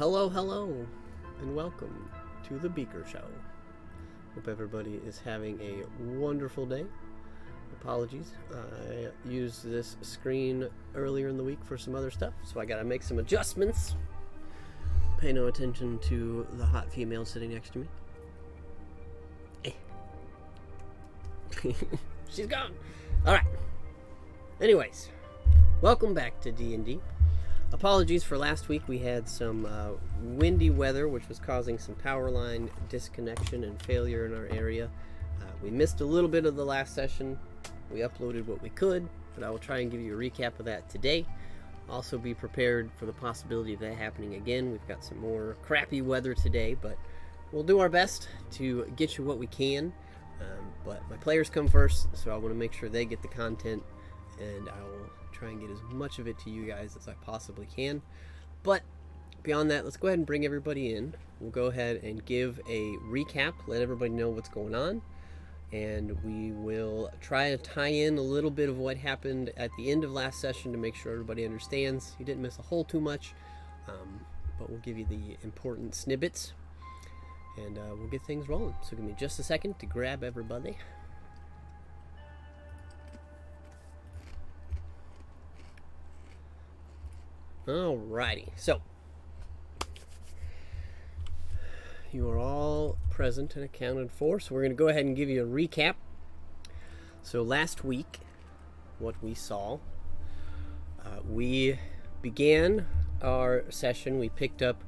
Hello, hello, and welcome to the Beaker Show. Hope everybody is having a wonderful day. Apologies, I used this screen earlier in the week for some other stuff, so I gotta make some adjustments. Pay no attention to the hot female sitting next to me. She's gone! Alright. Anyways, welcome back to D&D. Apologies for last week. We had some windy weather, which was causing some power line disconnection and failure in our area. We missed a little bit of the last session. We uploaded what we could, but I will try and give you a recap of that today. Also be prepared for the possibility of that happening again. We've got some more crappy weather today, but we'll do our best to get you what we can. But my players come first, so I want to make sure they get the content, and I will try and get as much of it to you guys as I possibly can. But beyond that, let's go ahead and bring everybody in. We'll go ahead and give a recap, let everybody know what's going on, and we will try to tie in a little bit of what happened at the end of last session to make sure everybody understands. You didn't miss a whole too much, but we'll give you the important snippets, and we'll get things rolling. So give me just a second to grab everybody. Alrighty, so you are all present and accounted for, so we're going to go ahead and give you a recap. So last week, what we saw, we began our session, we picked up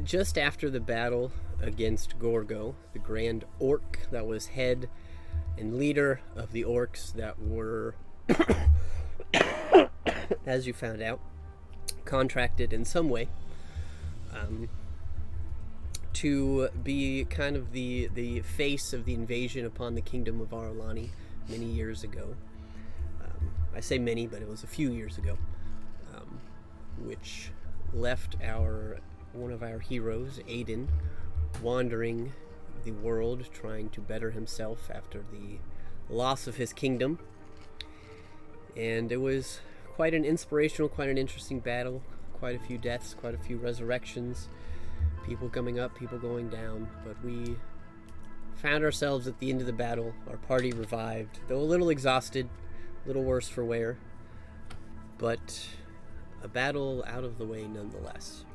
just after the battle against Gorgo, the Grand Orc that was head and leader of the orcs that were, as you found out, contracted in some way to be kind of the face of the invasion upon the kingdom of Aralani many years ago. I say many, but it was a few years ago, which left one of our heroes, Aiden, wandering the world trying to better himself after the loss of his kingdom. And it was quite an inspirational, quite an interesting battle, quite a few deaths, quite a few resurrections, people coming up, people going down, but we found ourselves at the end of the battle. Our party revived, though a little exhausted, a little worse for wear, but a battle out of the way nonetheless.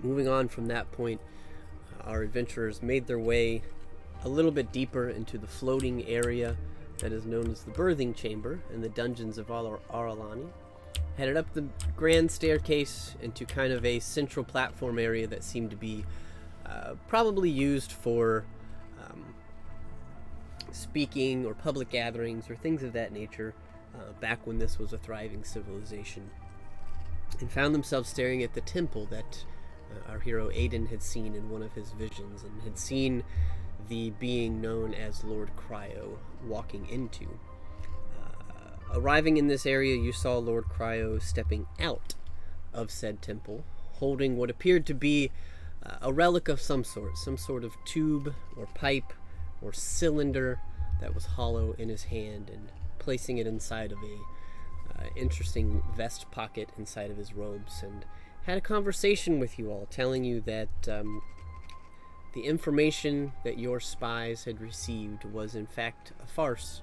Moving on from that point, our adventurers made their way a little bit deeper into the floating area that is known as the Birthing Chamber in the dungeons of Aralani. Headed up the grand staircase into kind of a central platform area that seemed to be probably used for speaking or public gatherings or things of that nature back when this was a thriving civilization. And found themselves staring at the temple that our hero Aiden had seen in one of his visions, and had seen the being known as Lord Cryo walking into. Arriving in this area, you saw Lord Cryo stepping out of said temple, holding what appeared to be a relic of some sort of tube or pipe or cylinder that was hollow in his hand, and placing it inside of a interesting vest pocket inside of his robes, and had a conversation with you all, telling you that the information that your spies had received was in fact a farce.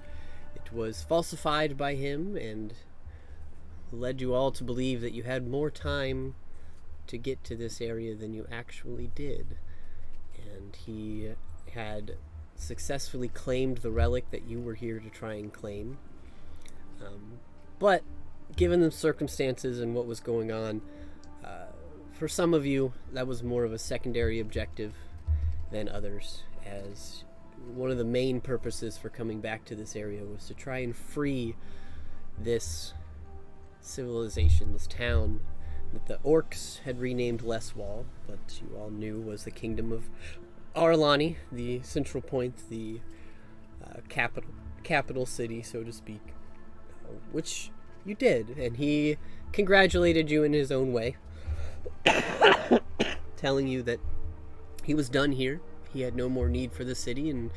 It was falsified by him and led you all to believe that you had more time to get to this area than you actually did. And he had successfully claimed the relic that you were here to try and claim. But given the circumstances and what was going on, for some of you, that was more of a secondary objective than others, as one of the main purposes for coming back to this area was to try and free this civilization, this town that the orcs had renamed Leswall, but you all knew was the kingdom of Aralani, the central point, the capital city, so to speak, which you did, and he congratulated you in his own way, telling you that he was done here. He had no more need for the city, and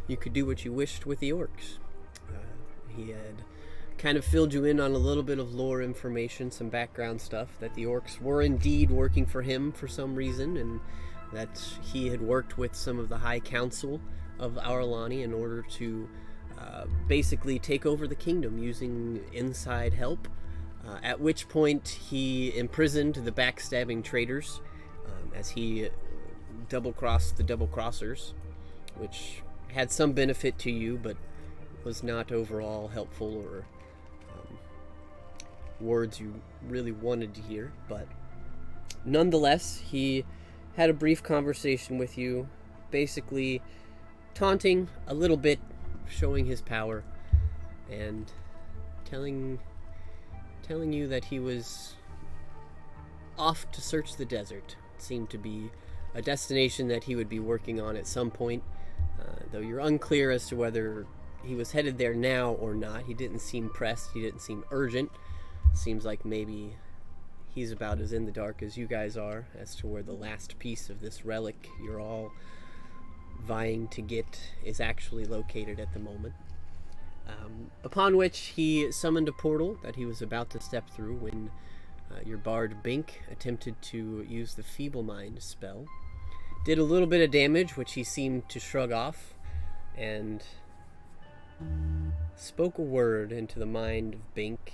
you could do what you wished with the orcs. He had kind of filled you in on a little bit of lore information, some background stuff, that the orcs were indeed working for him for some reason, and that he had worked with some of the High Council of Auralani in order to basically take over the kingdom using inside help, at which point he imprisoned the backstabbing traitors as he double-crossed the double-crossers, which had some benefit to you, but was not overall helpful or words you really wanted to hear. But nonetheless, he had a brief conversation with you, basically taunting a little bit, showing his power, and telling you that he was off to search the desert. It seemed to be a destination that he would be working on at some point, though you're unclear as to whether he was headed there now or not. He didn't seem pressed, he didn't seem urgent. Seems like maybe he's about as in the dark as you guys are as to where the last piece of this relic you're all vying to get is actually located at the moment. Upon which he summoned a portal that he was about to step through when your bard Bink attempted to use the Feeble Mind spell. Did a little bit of damage, which he seemed to shrug off, and spoke a word into the mind of Bink,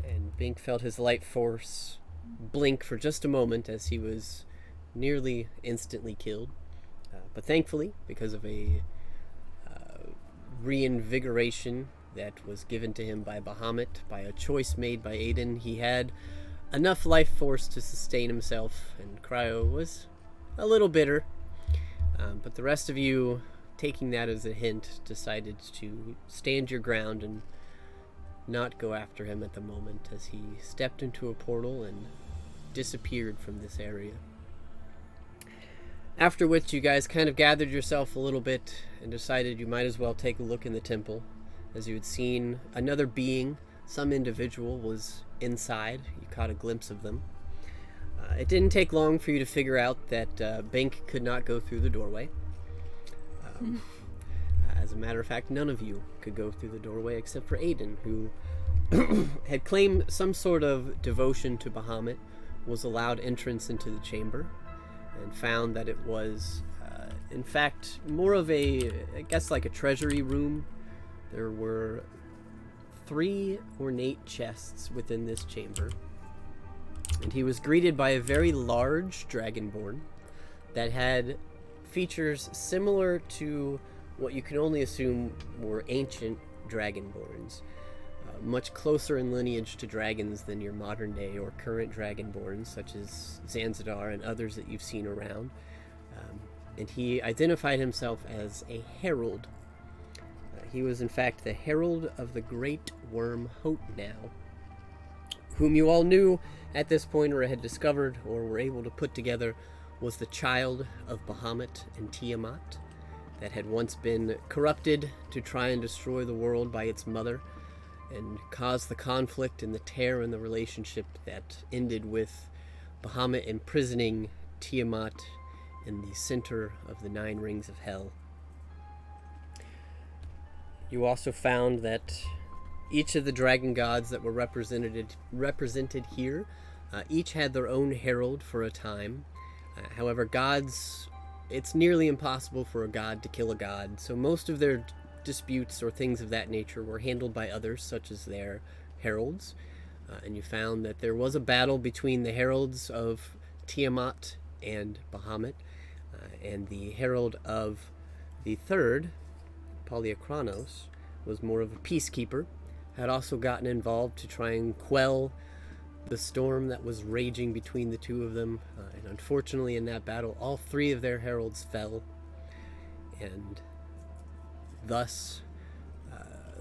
and Bink felt his light force blink for just a moment as he was nearly instantly killed. But thankfully, because of a reinvigoration that was given to him by Bahamut, by a choice made by Aiden, he had enough life force to sustain himself, and Cryo was a little bitter. But the rest of you, taking that as a hint, decided to stand your ground and not go after him at the moment, as he stepped into a portal and disappeared from this area. After which you guys kind of gathered yourself a little bit and decided you might as well take a look in the temple, as you had seen another being, some individual was inside. You caught a glimpse of them. It didn't take long for you to figure out that Bink could not go through the doorway. As a matter of fact, none of you could go through the doorway except for Aiden, who had claimed some sort of devotion to Bahamut, was allowed entrance into the chamber, and found that it was, in fact, more of a, I guess, like a treasury room. There were 3 ornate chests within this chamber, and he was greeted by a very large dragonborn that had features similar to what you can only assume were ancient dragonborns, much closer in lineage to dragons than your modern day or current dragonborns, such as Zanzadar and others that you've seen around. And he identified himself as a herald. He was in fact the herald of the great worm Hotnow, whom you all knew at this point, or had discovered, or were able to put together, was the child of Bahamut and Tiamat, that had once been corrupted to try and destroy the world by its mother, and cause the conflict and the tear in the relationship that ended with Bahamut imprisoning Tiamat in the center of the 9 rings of hell. You also found that each of the dragon gods that were represented here, each had their own herald for a time. However, gods, it's nearly impossible for a god to kill a god, so most of their disputes or things of that nature were handled by others, such as their heralds. And you found that there was a battle between the heralds of Tiamat and Bahamut, and the herald of the third, Polyachronos, was more of a peacekeeper, had also gotten involved to try and quell the storm that was raging between the two of them, and unfortunately in that battle all 3 of their heralds fell, and thus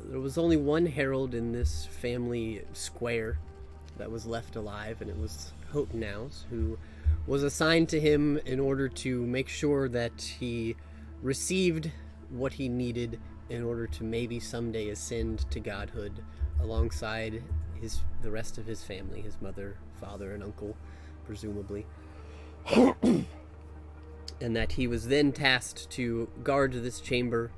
there was only one herald in this family square that was left alive, and it was Hotnow's, who was assigned to him in order to make sure that he received what he needed in order to maybe someday ascend to godhood alongside the rest of his family, his mother, father, and uncle, presumably. And that he was then tasked to guard this chamber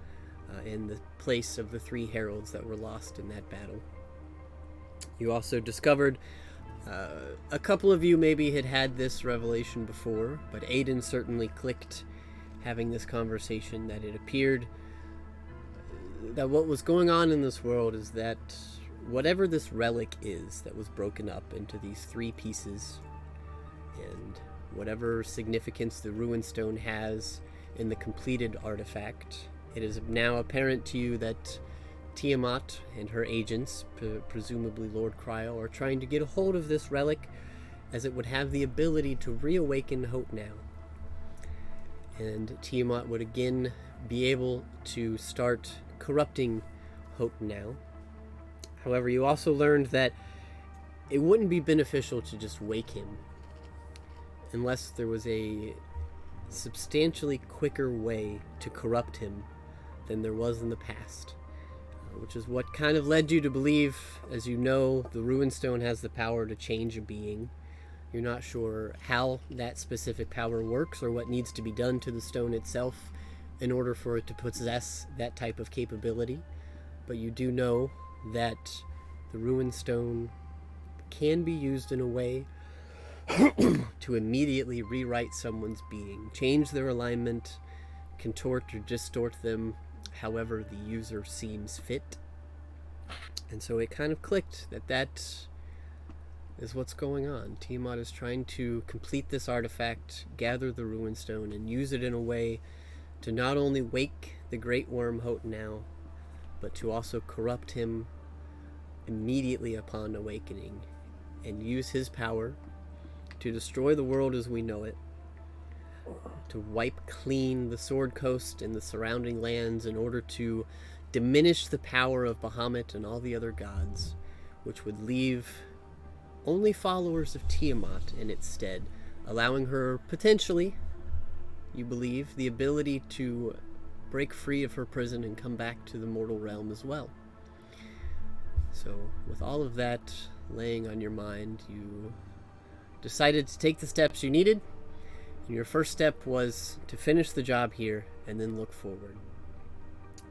in the place of the 3 heralds that were lost in that battle. You also discovered, a couple of you maybe had this revelation before, but Aiden certainly clicked having this conversation, that it appeared that what was going on in this world is that whatever this relic is that was broken up into these 3 pieces, and whatever significance the Ruin Stone has in the completed artifact, it is now apparent to you that Tiamat and her agents, presumably Lord Cryo, are trying to get a hold of this relic, as it would have the ability to reawaken Hotenow. And Tiamat would again be able to start corrupting Hotenow. However, you also learned that it wouldn't be beneficial to just wake him, unless there was a substantially quicker way to corrupt him than there was in the past. Which is what kind of led you to believe, as you know, the Ruin Stone has the power to change a being. You're not sure how that specific power works or what needs to be done to the stone itself in order for it to possess that type of capability. But you do know that the Ruin Stone can be used in a way to immediately rewrite someone's being, change their alignment, contort or distort them however the user seems fit. And so it kind of clicked that is what's going on. Tiamat is trying to complete this artifact, gather the Ruin Stone, and use it in a way to not only wake the Great Worm Hotenow, but to also corrupt him immediately upon awakening, and use his power to destroy the world as we know it, to wipe clean the Sword Coast and the surrounding lands in order to diminish the power of Bahamut and all the other gods, which would leave only followers of Tiamat in its stead, allowing her potentially, you believe, the ability to break free of her prison and come back to the mortal realm as well. So, with all of that laying on your mind, you decided to take the steps you needed. And your first step was to finish the job here and then look forward.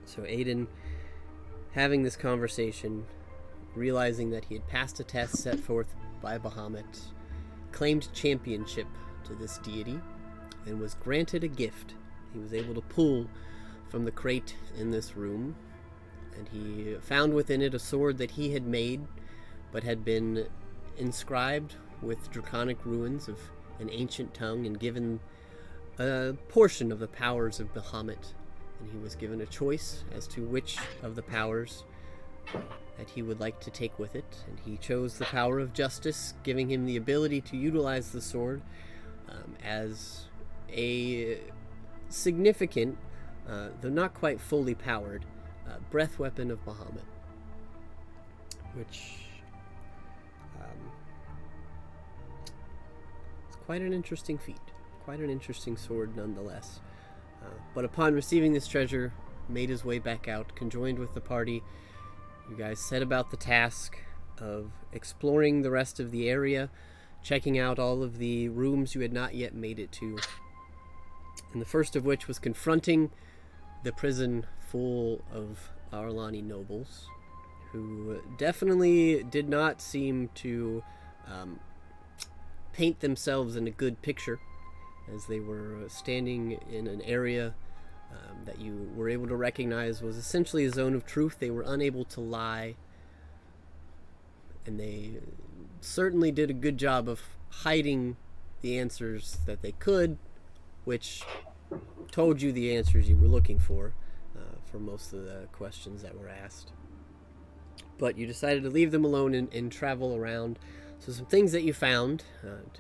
So Aiden, having this conversation, realizing that he had passed a test set forth by Bahamut, claimed championship to this deity, and was granted a gift. He was able to pull from the crate in this room, and he found within it a sword that he had made, but had been inscribed with draconic ruins of an ancient tongue and given a portion of the powers of Bahamut. And he was given a choice as to which of the powers that he would like to take with it, and he chose the power of justice, giving him the ability to utilize the sword as a significant, though not quite fully powered, breath weapon of Bahamut, which is quite an interesting feat, quite an interesting sword nonetheless. But upon receiving this treasure, made his way back out, conjoined with the party. You guys set about the task of exploring the rest of the area, checking out all of the rooms you had not yet made it to, and the first of which was confronting the prison full of Arlani nobles, who definitely did not seem to paint themselves in a good picture, as they were standing in an area that you were able to recognize was essentially a zone of truth. They were unable to lie, and they certainly did a good job of hiding the answers that they could, which told you the answers you were looking for most of the questions that were asked. But you decided to leave them alone and travel around. So some things that you found,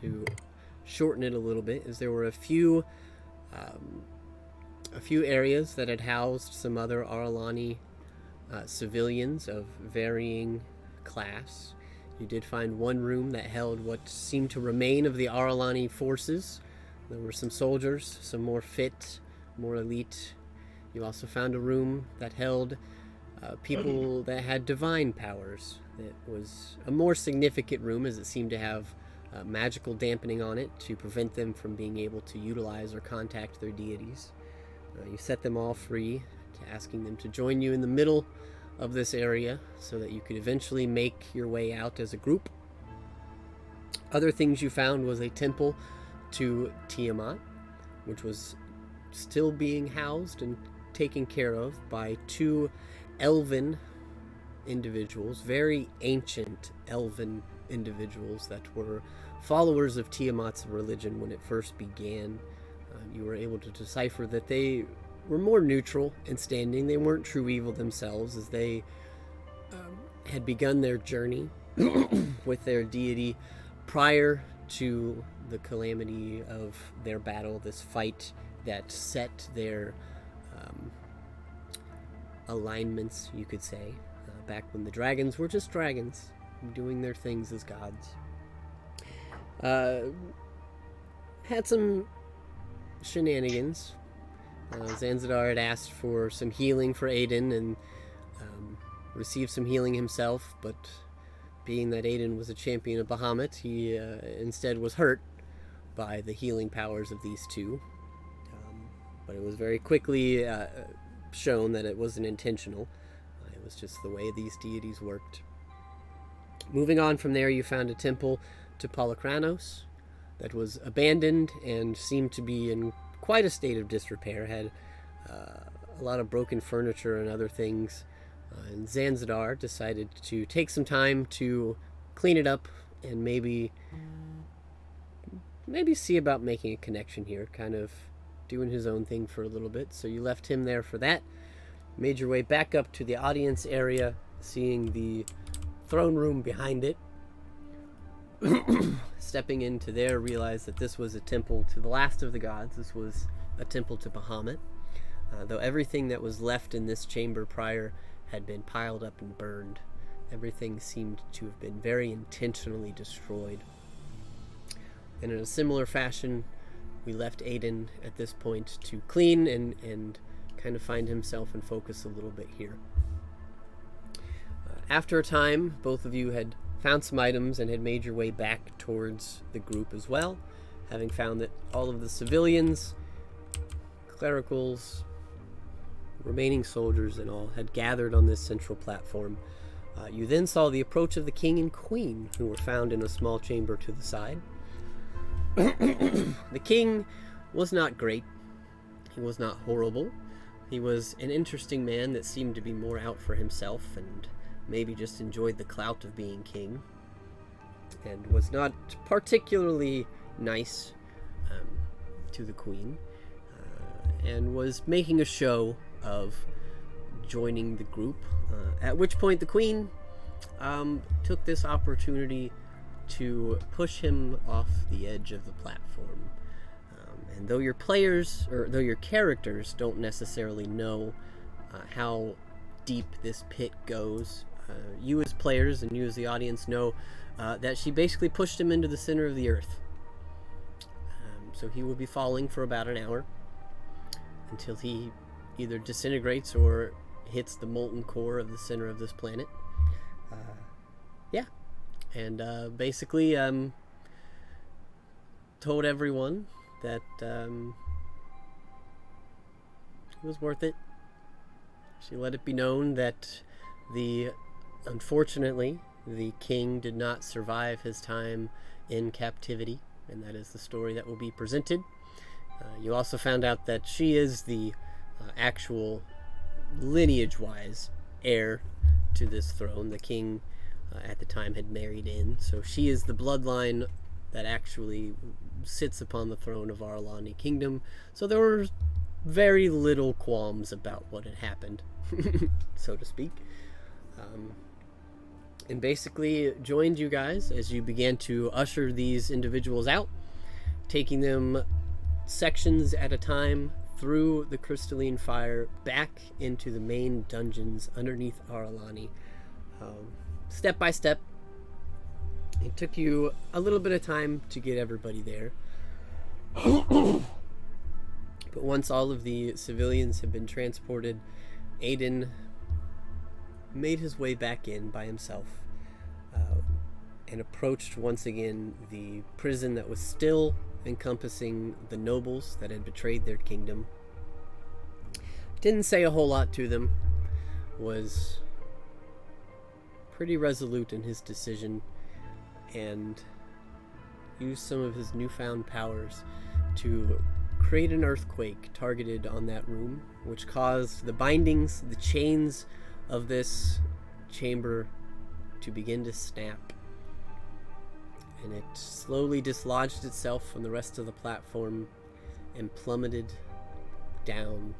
to shorten it a little bit, is there were a few areas that had housed some other Arlani civilians of varying class. You did find one room that held what seemed to remain of the Arlani forces. There were some soldiers, some more fit, more elite. You also found a room that held people that had divine powers. It was a more significant room, as it seemed to have magical dampening on it to prevent them from being able to utilize or contact their deities. You set them all free, asking them to join you in the middle of this area so that you could eventually make your way out as a group. Other things you found was a temple to Tiamat, which was still being housed and taken care of by two elven individuals, very ancient elven individuals that were followers of Tiamat's religion when it first began. You were able to decipher that they were more neutral in standing. They weren't true evil themselves, as they had begun their journey with their deity prior to the calamity of their battle, this fight that set their alignments, you could say, back when the dragons were just dragons, doing their things as gods. Had some shenanigans. Zanzibar had asked for some healing for Aiden and received some healing himself, but being that Aiden was a champion of Bahamut, he instead was hurt by the healing powers of these two. But it was very quickly shown that it wasn't intentional. It was just the way these deities worked. Moving on from there, you found a temple to Polychronos that was abandoned and seemed to be in quite a state of disrepair, had a lot of broken furniture and other things. And Zanzibar decided to take some time to clean it up and maybe see about making a connection here, kind of doing his own thing for a little bit. So you left him there for that. Made your way back up to the audience area, seeing the throne room behind it. Stepping into there, realized that this was a temple to the last of the gods. This was a temple to Bahamut. Though everything that was left in this chamber prior had been piled up and burned. Everything seemed to have been very intentionally destroyed. And in a similar fashion, we left Aiden at this point to clean and kind of find himself and focus a little bit here. After a time, both of you had found some items and had made your way back towards the group as well, having found that all of the civilians, clericals, remaining soldiers and all had gathered on this central platform. You then saw the approach of the king and queen, who were found in a small chamber to the side. The king was not great. He was not horrible. He was an interesting man that seemed to be more out for himself and maybe just enjoyed the clout of being king, and was not particularly nice to the queen, and was making a show of joining the group, at which point the queen took this opportunity to push him off the edge of the platform. And though your players, or though your characters don't necessarily know how deep this pit goes, you as players and you as the audience know that she basically pushed him into the center of the earth. So he will be falling for about an hour until he either disintegrates or hits the molten core of the center of this planet. And basically told everyone that it was worth it. She let it be known that unfortunately, the king did not survive his time in captivity, and that is the story that will be presented. You also found out that she is the actual lineage-wise heir to this throne. The king at the time had married in, so she is the bloodline that actually sits upon the throne of Aralani Kingdom. So there were very little qualms about what had happened, so to speak. And basically joined you guys as you began to usher these individuals out, taking them sections at a time through the crystalline fire back into the main dungeons underneath Aralani, step by step. It took you a little bit of time to get everybody there. But once all of the civilians had been transported, Aiden made his way back in by himself, and approached once again the prison that was still encompassing the nobles that had betrayed their kingdom. didn't say a whole lot to them, was pretty resolute in his decision, and used some of his newfound powers to create an earthquake targeted on that room, which caused the bindings, the chains of this chamber to begin to snap. And it slowly dislodged itself from the rest of the platform and plummeted down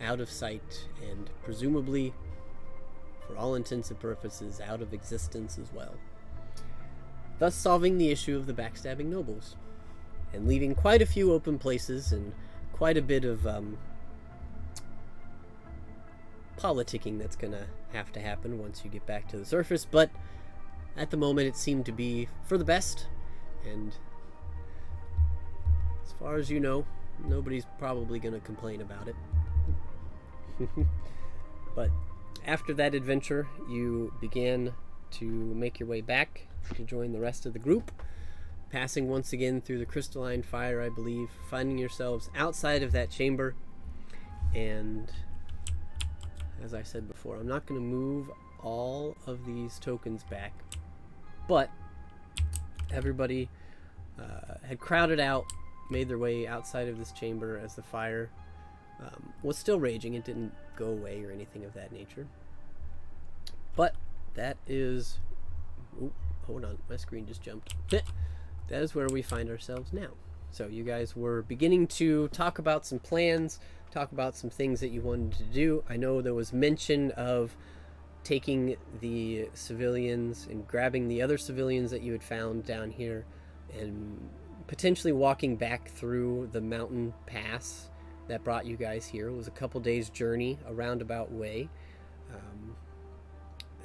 out of sight and presumably, for all intents and purposes, out of existence as well. Thus solving the issue of the backstabbing nobles and leaving quite a few open places and quite a bit of politicking that's gonna have to happen once you get back to the surface, but at the moment it seemed to be for the best, and as far as you know, nobody's probably gonna complain about it. But after that adventure, you began to make your way back to join the rest of the group, passing once again through the crystalline fire, I believe, finding yourselves outside of that chamber. And as I said before, I'm not going to move all of these tokens back, but everybody had crowded out, made their way outside of this chamber as the fire was still raging. It didn't go away or anything of that nature. But that is... Ooh, hold on, my screen just jumped. That is where we find ourselves now. So you guys were beginning to talk about some plans, talk about some things that you wanted to do. I know there was mention of taking the civilians and grabbing the other civilians that you had found down here and potentially walking back through the mountain pass that brought you guys here. It was a couple days journey, a roundabout way.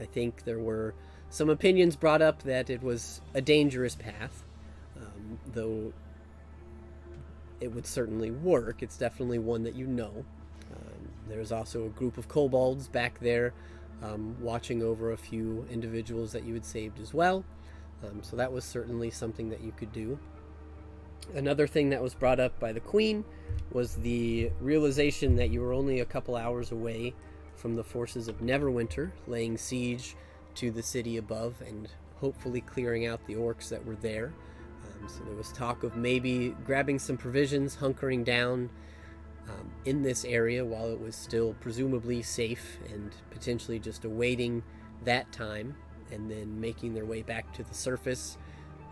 I think there were some opinions brought up that it was a dangerous path, though it would certainly work. It's definitely one that you know. There's also a group of kobolds back there watching over a few individuals that you had saved as well. So that was certainly something that you could do. Another thing that was brought up by the Queen was the realization that you were only a couple hours away from the forces of Neverwinter laying siege to the city above and hopefully clearing out the orcs that were there. So there was talk of maybe grabbing some provisions, hunkering down in this area while it was still presumably safe, and potentially just awaiting that time and then making their way back to the surface,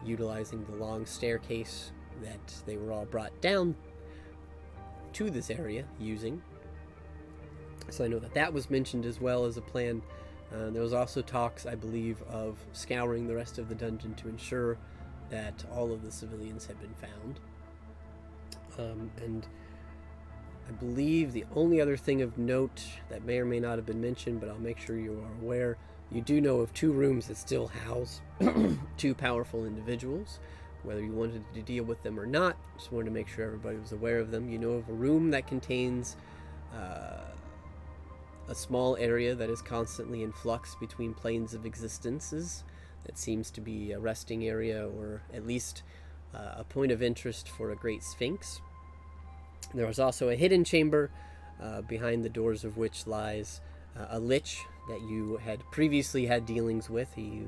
utilizing the long staircase that they were all brought down to this area using. So I know that that was mentioned as well as a plan. There was also talks, I believe, of scouring the rest of the dungeon to ensure that all of the civilians had been found. And I believe the only other thing of note that may or may not have been mentioned, but I'll make sure you are aware, you do know of 2 rooms that still house 2 powerful individuals. Whether you wanted to deal with them or not, just wanted to make sure everybody was aware of them. You know of a room that contains a small area that is constantly in flux between planes of existences. That seems to be a resting area, or at least a point of interest for a great sphinx. There was also a hidden chamber behind the doors of which lies a lich that you had previously had dealings with. He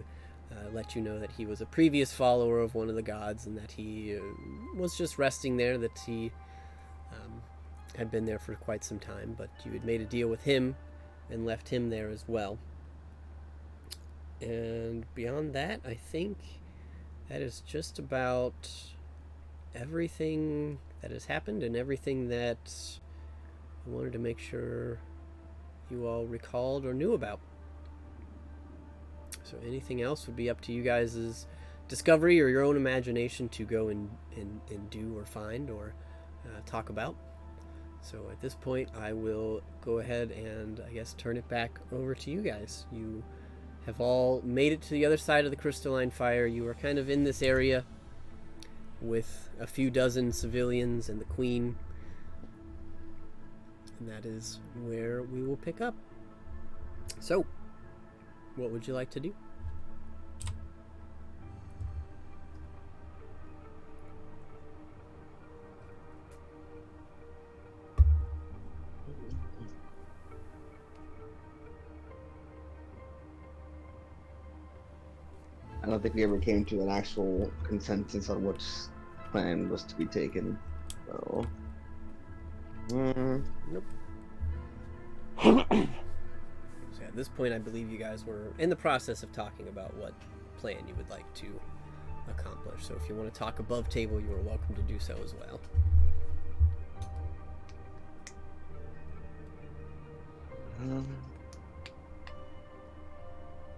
let you know that he was a previous follower of one of the gods and that he was just resting there, that he had been there for quite some time, but you had made a deal with him and left him there as well. And beyond that, I think that is just about everything that has happened and everything that I wanted to make sure you all recalled or knew about. So anything else would be up to you guys' discovery or your own imagination to go and do or find or talk about. So at this point, I will go ahead and I guess turn it back over to you guys. You have all made it to the other side of the crystalline fire. You are kind of in this area with a few dozen civilians and the Queen. And that is where we will pick up. So, what would you like to do? don't think we ever came to an actual consensus on which plan was to be taken. So, Nope. So at this point, I believe you guys were in the process of talking about what plan you would like to accomplish. So if you want to talk above table, you are welcome to do so as well.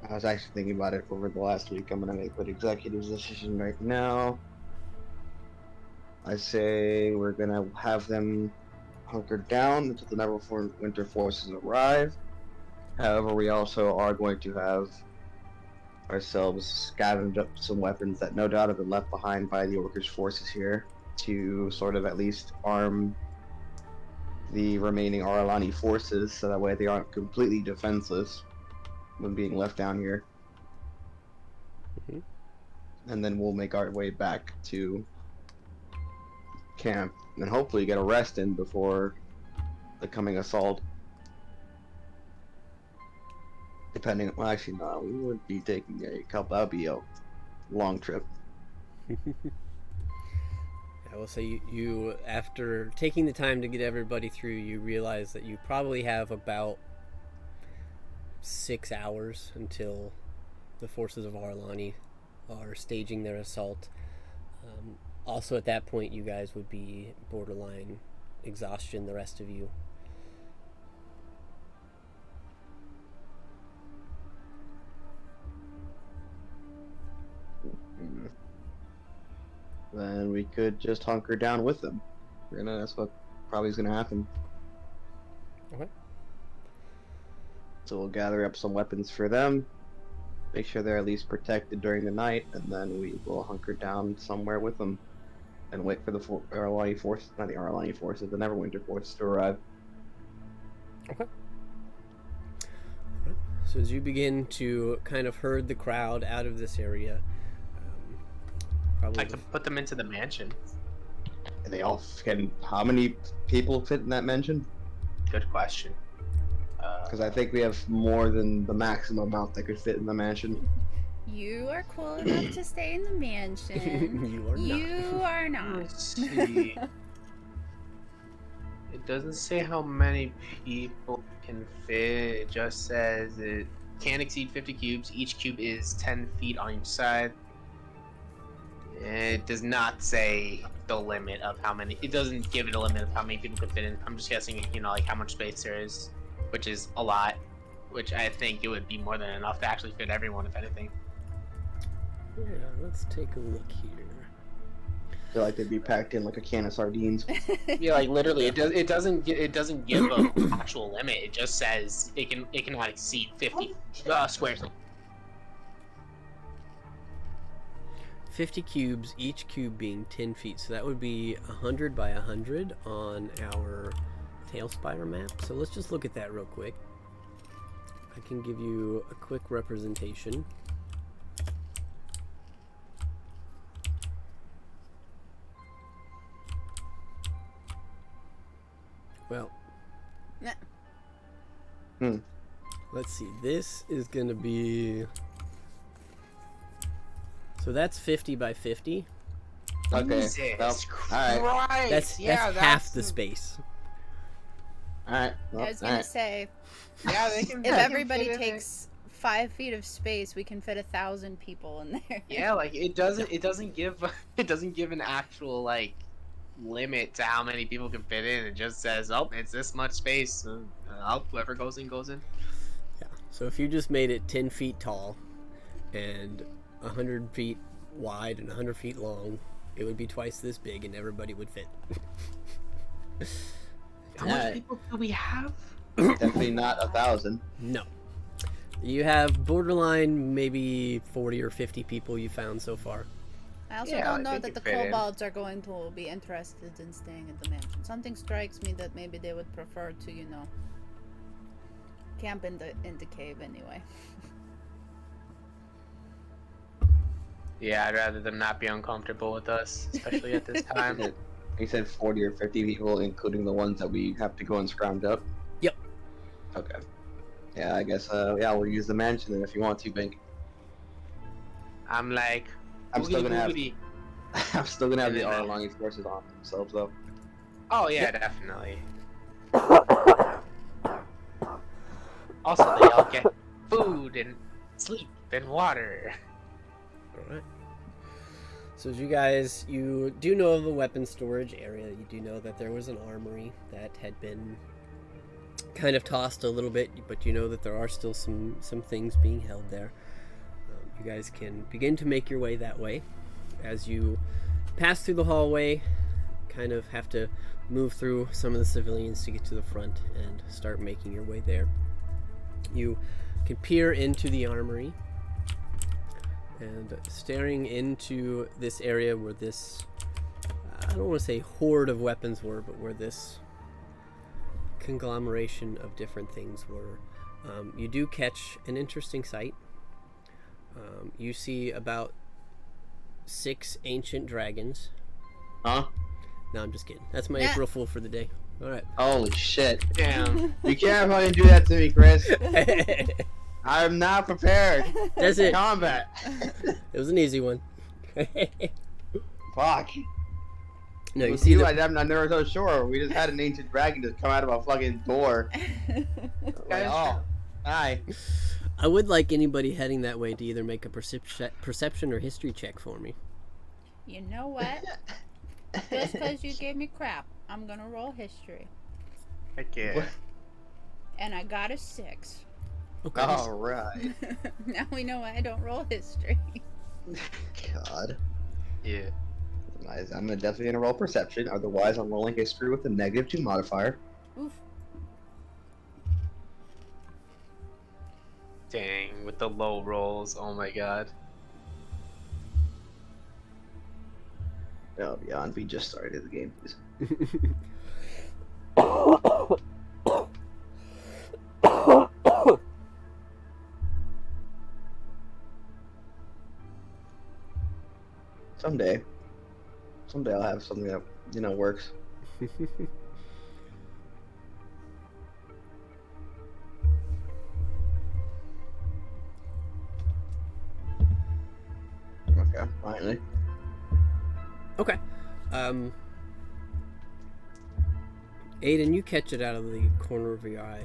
I was actually thinking about it over the last week. I'm gonna make an executive decision right now. I say we're gonna have them hunkered down until the Neverwinter forces arrive. However, we also are going to have ourselves scavenge up some weapons that no doubt have been left behind by the Orcish forces here to sort of at least arm the remaining Aralani forces, so that way they aren't completely defenseless when being left down here. Mhm. And then we'll make our way back to camp and hopefully get a rest in before the coming assault. Depending, well, actually, no, we would be taking a couple. That would be a long trip. I will say you, after taking the time to get everybody through, you realize that you probably have about 6 hours until the forces of Aralani are staging their assault. Also, at that point, you guys would be borderline exhaustion, the rest of you. Then we could just hunker down with them. That's what probably is gonna happen. Okay. So we'll gather up some weapons for them, make sure they're at least protected during the night, and then we will hunker down somewhere with them and wait for the Aralani forces, not the Aralani forces, the Neverwinter forces to arrive. Okay. So as you begin to kind of herd the crowd out of this area, probably I could put them into the mansion. And they all can. How many people fit in that mansion? Good question. Because I think we have more than the maximum amount that could fit in the mansion. You are cool enough to stay in the mansion. you are not. You are not. Let's see. It doesn't say how many people can fit. It just says it can't exceed 50 cubes. Each cube is 10 feet on each side. It does not say the limit of how many. It doesn't give it a limit of how many people can fit in. I'm just guessing, like how much space there is, which is a lot. Which I think it would be more than enough to actually fit everyone, if anything. Yeah, let's take a look here. I feel like they'd be packed in like a can of sardines. Yeah, like literally, it doesn't give an actual limit. It just says it cannot exceed 50 squares. 50 cubes, each cube being 10 feet. So that would be 100 by 100 on our tail spider map. So let's just look at that real quick. I can give you a quick representation. Well, let's see. This is going to be... So that's 50 by 50. Okay. Jesus Well, all right. That's half the space. All right. Well, I was gonna say, Yeah, they can. if everybody takes 5 feet of space, we can fit 1,000 people in there. Yeah, like it doesn't give an actual like limit to how many people can fit in. It just says, oh, it's this much space. Whoever goes in goes in. Yeah. So if you just made it 10 feet tall and 100 feet wide and 100 feet long, it would be twice this big and everybody would fit. How much people do we have? Definitely not 1,000. No. You have borderline maybe 40 or 50 people you found so far. I also Yeah, don't I know think that it the fit in. kobolds are going to be interested in staying in the mansion. Something strikes me that maybe they would prefer to, camp in the cave anyway. Yeah, I'd rather them not be uncomfortable with us, especially at this time. You said 40 or 50 people, including the ones that we have to go and scrounge up? Yep. Okay. Yeah, I guess, we'll use the mansion then if you want to, Bink. I'm like, I'm still gonna have boogity. I'm still gonna have And the then, Arlong forces on themselves though. Oh yeah, definitely. Also, they all get food and sleep and water. Alright. So as you do know of a weapon storage area. You do know that there was an armory that had been kind of tossed a little bit, but you know that there are still some things being held there. You guys can begin to make your way that way. As you pass through the hallway, kind of have to move through some of the civilians to get to the front and start making your way there. You can peer into the armory, and staring into this area where this, I don't want to say horde of weapons were, but where this conglomeration of different things were, you do catch an interesting sight. You see about 6 ancient dragons. Huh? No, I'm just kidding. That's my Yeah. April Fool for the day. Alright. Holy shit. Damn. You can't fucking do that to me, Chris. I'm not prepared. That's it. Combat. It was an easy one. Fuck. No, you With see you, the, I'm never so sure. We just had an ancient dragon just come out of a fucking door. Like, oh, hi. I would like anybody heading that way to either make a perception or history check for me. You know what? Just because you gave me crap, I'm gonna roll history. Heck yeah. What? And I got a 6. Okay. All right. Now we know why I don't roll history. God. Yeah. I'm definitely gonna roll perception. Otherwise, I'm rolling history with a -2 modifier. Oof. Dang, with the low rolls. Oh my god. Oh, beyond. We just started the game, please. Someday I'll have something that works. Okay, finally. Okay. Aiden, you catch it out of the corner of your eye.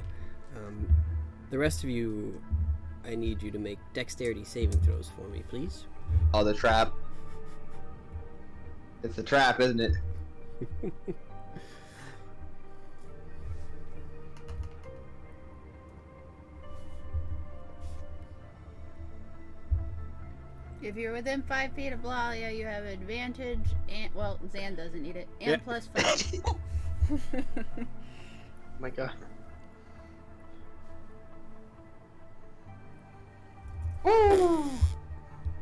The rest of you, I need you to make dexterity saving throws for me, please. Oh, the trap. It's a trap, isn't it? If you're within 5 feet of Blalia, you have advantage, and well, Zan doesn't need it, and Yeah. +5. Oh my god.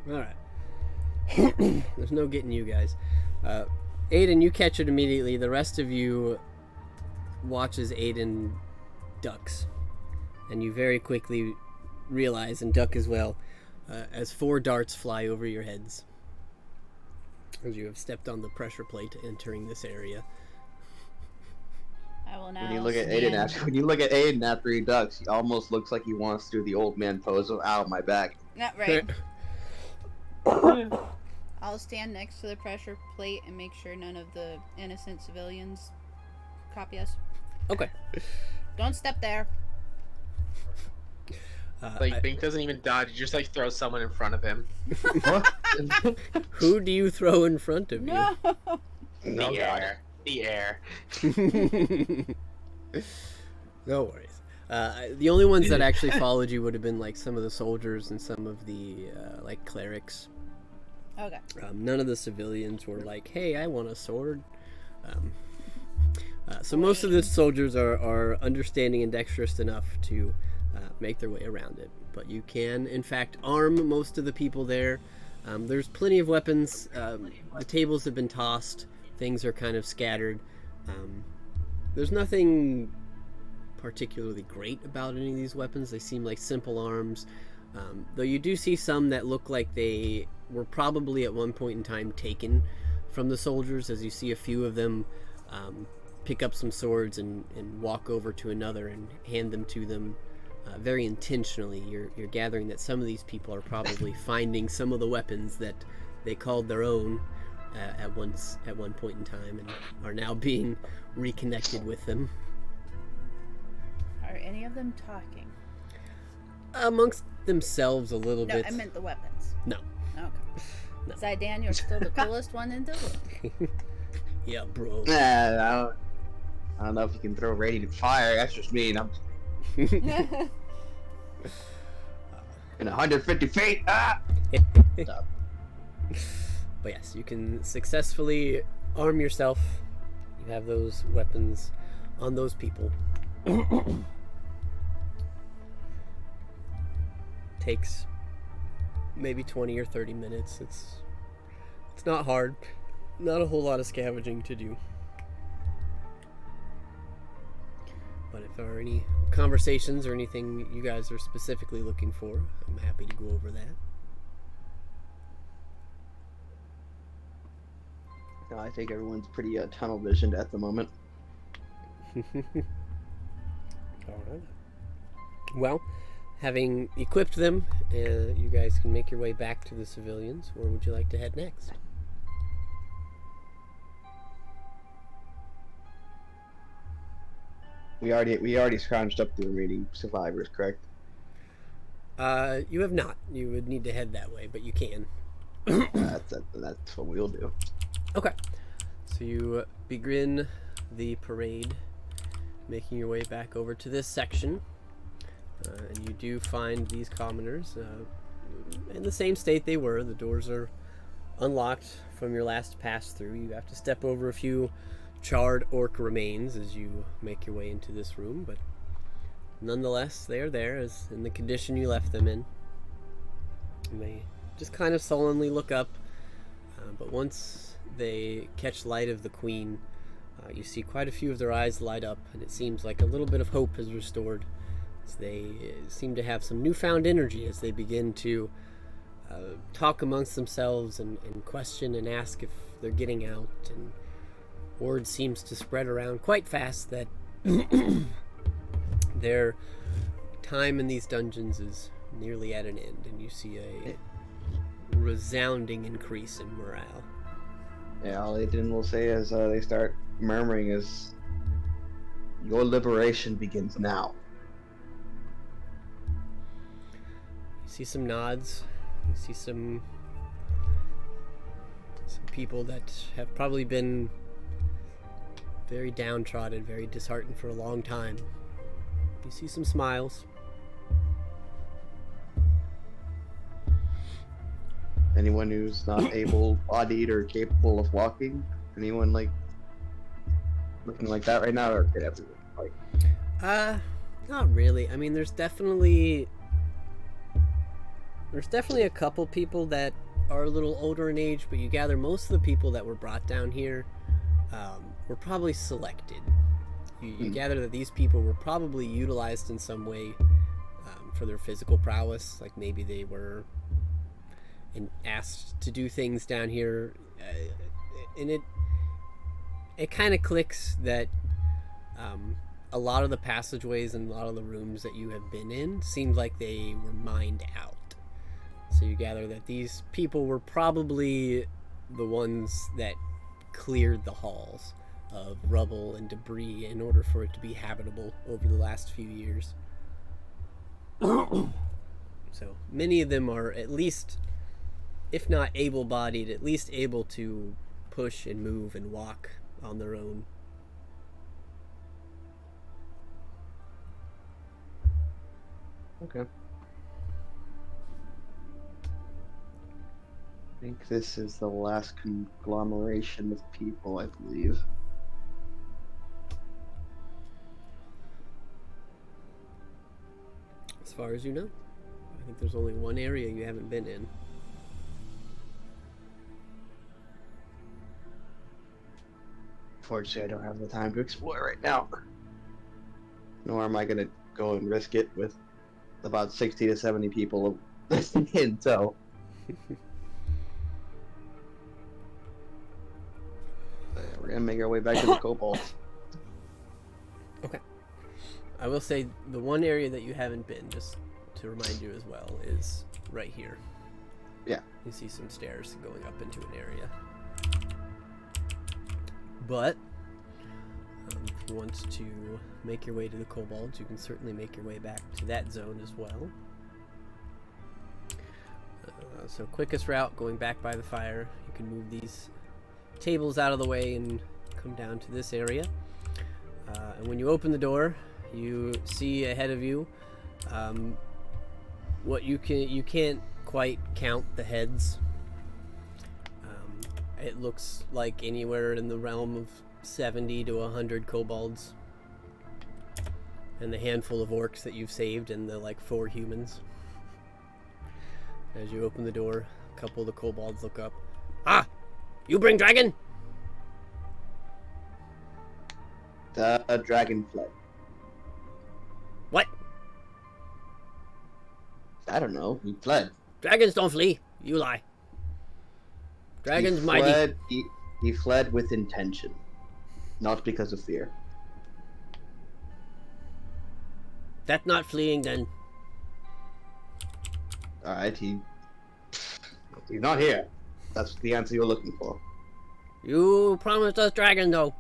Alright. There's no getting you guys. Aiden, you catch it immediately. The rest of you watches Aiden ducks. And you very quickly realize and duck as well, as 4 darts fly over your heads. As you have stepped on the pressure plate entering this area. I will now When you look at stand- Aiden after he ducks, he almost looks like he wants to do the old man pose of "ow, my back." Not right. I'll stand next to the pressure plate and make sure none of the innocent civilians copy us. Okay. Don't step there. Like, Bink doesn't even dodge, you just like throw someone in front of him. What? Who do you throw in front of No. No, The God. air. The air. you? No worries. The only ones that actually followed you would have been like some of the soldiers and some of the like clerics. Okay. None of the civilians were like, "Hey, I want a sword." So most of the soldiers are understanding and dexterous enough to make their way around it. But you can, in fact, arm most of the people there. There's plenty of weapons. The tables have been tossed. Things are kind of scattered. There's nothing particularly great about any of these weapons. They seem like simple arms. Though you do see some that look like they were probably at one point in time taken from the soldiers, as you see a few of them pick up some swords and walk over to another and hand them to them very intentionally, you're gathering that some of these people are probably finding some of the weapons that they called their own at one point in time, and are now being reconnected with them. Are any of them talking? Amongst themselves a little No, bit. I meant the weapons. No. Okay. No. Zydan, you're still the coolest one in the room. Yeah, bro. Nah, I don't know if you can throw radiant fire. That's just me. And I'm in 150 feet. Ah! Stop. But yes, you can successfully arm yourself. You have those weapons on those people. Takes maybe 20 or 30 minutes. It's not hard. Not a whole lot of scavenging to do. But if there are any conversations or anything you guys are specifically looking for, I'm happy to go over that. No, I think everyone's pretty tunnel visioned at the moment. Alright. Well, having equipped them, you guys can make your way back to the civilians. Where would you like to head next? We already scrounged up the remaining survivors, correct? You have not. You would need to head that way, but you can. That's what we'll do. Okay. So you begin the parade, making your way back over to this section. And you do find these commoners in the same state they were. The doors are unlocked from your last pass through. You have to step over a few charred orc remains as you make your way into this room, but nonetheless, they are there as in the condition you left them in. And they just kind of sullenly look up, but once they catch light of the queen, you see quite a few of their eyes light up, and it seems like a little bit of hope is restored. As they seem to have some newfound energy as they begin to talk amongst themselves and question and ask if they're getting out. And word seems to spread around quite fast that their time in these dungeons is nearly at an end, and you see a resounding increase in morale. Yeah, all they will say as they start murmuring is, "Your liberation begins now." You see some nods. You see some people that have probably been very downtrodden, very disheartened for a long time. You see some smiles. Anyone who's not able-bodied or capable of walking? Anyone like looking like that right now, or could everyone like? Not really. I mean, there's definitely a couple people that are a little older in age, but you gather most of the people that were brought down here were probably selected. You gather that these people were probably utilized in some way for their physical prowess, like maybe they were asked to do things down here, and it kind of clicks that a lot of the passageways and a lot of the rooms that you have been in seemed like they were mined out. So you gather that these people were probably the ones that cleared the halls of rubble and debris in order for it to be habitable over the last few years. So many of them are at least, if not able-bodied, at least able to push and move and walk on their own. Okay. I think this is the last conglomeration of people, I believe. As far as you know, I think there's only one area you haven't been in. Fortunately, I don't have the time to explore right now. Nor am I going to go and risk it with about 60 to 70 people listening in, so... We're going to make our way back to the kobolds. Okay. I will say the one area that you haven't been, just to remind you as well, is right here. Yeah. You see some stairs going up into an area. But if you want to make your way to the kobolds, you can certainly make your way back to that zone as well. So quickest route, going back by the fire. You can move these tables out of the way and come down to this area. And when you open the door, you see ahead of you what you can't quite count the heads. It looks like anywhere in the realm of 70 to 100 kobolds, and the handful of orcs that you've saved, and the like 4 humans. As you open the door, a couple of the kobolds look up. Ah, you bring dragon? The dragon fled. What? I don't know. He fled. Dragons don't flee. You lie. Dragons he mighty. fled, he fled with intention, not because of fear. That's not fleeing then. Alright, he's not here. That's the answer you're looking for. You promised us dragon though.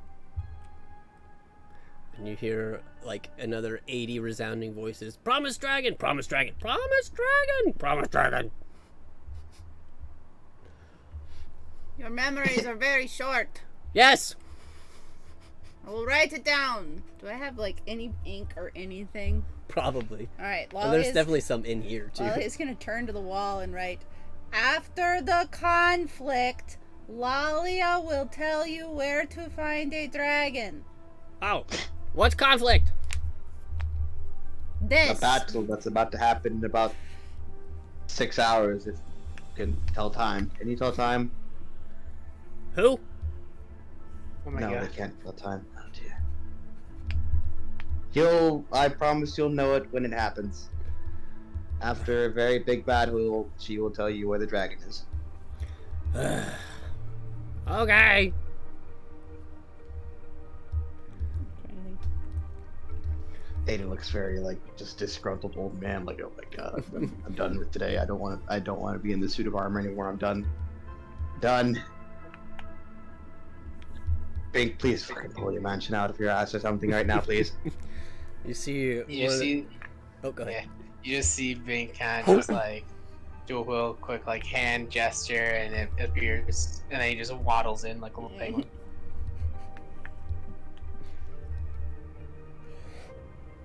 And you hear like another 80 resounding voices. Promise dragon! Promise dragon! Promise dragon! Promise dragon! Your memories are very short. Yes! I will write it down. Do I have like any ink or anything? Probably. All right. Well, there's definitely some in here too. Lolly's gonna turn to the wall and write, "After the conflict, Lalia will tell you where to find a dragon." Oh, what's conflict? This. A battle that's about to happen in about 6 hours, if you can tell time. Can you tell time? Who? Oh my No, god. they can't tell time. Oh dear. I promise you'll know it when it happens. After a very big battle, she will tell you where the dragon is. Okay. Ada looks very just disgruntled old man. Like, oh my god, I'm done with today. I don't want to be in the suit of armor anymore. I'm done. Done. Bink, please fucking pull your mansion out of your ass or something right now, please. You see. You just see, Oh, go ahead. yeah, you just see Bink kind of just like do a real quick like hand gesture, and it appears, and then he just waddles in like a little penguin.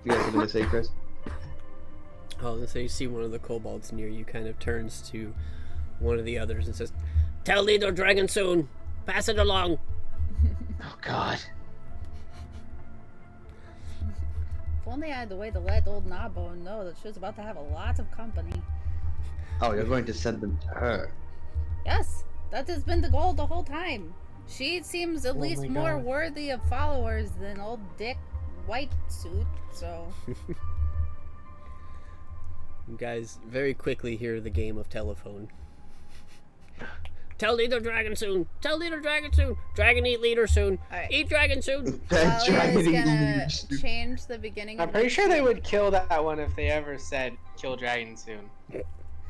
You guys something to say, Chris? Oh, and so you see one of the kobolds near you kind of turns to one of the others and says, "Tell Leader Dragon soon. Pass it along." Oh god. If only I had the way to let old Nabo know that she was about to have a lot of company. Oh, you're going to send them to her. Yes, that has been the goal the whole time. She seems at least my more God. worthy of followers than old Dick White Suit, so... You guys very quickly hear the game of telephone. Tell Leader Dragon soon. Tell Leader Dragon soon. Dragon eat leader soon. Alright. Eat dragon soon. That Lalia dragon is gonna leaves. change the beginning I'm of pretty the sure they scene. would kill that one if they ever said "kill dragon soon."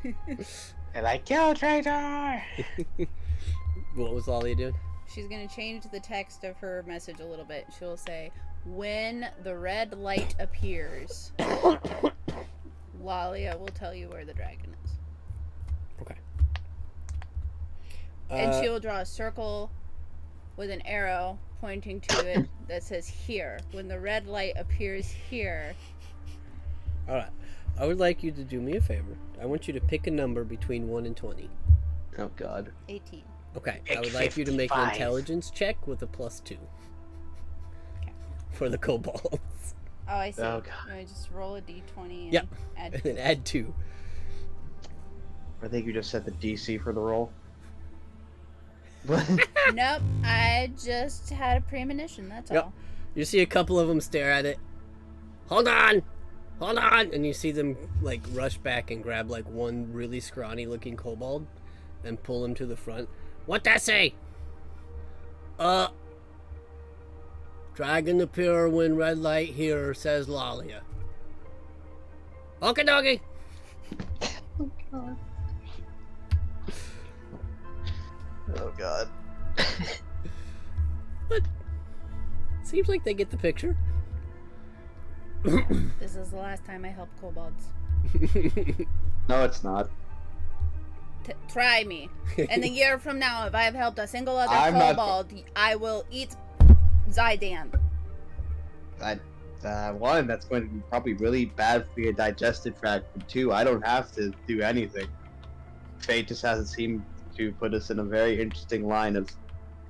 They're like, "Kill traitor!" What was Lalia doing? She's gonna change the text of her message a little bit. She'll say, "When the red light appears, Lalia will tell you where the dragon is." Okay. And she'll draw a circle with an arrow pointing to it that says here. When the red light appears here. All right. I would like you to do me a favor. I want you to pick a number between 1 and 20. Oh god. 18. Okay. Pick I would like you to make an 55. intelligence check with a +2. Okay. For the kobolds. Oh, I see. Oh, God. I just roll a d20 and Yep. add And then add 2. I think you just set the DC for the roll. What? Nope, I just had a premonition, that's Yep. all. You see a couple of them stare at it. Hold on! Hold on! And you see them like rush back and grab like one really scrawny looking kobold and pull him to the front. What that say? Dragon appear when red light here, says Lalia. Okay, doggy. Oh god. Oh god. What? Seems like they get the picture. This is the last time I help kobolds. No, it's not. Try me. And a year from now, if I have helped a single other I'm not- kobold, I will eat Zydan. One, that's going to be probably really bad for your digestive tract. And two, I don't have to do anything. Fate just hasn't seemed to put us in a very interesting line of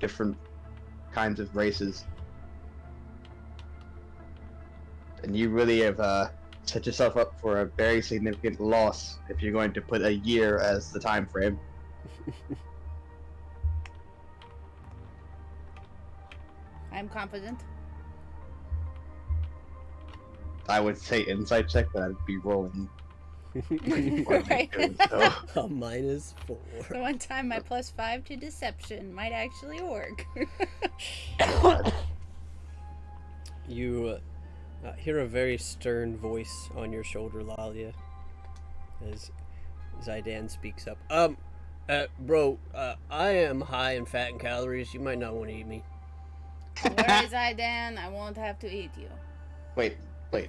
different kinds of races. And you really have set yourself up for a very significant loss if you're going to put a year as the time frame. I'm confident. I would say insight check, but I'd be rolling. Right. So, A -4. The one time my +5 to deception might actually work. You hear a very stern voice on your shoulder, Lalia, as Zydan speaks up. Bro, I am high in fat and calories. You might not want to eat me. Don't worry, Zydan, I won't have to eat you. wait,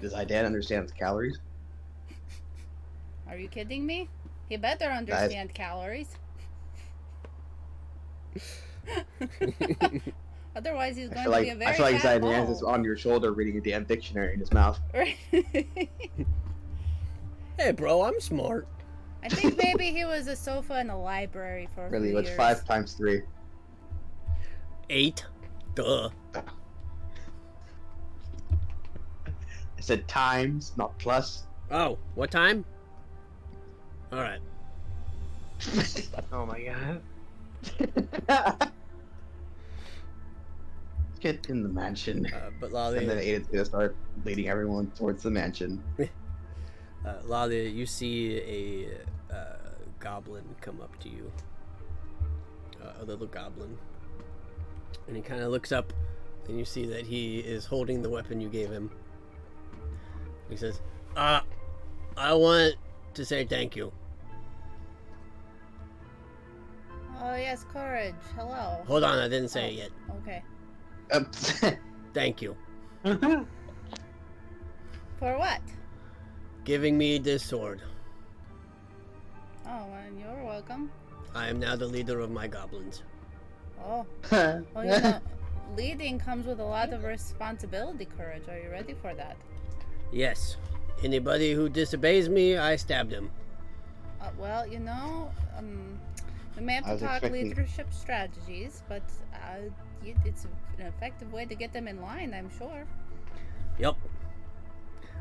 does Idan understand calories? Are you kidding me? He better understand calories. Otherwise, he's going to be a very I feel like fat Zydan ball. is on your shoulder reading a damn dictionary in his mouth. Right. Hey, bro, I'm smart. I think maybe he was a sofa in a library for a Really, few what's years. 5 times 3? 8. Duh. I said times, not plus. Oh, what time? All right. Oh my god. Get in the mansion. But And then Lalia, Aiden's gonna start leading everyone towards the mansion. Lalia, you see a goblin come up to you. A little goblin. And he kind of looks up, and you see that he is holding the weapon you gave him. He says, I want to say thank you. Oh, yes, courage. Hello. Hold on, I didn't say it yet. Okay. Thank you. For what? Giving me this sword. Oh, well, you're welcome. I am now the leader of my goblins. Oh. Well, you know, leading comes with a lot of responsibility, courage. Are you ready for that? Yes. Anybody who disobeys me, I stab them. Well, you know, we may have I to was talk expecting- leadership strategies, but it's an effective way to get them in line, I'm sure. Yup.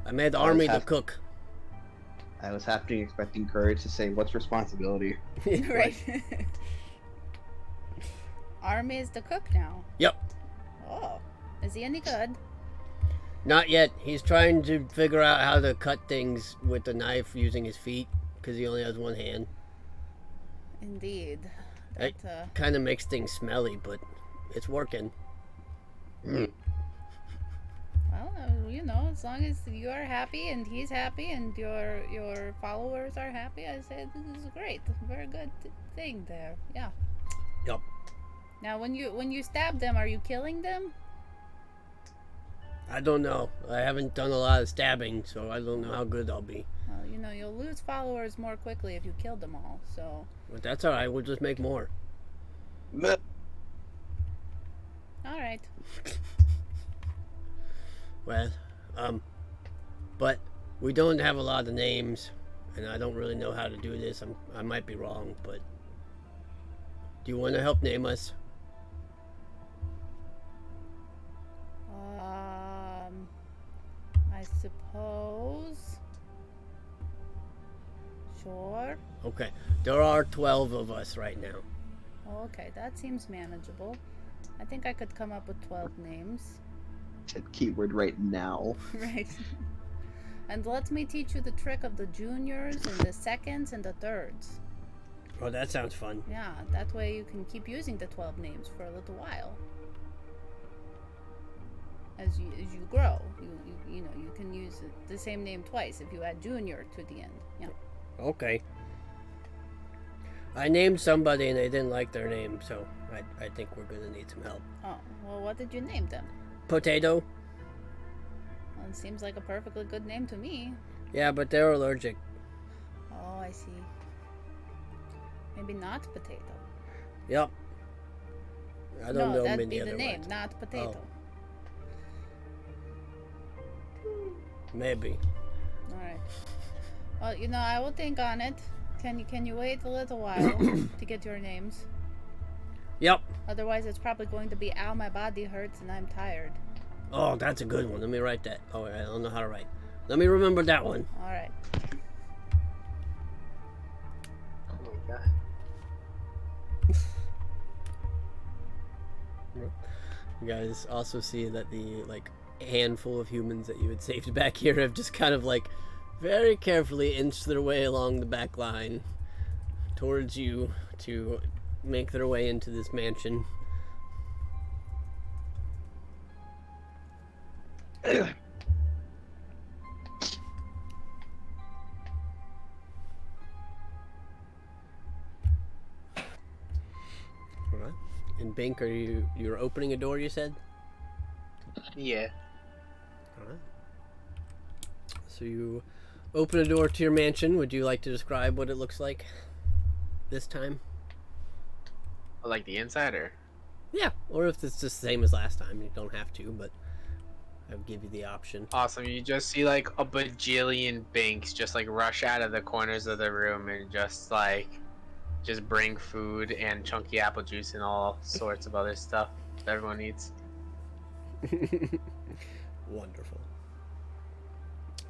I made the I was army to half- cook. I was halfly expecting Courage to say, "What's responsibility?" Right. Army is the cook now. Yep. Oh, is he any good? Not yet. He's trying to figure out how to cut things with the knife using his feet because he only has one hand. Indeed. Hey. That, Kind of makes things smelly, but it's working. Mm. well, you know, as long as you are happy and he's happy and your followers are happy, I say this is great. Very good thing there. Yeah. Yup. Now, when you stab them, are you killing them? I don't know. I haven't done a lot of stabbing, so I don't know how good I'll be. Well, you know, you'll lose followers more quickly if you kill them all. So, But that's alright. We'll just make more. all right. Well, but we don't have a lot of names, and I don't really know how to do this. I might be wrong, but do you want to help name us? I suppose. Sure. Okay. There are 12 of us right now. Okay, that seems manageable. I think I could come up with 12 names. Said keyword right now. Right. And let me teach you the trick of the juniors and the seconds and the thirds. Oh, that sounds fun. Yeah, that way you can keep using the 12 names for a little while. as you grow. You know, you can use the same name twice if you add Junior to the end. Yeah. Okay. I named somebody and they didn't like their name, so I think we're gonna need some help. Oh, well, what did you name them? Potato? Well, it seems like a perfectly good name to me. Yeah, but they're allergic. Oh, I see. Maybe not Potato. Yep. I don't know that'd many be other the name, ones. not Potato. Maybe. All right. Well, you know, I will think on it. Can you wait a little while to get your names? Yep. Otherwise, it's probably going to be "Ow, my body hurts and I'm tired." Oh, that's a good one. Let me write that. Oh, I don't know how to write. Let me remember that one. All right. Oh my god. You guys also see that the handful of humans that you had saved back here have just kind of very carefully inched their way along the back line towards you to make their way into this mansion. Alright. And Bink, you're opening a door, you said? Yeah. Alright. So you open a door to your mansion. Would you like to describe what it looks like this time? Like the inside, or? Yeah, or if it's the same as last time, you don't have to, but I'll give you the option. Awesome. You just see a bajillion Binks just rush out of the corners of the room and just bring food and chunky apple juice and all sorts of other stuff that everyone needs. Wonderful.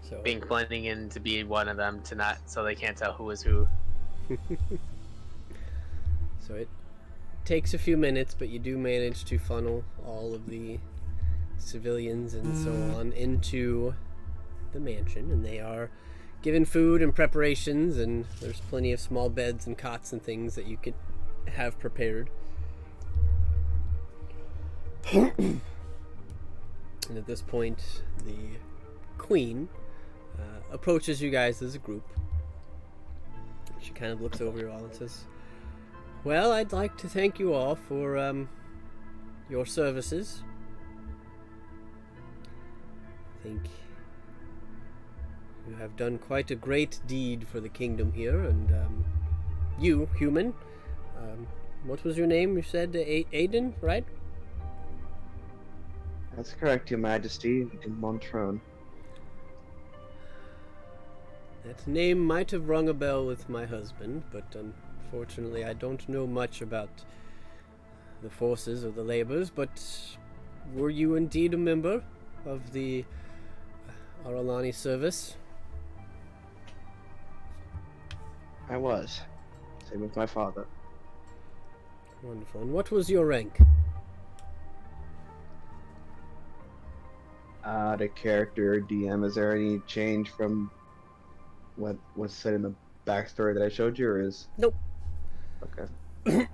So Bink blending in to be one of them so they can't tell who is who. So it takes a few minutes, but you do manage to funnel all of the civilians and so on into the mansion, and they are given food and preparations, and there's plenty of small beds and cots and things that you could have prepared. And at this point, the queen approaches you guys as a group. She kind of looks over you all and says, "Well, I'd like to thank you all for your services. I think you have done quite a great deed for the kingdom here, and you, human, what was your name? You said Aiden, right?" That's correct, Your Majesty, in Montrone. That name might have rung a bell with my husband, but unfortunately I don't know much about the forces or the labors, but were you indeed a member of the Aralani service? I was. Same with my father. Wonderful. And what was your rank? The character DM, is there any change from what was said in the backstory that I showed you, or is... Nope. Okay. If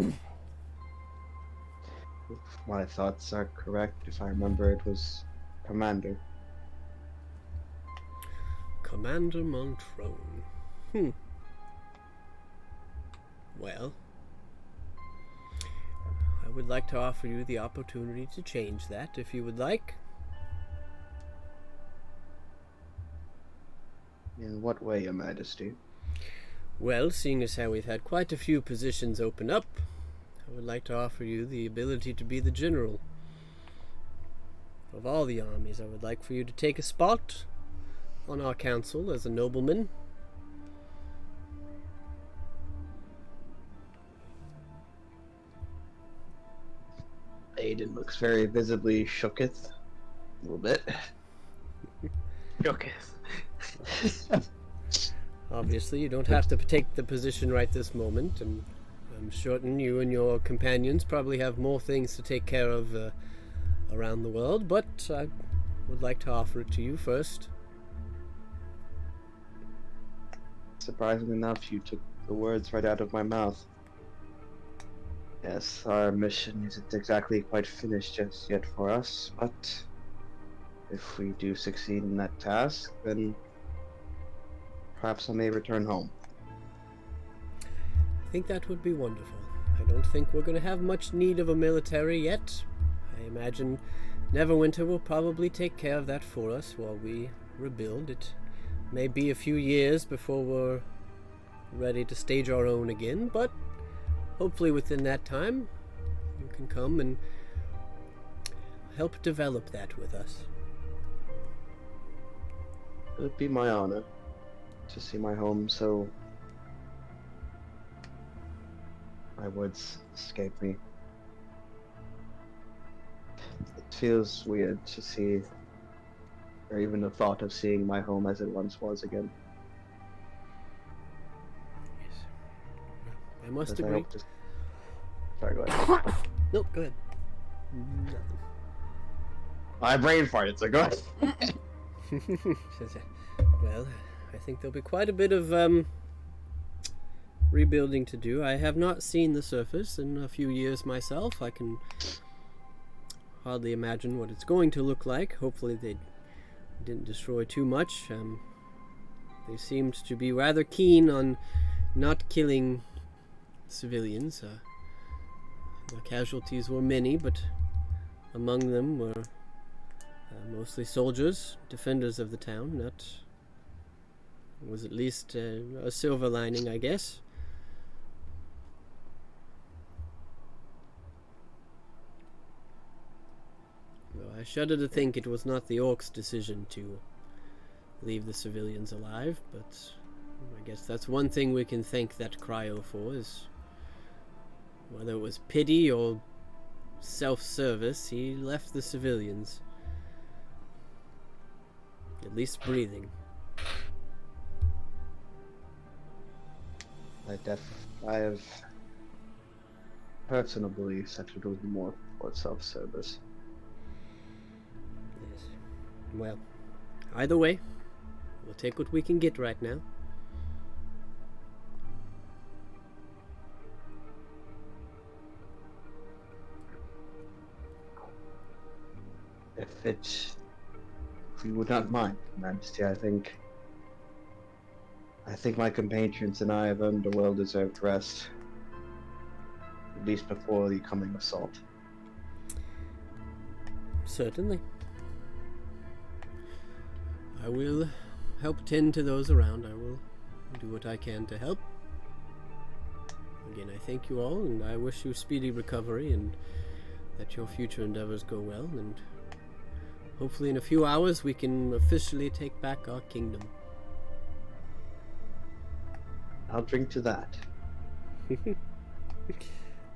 my thoughts are correct, if I remember, it was Commander. Commander Montrone. Well, I would like to offer you the opportunity to change that if you would like. In what way, Your Majesty? Well, seeing as how we've had quite a few positions open up, I would like to offer you the ability to be the general of all the armies. I would like for you to take a spot on our council as a nobleman. Aiden looks very visibly shooketh. A little bit. Okay. Obviously, you don't have to take the position right this moment, and I'm certain you and your companions probably have more things to take care of around the world, but I would like to offer it to you first. Surprisingly enough, you took the words right out of my mouth. Yes, our mission isn't exactly quite finished just yet for us, but if we do succeed in that task, then perhaps I may return home. I think that would be wonderful. I don't think we're going to have much need of a military yet. I imagine Neverwinter will probably take care of that for us while we rebuild. It may be a few years before we're ready to stage our own again, but hopefully within that time, you can come and help develop that with us. It would be my honor to see my home so my woods escape me. It feels weird to see, or even the thought of seeing my home as it once was again. Yes. I must Because I agree. hope to- Sorry, go ahead. Nope, go ahead. Nothing. My brain farted, so go ahead. Well, I think there'll be quite a bit of rebuilding to do. I have not seen the surface in a few years myself. I can hardly imagine what it's going to look like. Hopefully they didn't destroy too much. They seemed to be rather keen on not killing civilians. The casualties were many, but among them were mostly soldiers, defenders of the town. That was at least a silver lining, I guess. Though I shudder to think it was not the orcs' decision to leave the civilians alive, but I guess that's one thing we can thank that cryo for, is whether it was pity or self-service, he left the civilians at least breathing. I have personal beliefs that it was more for self-service. Yes. Well, either way, we'll take what we can get right now. If you would not mind, Majesty, I think my compatriots and I have earned a well-deserved rest, at least before the coming assault. Certainly. I will help tend to those around. I will do what I can to help. Again, I thank you all, and I wish you speedy recovery, and that your future endeavors go well, and hopefully in a few hours we can officially take back our kingdom. I'll drink to that.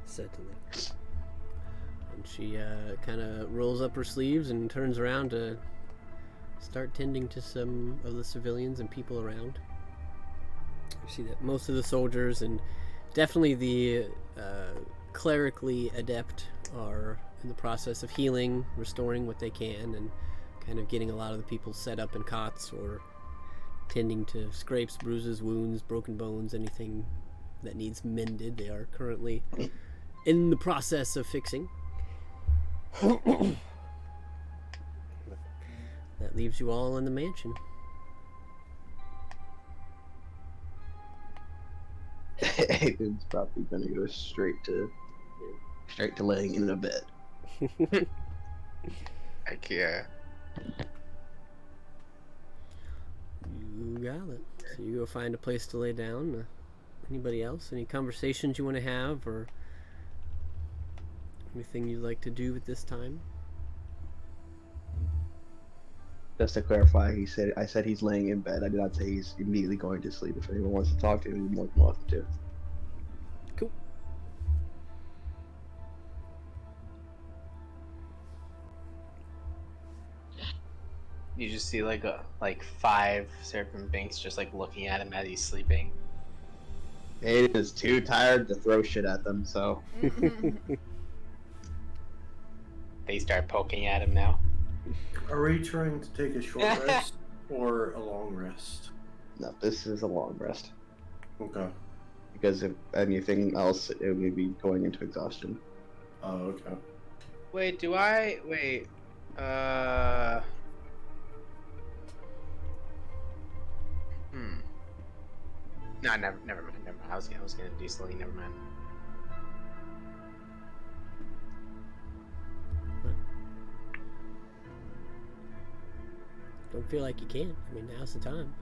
Certainly. And she kind of rolls up her sleeves and turns around to start tending to some of the civilians and people around. You see that most of the soldiers and definitely the clerically adept are in the process of healing, restoring what they can, and kind of getting a lot of the people set up in cots or tending to scrapes, bruises, wounds, broken bones, anything that needs mended. They are currently in the process of fixing. That leaves you all in the mansion. Aiden's probably gonna go straight to laying in a bed. Heck yeah. You got it. So you go find a place to lay down. Anybody else? Any conversations you want to have, or anything you'd like to do at this time? Just to clarify, I said he's laying in bed. I did not say he's immediately going to sleep. If anyone wants to talk to him, you're more than welcome to. Cool. You just see like 5 Seraphim Binks just like looking at him as he's sleeping. Aiden is too tired to throw shit at them, so They start poking at him now. Are we trying to take a short rest or a long rest? no, this is a long rest. Okay. Because if anything else, it would be going into exhaustion. Oh, okay. Wait, Hmm. No, never mind. Never mind. I was gonna do something. Never mind. Don't feel like you can. I mean, now's the time.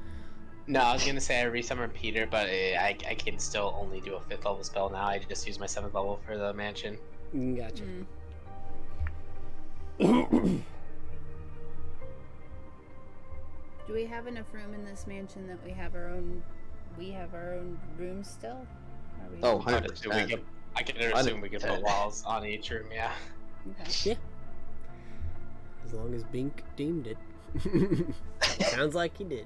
No, I was gonna say I resummon Peter, but I can still only do a 5th level spell now. I just use my 7th level for the mansion. Gotcha. Do we have enough room in this mansion that we have our own rooms still? Are we... Oh, I 100%. can assume we could put walls on each room. Yeah. Okay. Yeah. As long as Bink deemed it. Sounds like he did.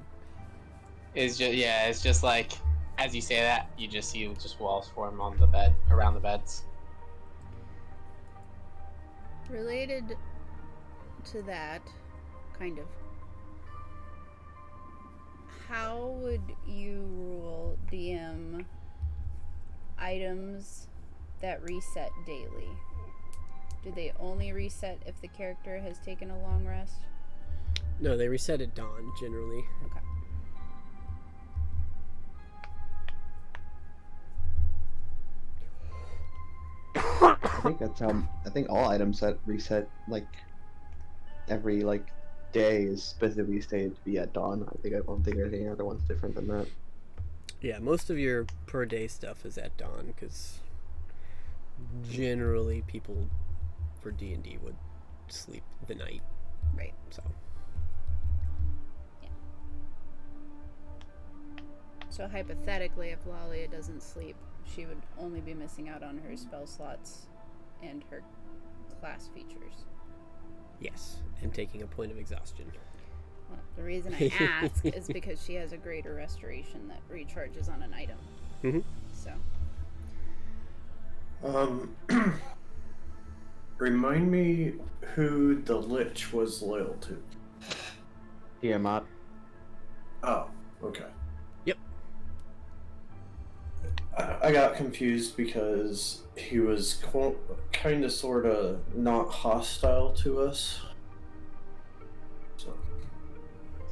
It's just like as you say that, you just see just walls form on the bed around the beds. Related to that, kind of. How would you rule DM items that reset daily? Do they only reset if the character has taken a long rest? No, they reset at dawn generally. Okay. I think that's I think all items that reset like every like day is specifically stated to be at dawn. I don't think there's any other ones different than that. Yeah, most of your per day stuff is at dawn because generally people for D&D would sleep the night. Right. So So hypothetically, if Lalia doesn't sleep, she would only be missing out on her spell slots and her class features. yes, and taking a point of exhaustion. Well, the reason I ask is because she has a greater restoration that recharges on an item. Mm-hmm. So. Remind me who the Lich was loyal to. Tiamat. Oh, okay. Yep. I got confused because he was kind of, sort of not hostile to us. So.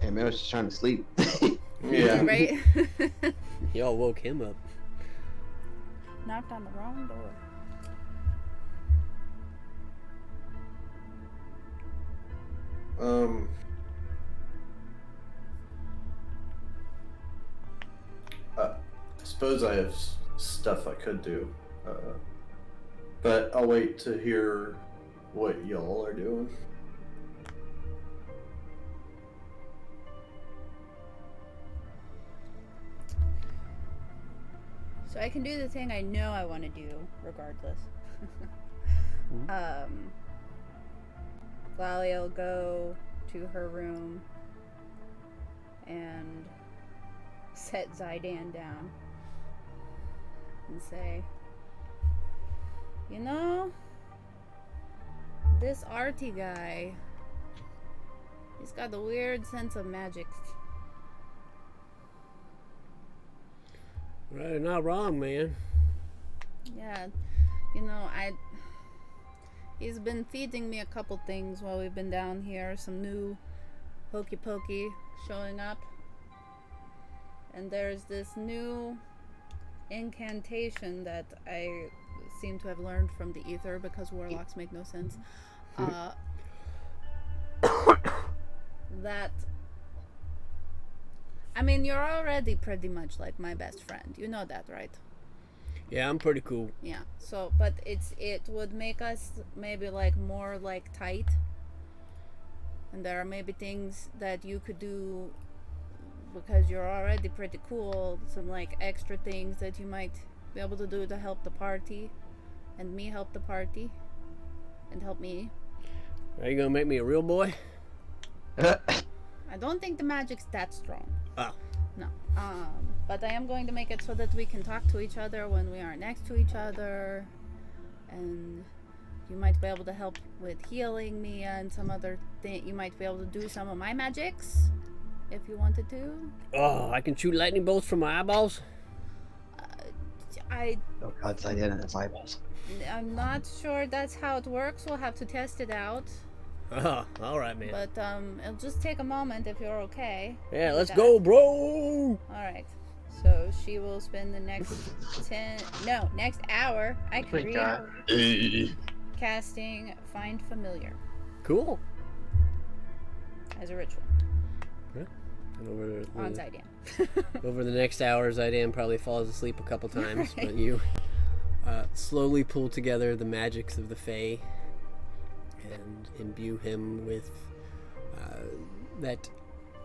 Hey, man, I was just trying to sleep. Yeah. Right? Y'all woke him up. Knocked on the wrong door. I suppose I have stuff I could do, but I'll wait to hear what y'all are doing. So I can do the thing I know I want to do, regardless. Lalia will go to her room and set Zydan down and say, you know, this Artie guy, he's got a weird sense of magic. Right, you're not wrong, man. Yeah, you know, he's been feeding me a couple things while we've been down here. Some new hokey pokey showing up. And there's this new incantation that I seem to have learned from the ether because warlocks make no sense. That, I mean, you're already pretty much like my best friend. You know that, right? Yeah, I'm pretty cool. Yeah. So, but it would make us maybe like more like tight. And there are maybe things that you could do because you're already pretty cool. Some like extra things that you might be able to do to help the party, and me help the party, and help me. Are you gonna make me a real boy? I don't think the magic's that strong. Oh. No. But I am going to make it so that we can talk to each other when we are next to each other, and you might be able to help with healing me and some other thing. You might be able to do some of my magics if you wanted to. Oh, I can shoot lightning bolts from my eyeballs? Oh God, it's identify eyeballs. I'm not sure that's how it works. We'll have to test it out. Oh, all right, man. But it'll just take a moment if you're okay. Yeah, with let's that. go, bro. All right. So she will spend the next next hour. I Oh can my read. God. Casting Find Familiar Cool. as a ritual And on Zydan. over the next hour, Zydan probably falls asleep a couple times, Right. but you slowly pull together the magics of the Fae and imbue him with that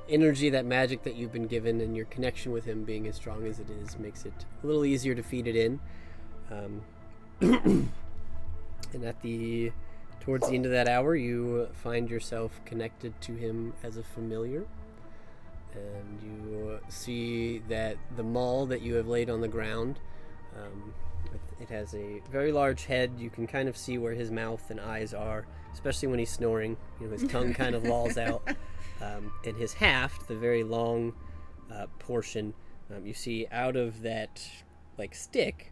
energy, that magic that you've been given, and your connection with him being as strong as it is makes it a little easier to feed it in. And towards the end of that hour, you find yourself connected to him as a familiar, and you see that the maul that you have laid on the ground, it has a very large head. You can kind of see where his mouth and eyes are, especially when he's snoring. His tongue kind of lolls out. And his haft, the very long portion, you see out of that stick,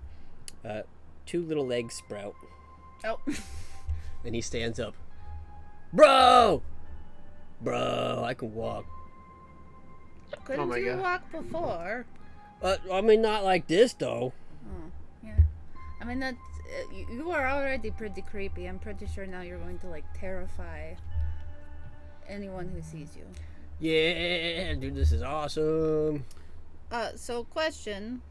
2 little legs sprout, Oh. and he stands up. Bro, I can walk. Couldn't my you God. walk before? I mean, not like this though. Oh, yeah. I mean, that's you are already pretty creepy. I'm pretty sure now you're going to terrify anyone who sees you. Yeah, dude, this is awesome. So question: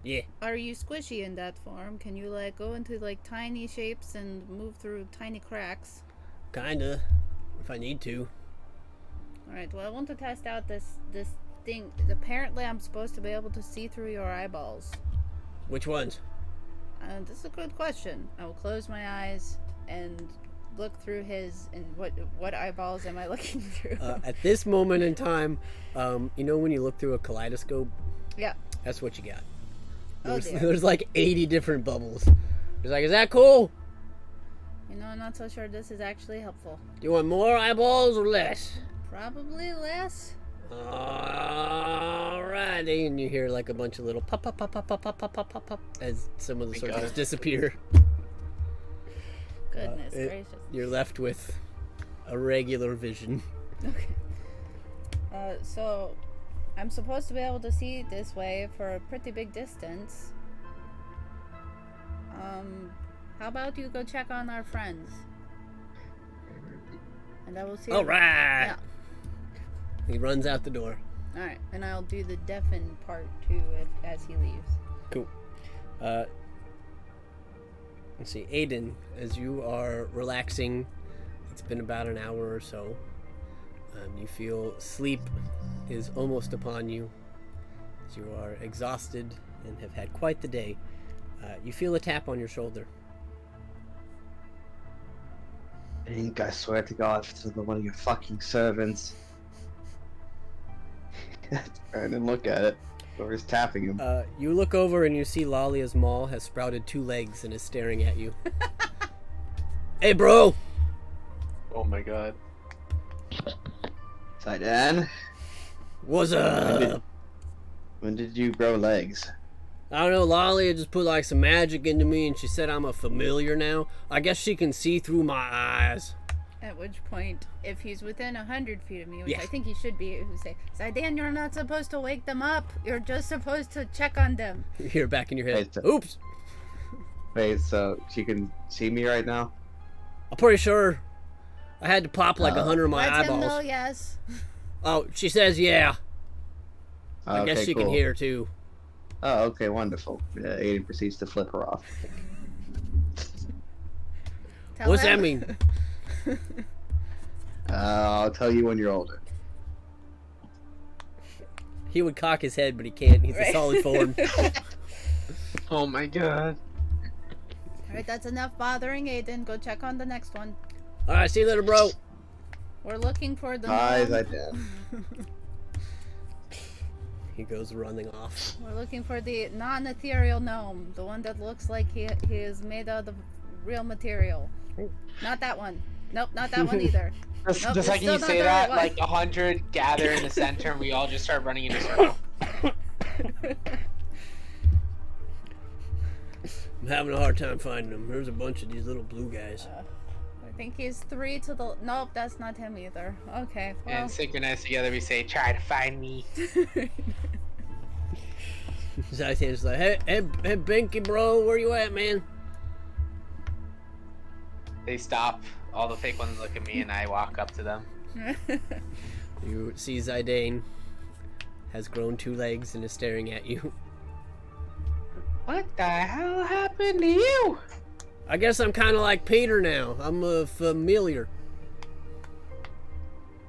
Yeah. are you squishy in that form? Can you go into tiny shapes and move through tiny cracks? Kinda, if I need to. All right. Well, I want to test out this thing. Apparently, I'm supposed to be able to see through your eyeballs. Which ones? This is a good question. I will close my eyes and look through his. And what eyeballs am I looking through? At this moment in time, when you look through a kaleidoscope, Yeah. that's what you got. Oh, There's, dear. there's 80 different bubbles. It's is that cool? I'm not so sure this is actually helpful. Do you want more eyeballs or less? Probably less. Alrighty, and you hear a bunch of little pop, pop, pop, pop, pop, pop, pop, pop, pop, pop, as some of the God. circles disappear. Goodness it- gracious. You're left with a regular vision. Okay. So I'm supposed to be able to see this way for a pretty big distance. How about you go check on our friends? And I will see. All right. Yeah. He runs out the door. All right, and I'll do the deafen part too as he leaves. Cool. Let's see, Aiden, as you are relaxing, it's been about an hour or so. You feel sleep is almost upon you, as you are exhausted and have had quite the day. You feel a tap on your shoulder. Ink, I swear to God, if it's one of your fucking servants. I didn't look at it. Whoever's tapping him. You look over and you see Lalia's maul has sprouted 2 legs and is staring at you. Hey, bro! Oh my God. Zydan, What's up? when did you grow legs? I don't know, Lalia just put some magic into me and she said I'm a familiar now. I guess she can see through my eyes. At which point, if he's within 100 feet of me, which Yeah. I think he should be, who say, Zydan, you're not supposed to wake them up. You're just supposed to check on them. You hear back in your head. Wait, so- Oops! Wait, so she can see me right now? I'm pretty sure I had to pop 100 of my Let him know, eyeballs. yes. Oh, she says yeah. I Okay, guess she can cool. hear too. Oh, okay, wonderful. Aiden proceeds to flip her off. Tell What's that him. mean? I'll tell you when you're older. He would cock his head, but he can't. He's a Right. solid form. Oh my God. Alright, that's enough bothering Aiden. Go check on the next one. Alright, see you later, bro. We're looking for the Hi, gnome. Zydan. He goes running off. We're looking for the non-ethereal gnome. The one that looks like he is made out of real material. Not that one. Nope, not that one either. The Nope, the it's second you still say not the that, right one. 100 gather in the center, and we all just start running in a circle. I'm having a hard time finding them. There's a bunch of these little blue guys. think he's 3 to the. Nope, that's not him either. Okay, well. And synchronized together, we say, "Try to find me." Zaydan's like, hey, Binky, bro, where you at, man? They stop. All the fake ones look at me, and I walk up to them. You see Zaydan has grown 2 legs and is staring at you. What the hell happened to you? I guess I'm kind of like Peter now. I'm a familiar.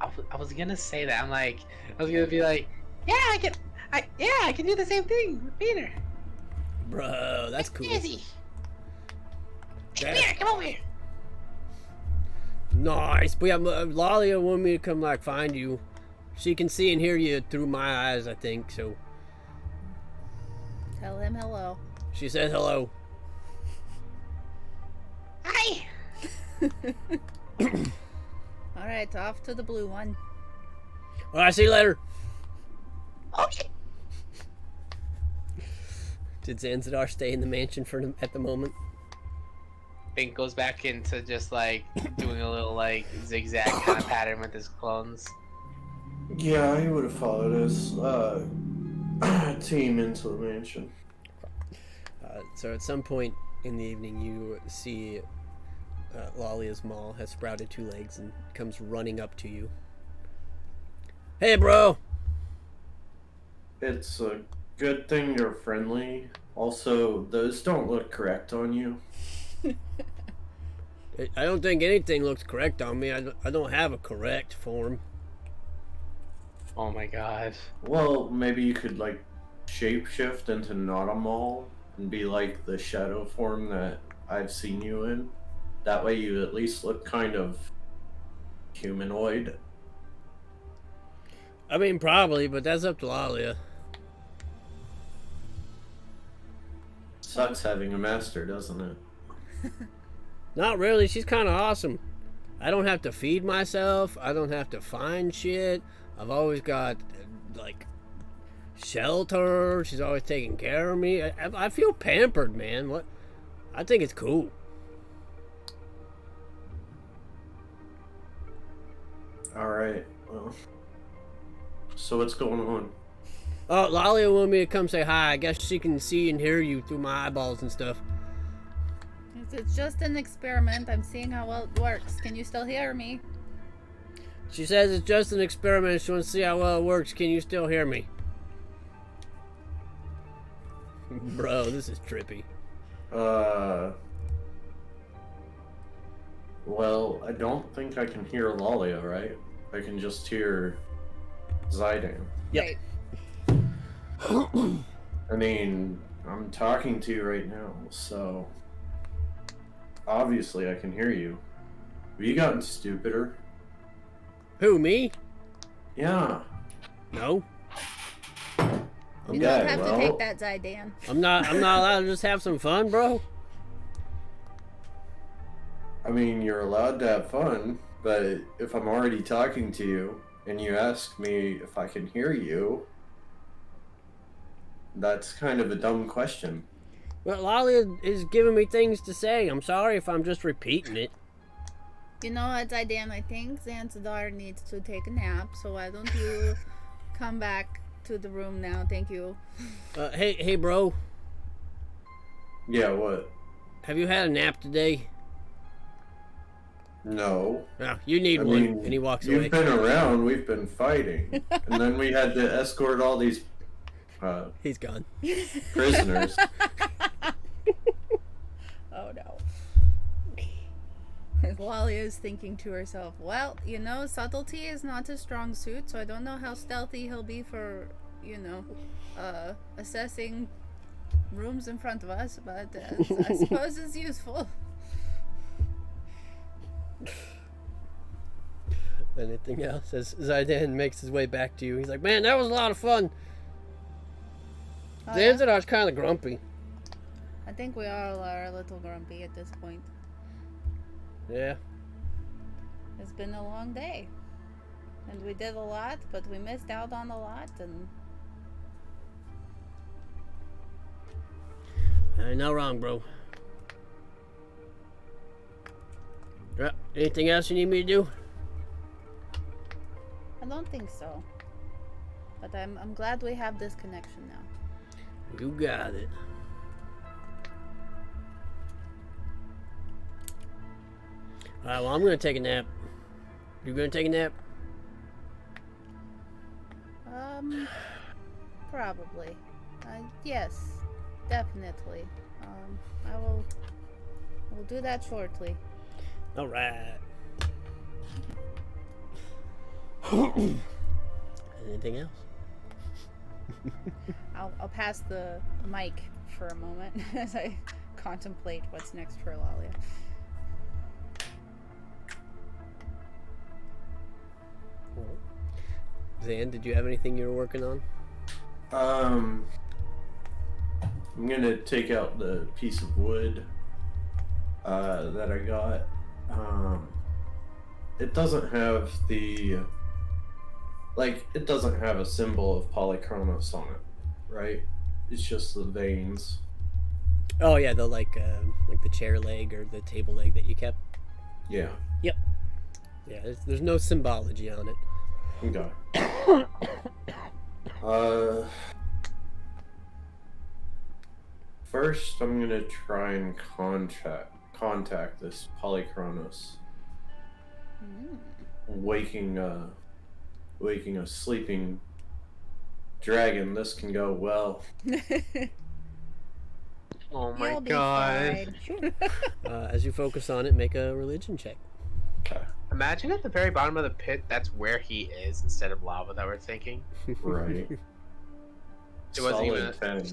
I was gonna say that. I was gonna be like, yeah, I can do the same thing with Peter. Bro, that's cool. Easy. Come That- here, come over here. Nice. But yeah, Lalia wanted me to come like find you. She can see and hear you through my eyes, I think. So Tell him hello. she said hello. Hi. Alright, off to the blue one. All right, see you later. Okay. Did Zanzidar stay in the mansion at the moment? Bink goes back into just like doing a little like zigzag kind of pattern with his clones. Yeah, he would have followed his team into the mansion. So at some point in the evening, you see Lalia's Maul has sprouted 2 legs and comes running up to you. Hey, bro. It's a good thing you're friendly. Also, those don't look correct on you. I don't think anything looks correct on me. I don't have a correct form. Oh my god. Well, maybe you could like shapeshift into not a mall and be like the shadow form that I've seen you in. That way you at least look kind of humanoid. I mean, probably, but that's up to Lalia. Sucks having a master, doesn't it? Not really. She's kind of awesome. I don't have to feed myself. I don't have to find shit. I've always got, like, shelter. She's always taking care of me. I feel pampered, man. What? I think it's cool. Alright, well. So what's going on? Oh, Lalia wanted me to come say hi. I guess she can see and hear you through my eyeballs and stuff. It's just an experiment. I'm seeing how well it works. Can you still hear me? She says it's just an experiment. She wants to see how well it works. Can you still hear me? Bro, this is trippy. Well, I don't think I can hear Lalia, right? I can just hear Zaydan. Yep. Right. I mean, I'm talking to you right now, so obviously I can hear you. Have you gotten stupider? Who, me? Yeah. No. You Okay, don't have well, to take that, Zydan. I'm not allowed to just have some fun, bro. I mean, you're allowed to have fun, but if I'm already talking to you and you ask me if I can hear you, that's kind of a dumb question. Well, Lalia is giving me things to say. I'm sorry if I'm just repeating it. You know what, Zydan? I think Zanzidar needs to take a nap, so why don't you come back to the room now? Thank you. Hey, bro. Yeah, what? Have you had a nap today? No. No, you need I one. mean, And he walks you've away. been around, we've been fighting. And then we had to escort all these He's gone. prisoners. Oh no. Lalia is thinking to herself, well, you know, subtlety is not his strong suit, so I don't know how stealthy he'll be for, you know, assessing rooms in front of us, but I suppose it's useful. Anything else? As Zydan makes his way back to you, he's like, man, that was a lot of fun. Oh, yeah? Zanzidar's kind of grumpy. I think we all are a little grumpy at this point. Yeah. It's been a long day. And we did a lot, but we missed out on a lot, and Ain't no wrong, bro. Anything else you need me to do? I don't think so. But I'm glad we have this connection now. You got it. Alright, well, I'm gonna take a nap. You gonna take a nap? Probably. Yes, definitely. I will do that shortly. Alright. Anything else? I'll pass the mic for a moment as I contemplate what's next for Lalia. Zan, did you have anything you were working on? I'm gonna take out the piece of wood that I got. It doesn't have the it doesn't have a symbol of Polychronos on it, right? It's just the veins. Oh yeah, the like the chair leg or the table leg that you kept. Yeah. Yeah, there's no symbology on it. Okay. First, I'm gonna try and contact this Polychronos. Waking a sleeping dragon. This can go well. Oh my You'll be god. fine. As you focus on it, make a religion check. Okay. Imagine at the very bottom of the pit, that's where he is instead of lava that we're thinking. Right. It wasn't Solid even 10.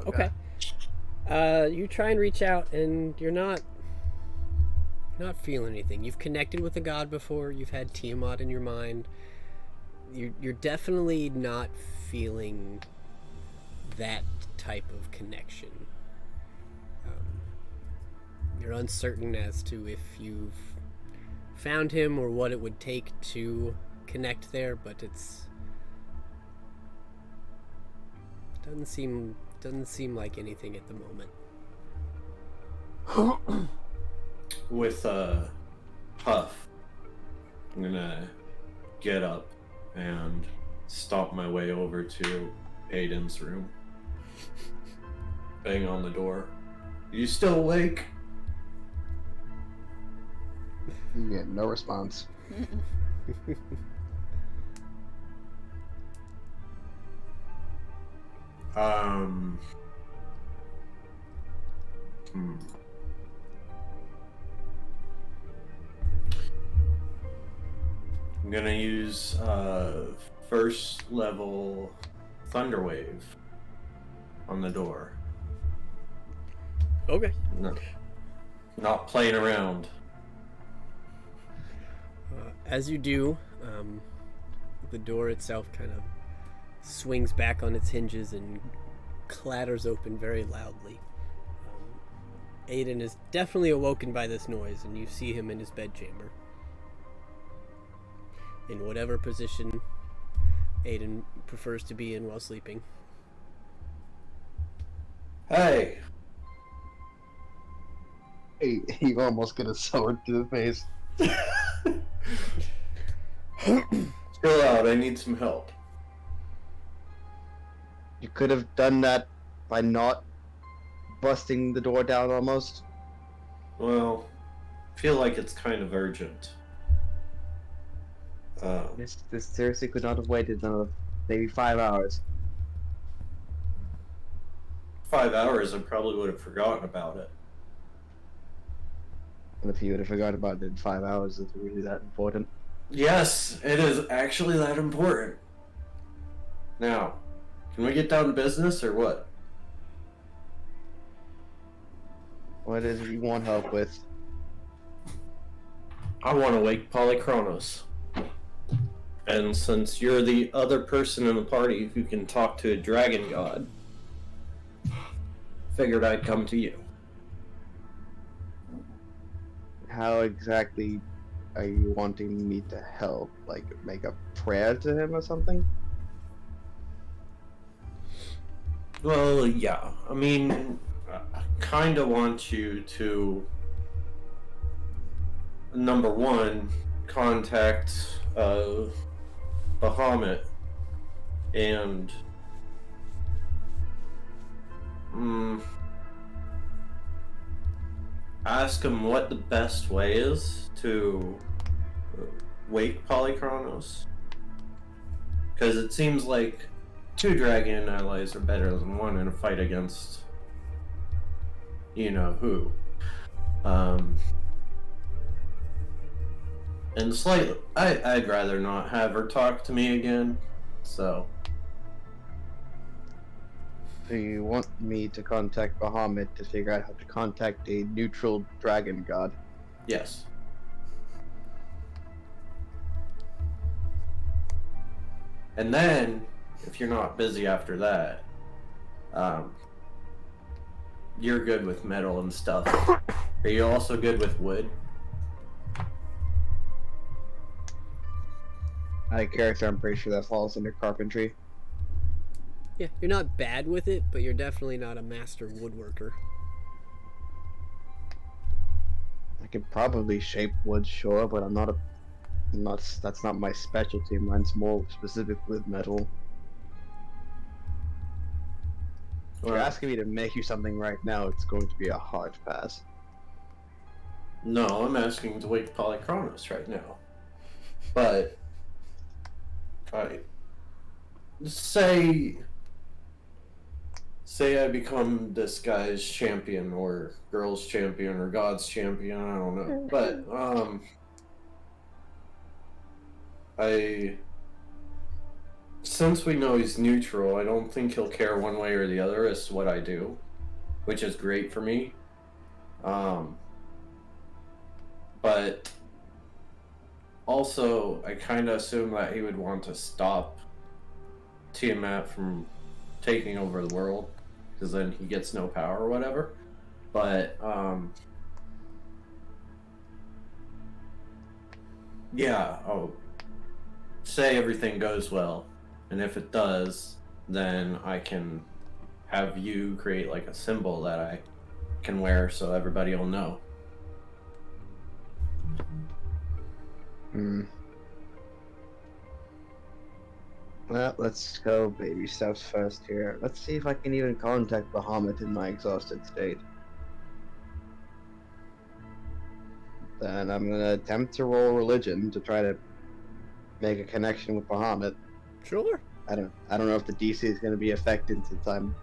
Okay. You try and reach out, and you're not feeling anything. You've connected with a god before. You've had Tiamat in your mind. You're definitely not feeling that type of connection. You're uncertain as to if you've found him or what it would take to connect there, but doesn't seem like anything at the moment. With Huff, I'm gonna get up and stomp my way over to Aiden's room. Bang on the door. You still awake? You get no response. I'm gonna use first level Thunderwave on the door. Okay. Not playing around. As you do, the door itself kind of swings back on its hinges and clatters open very loudly. Aiden is definitely awoken by this noise, and you see him in his bedchamber. In whatever position Aiden prefers to be in while sleeping. Hey! Hey, you almost get a sword to the face. Chill out, I need some help. You could have done that by not busting the door down almost. Well, I feel like it's kind of urgent. This seriously could not have waited another maybe 5 hours. 5 hours, I probably would have forgotten about it. And if you would have forgot about it in 5 hours, it's really that important. Yes, it is actually that important. Now, can we get down to business or what? What is it you want help with? I want to wake Polychronos. And since you're the other person in the party who can talk to a dragon god, figured I'd come to you. How exactly are you wanting me to help? Like, make a prayer to him or something? Well, yeah. I mean, I kind of want you to number one, contact Bahamut and ask him what the best way is to wake Polychronos. Because it seems like 2 dragon allies are better than 1 in a fight against you know who. And slightly, I'd rather not have her talk to me again, so. So you want me to contact Bahamut to figure out how to contact a neutral dragon god? Yes. And then, if you're not busy after that, you're good with metal and stuff. Are you also good with wood? Out of character, I'm pretty sure that falls under carpentry. Yeah, you're not bad with it, but you're definitely not a master woodworker. I could probably shape wood, sure, but that's not my specialty. Mine's more specific with metal. If you're Well, asking me to make you something right now, it's going to be a hard pass. no, I'm asking to wake Polychronos right now. But, I say I become this guy's champion or girl's champion or God's champion, I don't know. But since we know he's neutral, I don't think he'll care one way or the other as to what I do, which is great for me. But also, I kind of assume that he would want to stop Tiamat from taking over the world, because then he gets no power or whatever. But, yeah, say everything goes well, and if it does, then I can have you create like a symbol that I can wear so everybody will know. Well, let's go baby steps first here. Let's see if I can even contact Bahamut in my exhausted state. Then I'm gonna attempt to roll religion to try to make a connection with Bahamut. Sure. I don't know if the DC is gonna be affected since I'm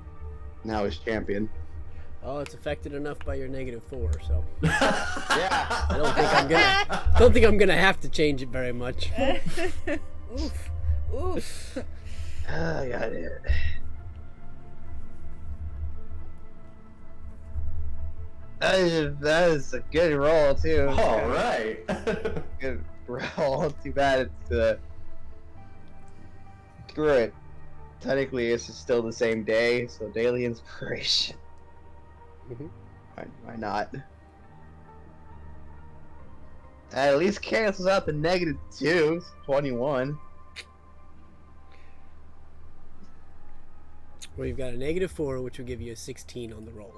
now his champion. Oh, it's affected enough by your -4, so Yeah. I don't think I'm gonna have to change it very much. Oof. Oof. I got it. That is a good roll too. All right. Good roll. Too bad it's screw it. Technically, this is still the same day, so daily inspiration. Mhm. Why not? At least cancels out the -2, 21. Well, you've got a -4, which will give you a 16 on the roll.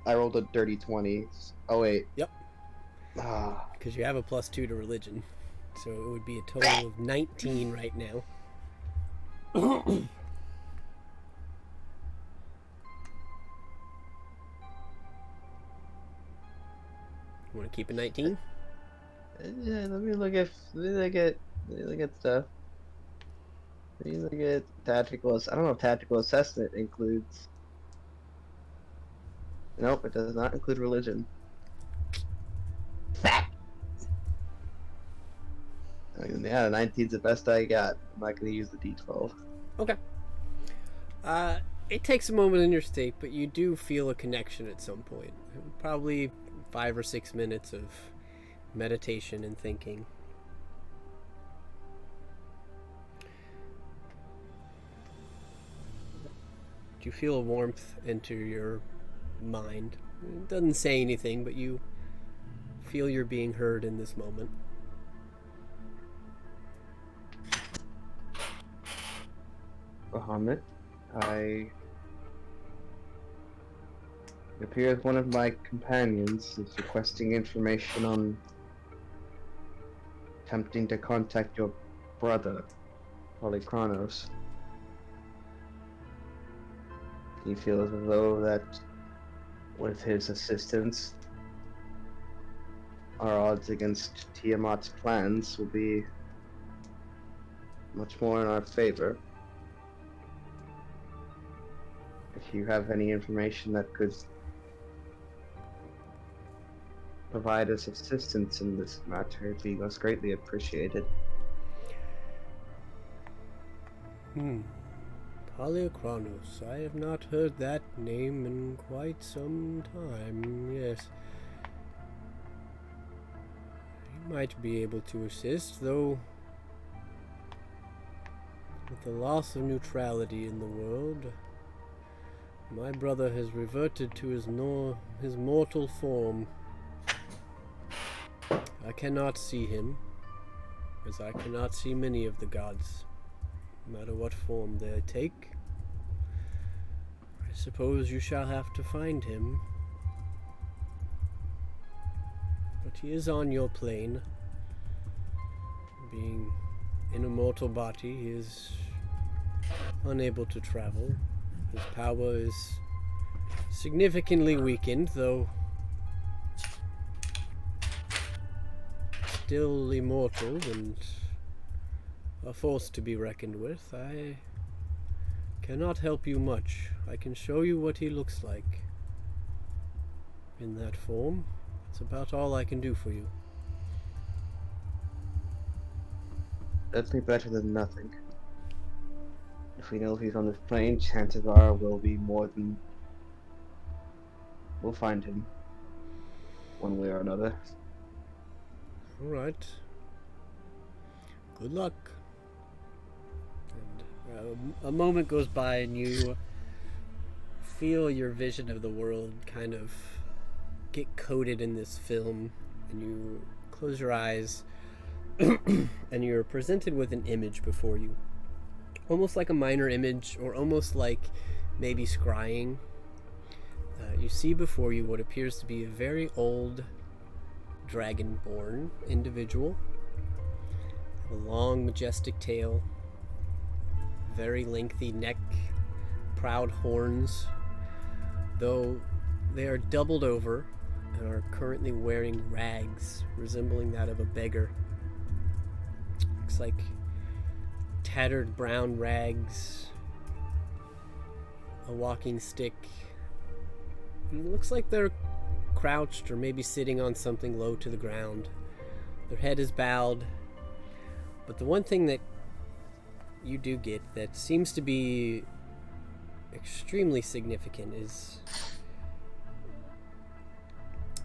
I rolled a dirty 20. Oh wait. Yep. Ah, Because you have a +2 to religion. So it would be a total of 19 right now. You want to keep it 19? yeah, let me look at stuff. Let me look at tactical. I don't know if tactical assessment includes. Nope, it does not include religion. Fact. I mean, yeah, 19's the best I got. I'm not gonna use the D12. Okay. It takes a moment in your state, but you do feel a connection at some point. Probably 5 or 6 minutes of meditation and thinking. You feel a warmth enter your mind. It doesn't say anything, but you feel you're being heard in this moment. Bahamut, I It appears one of my companions is requesting information on attempting to contact your brother, Polychronos. He feels as though that with his assistance, our odds against Tiamat's plans will be much more in our favor. If you have any information that could provide us assistance in this matter, it'd be most greatly appreciated. Polychronos. I have not heard that name in quite some time, yes. He might be able to assist, though with the loss of neutrality in the world, my brother has reverted to his mortal form. I cannot see him, as I cannot see many of the gods, no matter what form they take. I suppose you shall have to find him. But he is on your plane. Being in a mortal body, he is unable to travel. His power is significantly weakened, though still immortal and a force to be reckoned with. I cannot help you much. I can show you what he looks like in that form. That's about all I can do for you. That'd be better than nothing. If we know he's on this plane, chances are we'll find him one way or another. Alright. Good luck. And a moment goes by and you feel your vision of the world kind of get coated in this film, and you close your eyes and you're presented with an image before you. Almost like a minor image, or almost like maybe scrying. You see before you what appears to be a very old dragonborn individual. A long, majestic tail, very lengthy neck, proud horns, though they are doubled over and are currently wearing rags resembling that of a beggar. Looks like tattered brown rags, a walking stick. It looks like they're crouched or maybe sitting on something low to the ground. Their head is bowed. But the one thing that you do get that seems to be extremely significant is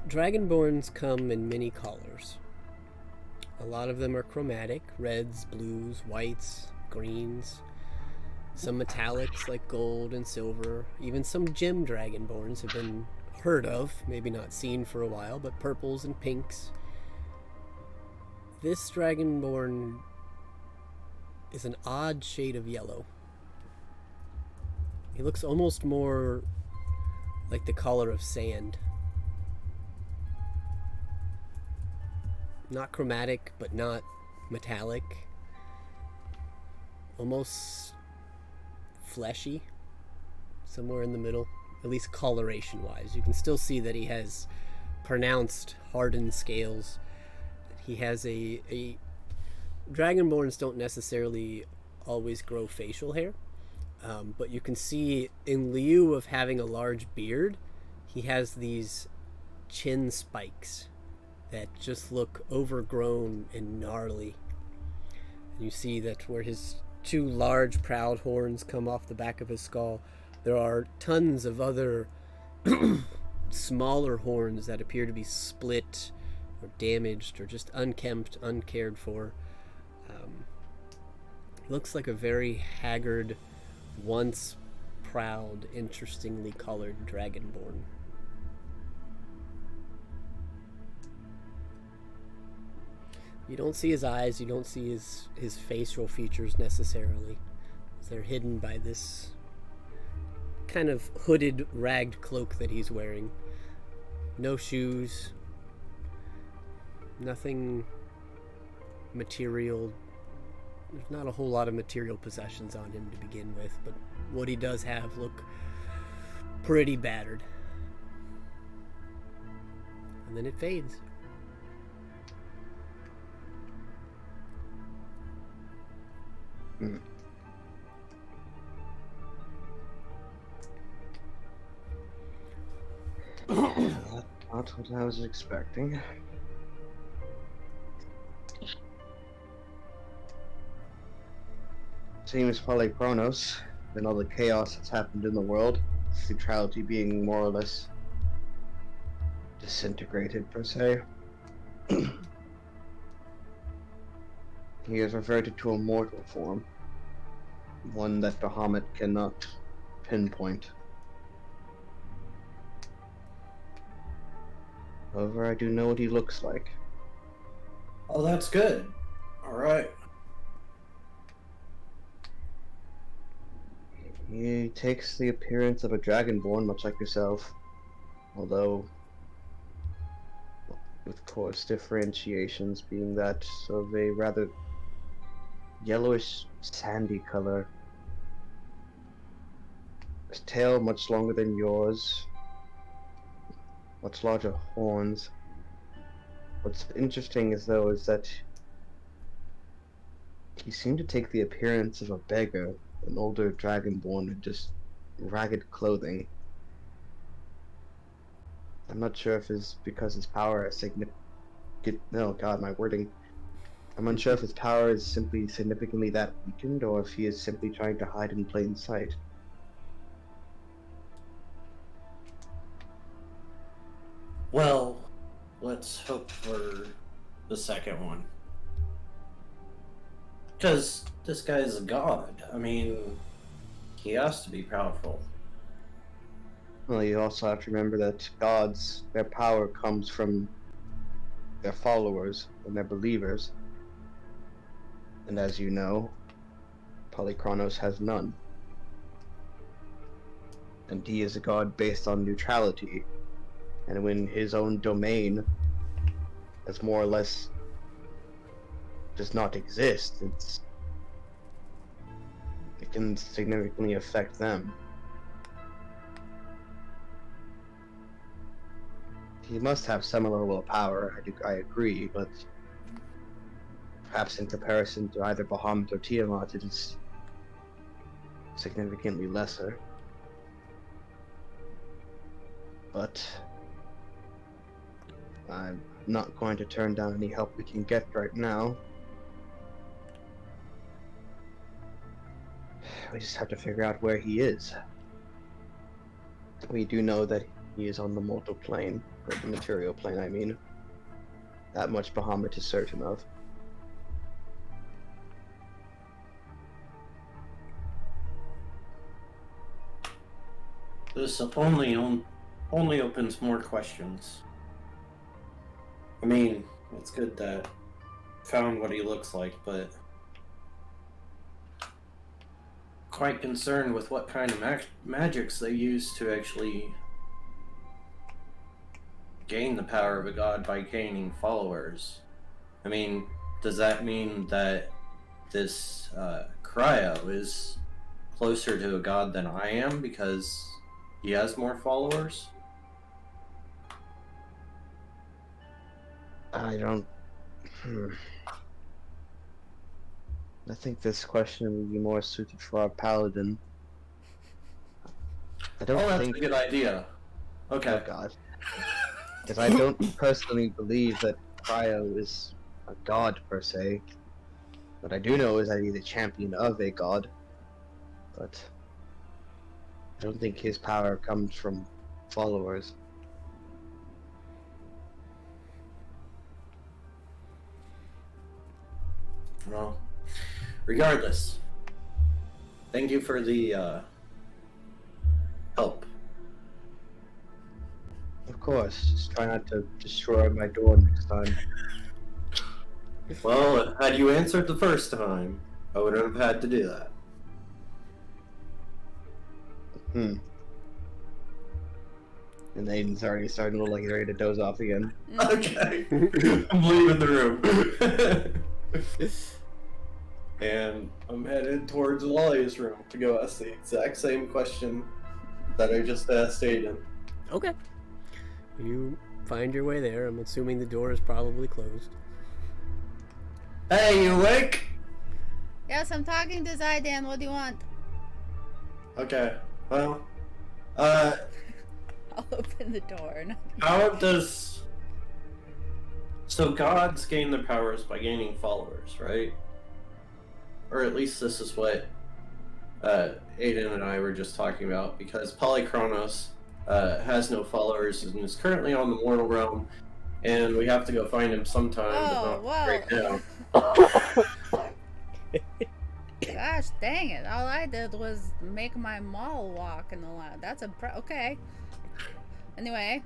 Dragonborns come in many colors. A lot of them are chromatic: reds, blues, whites, greens. Some metallics like gold and silver. Even some gem dragonborns have been heard of, maybe not seen for a while, but purples and pinks. This dragonborn is an odd shade of yellow. He looks almost more like the color of sand. Not chromatic, but not metallic. Almost fleshy, somewhere in the middle, at least coloration wise. You can still see that he has pronounced hardened scales. He has a Dragonborns don't necessarily always grow facial hair, but you can see in lieu of having a large beard, he has these chin spikes that just look overgrown and gnarly. And you see that where his two large proud horns come off the back of his skull, there are tons of other smaller horns that appear to be split or damaged or just unkempt, uncared for. Looks like a very haggard, once proud, interestingly colored dragonborn. You don't see his eyes, you don't see his facial features necessarily. They're hidden by this kind of hooded, ragged cloak that he's wearing. No shoes. Nothing material. There's not a whole lot of material possessions on him to begin with, but what he does have look pretty battered. And then it fades. Not what I was expecting. Seems Polychronos, and all the chaos that's happened in the world, neutrality being more or less disintegrated per se. He has reverted to a mortal form, one that Bahamut cannot pinpoint. However, I do know what he looks like. Oh, that's good. Alright. He takes the appearance of a dragonborn, much like yourself, although with course differentiations being that of a rather yellowish sandy color. His tail much longer than yours, much larger horns. What's interesting is that he seemed to take the appearance of a beggar, an older dragonborn with just ragged clothing. I'm not sure if it's because his power is no, God, my wording. I'm unsure if his power is simply significantly that weakened, or if he is simply trying to hide in plain sight. Well, let's hope for the second one. Because this guy is a god. I mean, he has to be powerful. Well, you also have to remember that gods, their power comes from their followers and their believers. And as you know, Polychronos has none. And he is a god based on neutrality. And when his own domain is more or less does not exist, it can significantly affect them. He must have some level of power, I agree, but perhaps in comparison to either Bahamut or Tiamat, it is significantly lesser. But I'm not going to turn down any help we can get right now. We just have to figure out where he is. We do know that he is on the mortal plane, or the material plane, I mean. That much Bahamut is certain of. This only opens more questions. I mean, it's good that found what he looks like, but quite concerned with what kind of magics they use to actually gain the power of a god by gaining followers. I mean, does that mean that this Cryo is closer to a god than I am because he has more followers? I don't... I think this question would be more suited for our paladin. I don't that's think... a good idea. Okay. Oh god. Because I don't personally believe that Cryo is a god per se. What I do know is that he's a champion of a god. But I don't think his power comes from followers. Well, regardless, thank you for the help. Of course, just try not to destroy my door next time. Well, had you answered the first time, I wouldn't have had to do that. And Aiden's already starting to look like he's ready to doze off again. Okay. I'm leaving the room. And I'm headed towards Lolly's room to go ask the exact same question that I just asked Aiden. Okay. You find your way there. I'm assuming the door is probably closed. Hey, you awake? Yes, I'm talking to Zydan. What do you want? Okay. Well, I'll open the door. how does... So gods gain their powers by gaining followers, right? Or at least this is what Aiden and I were just talking about, because Polychronos has no followers and is currently on the mortal realm, and we have to go find him sometime, Oh, but not whoa. right now. Gosh dang it. All I did was make my mall walk and all that. That's okay. Anyway.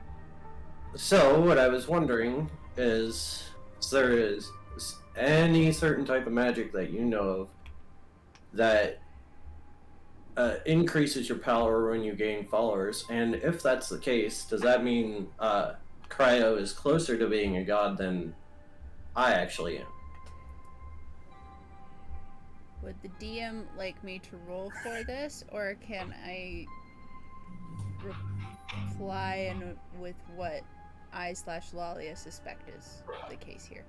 So, what I was wondering is there is any certain type of magic that you know of that increases your power when you gain followers? And if that's the case, does that mean Cryo is closer to being a god than I actually am? Would the DM like me to roll for this, or can I reply in with what I/Lalia suspect is the case here?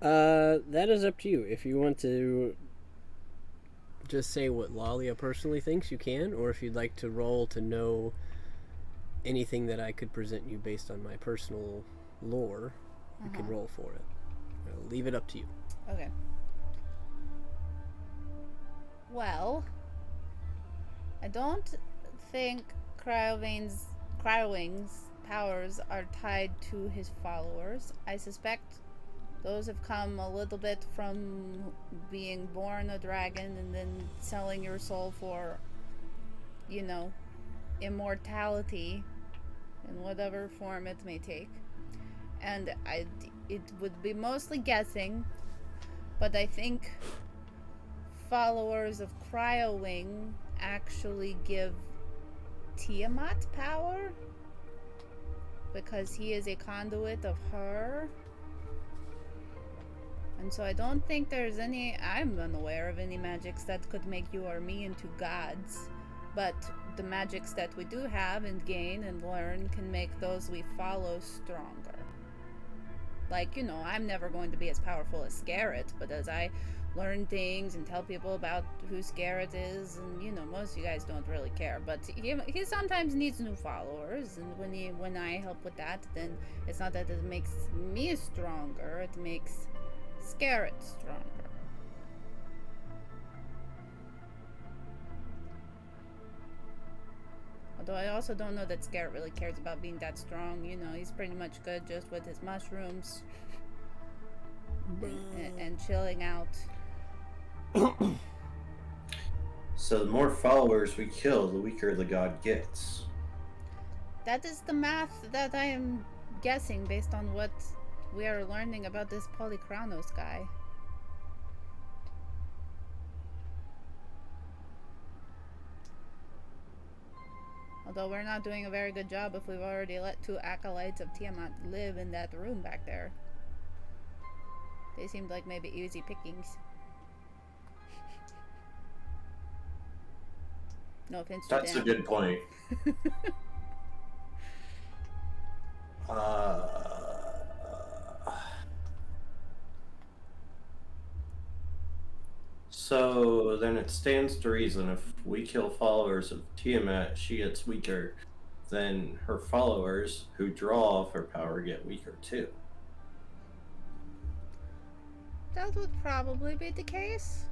That is up to you. If you want to just say what Lalia personally thinks, you can, or if you'd like to roll to know anything that I could present you based on my personal lore, you can roll for it. I'll leave it up to you. Okay. Well, I don't think Cryowing's powers are tied to his followers. I suspect those have come a little bit from being born a dragon and then selling your soul for, you know, immortality in whatever form it may take. And it would be mostly guessing, but I think followers of Cryowing actually give Tiamat power because he is a conduit of her. And so I don't think there's any, I'm unaware of any magics that could make you or me into gods. But the magics that we do have and gain and learn can make those we follow stronger. Like, you know, I'm never going to be as powerful as Scarlet, but as I learn things and tell people about who Scarlet is, and, you know, most of you guys don't really care, but he sometimes needs new followers, and when I help with that, then it's not that it makes me stronger, it makes Scarlet stronger. Although I also don't know that Scarlet really cares about being that strong. You know, he's pretty much good just with his mushrooms and chilling out. So the more followers we kill, the weaker the god gets. That is the math that I am guessing based on what we are learning about this Polychronos guy. Although we're not doing a very good job if we've already let 2 acolytes of Tiamat live in that room back there. They seemed like maybe easy pickings. No offense to That's a them. good point. So then it stands to reason if we kill followers of Tiamat, she gets weaker, then her followers who draw off her power get weaker too. That would probably be the case.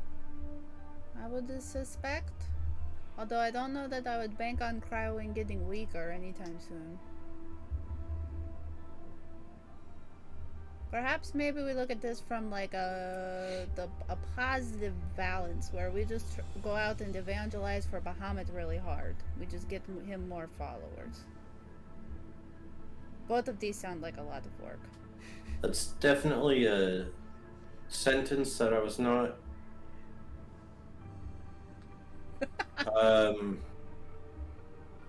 I would suspect. Although I don't know that I would bank on Cryowing getting weaker anytime soon. Perhaps maybe we look at this from like a positive balance where we just go out and evangelize for Bahamut really hard. We just get him more followers. Both of these sound like a lot of work. That's definitely a sentence that I was not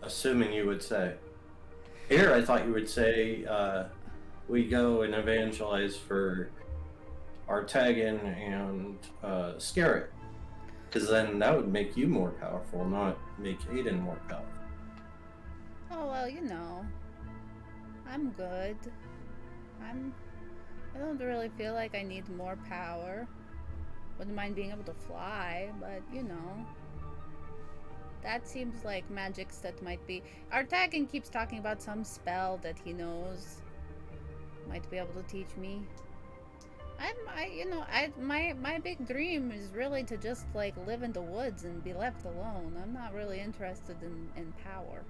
assuming you would say. Here, I thought you would say we go and evangelize for Artagan and Scarret. Because then that would make you more powerful, not make Aiden more powerful. Oh well, you know, I'm good. I don't really feel like I need more power. Wouldn't mind being able to fly, but you know. That seems like magics that might be. Artagan keeps talking about some spell that he knows might be able to teach me. My big dream is really to just like live in the woods and be left alone. I'm not really interested in power.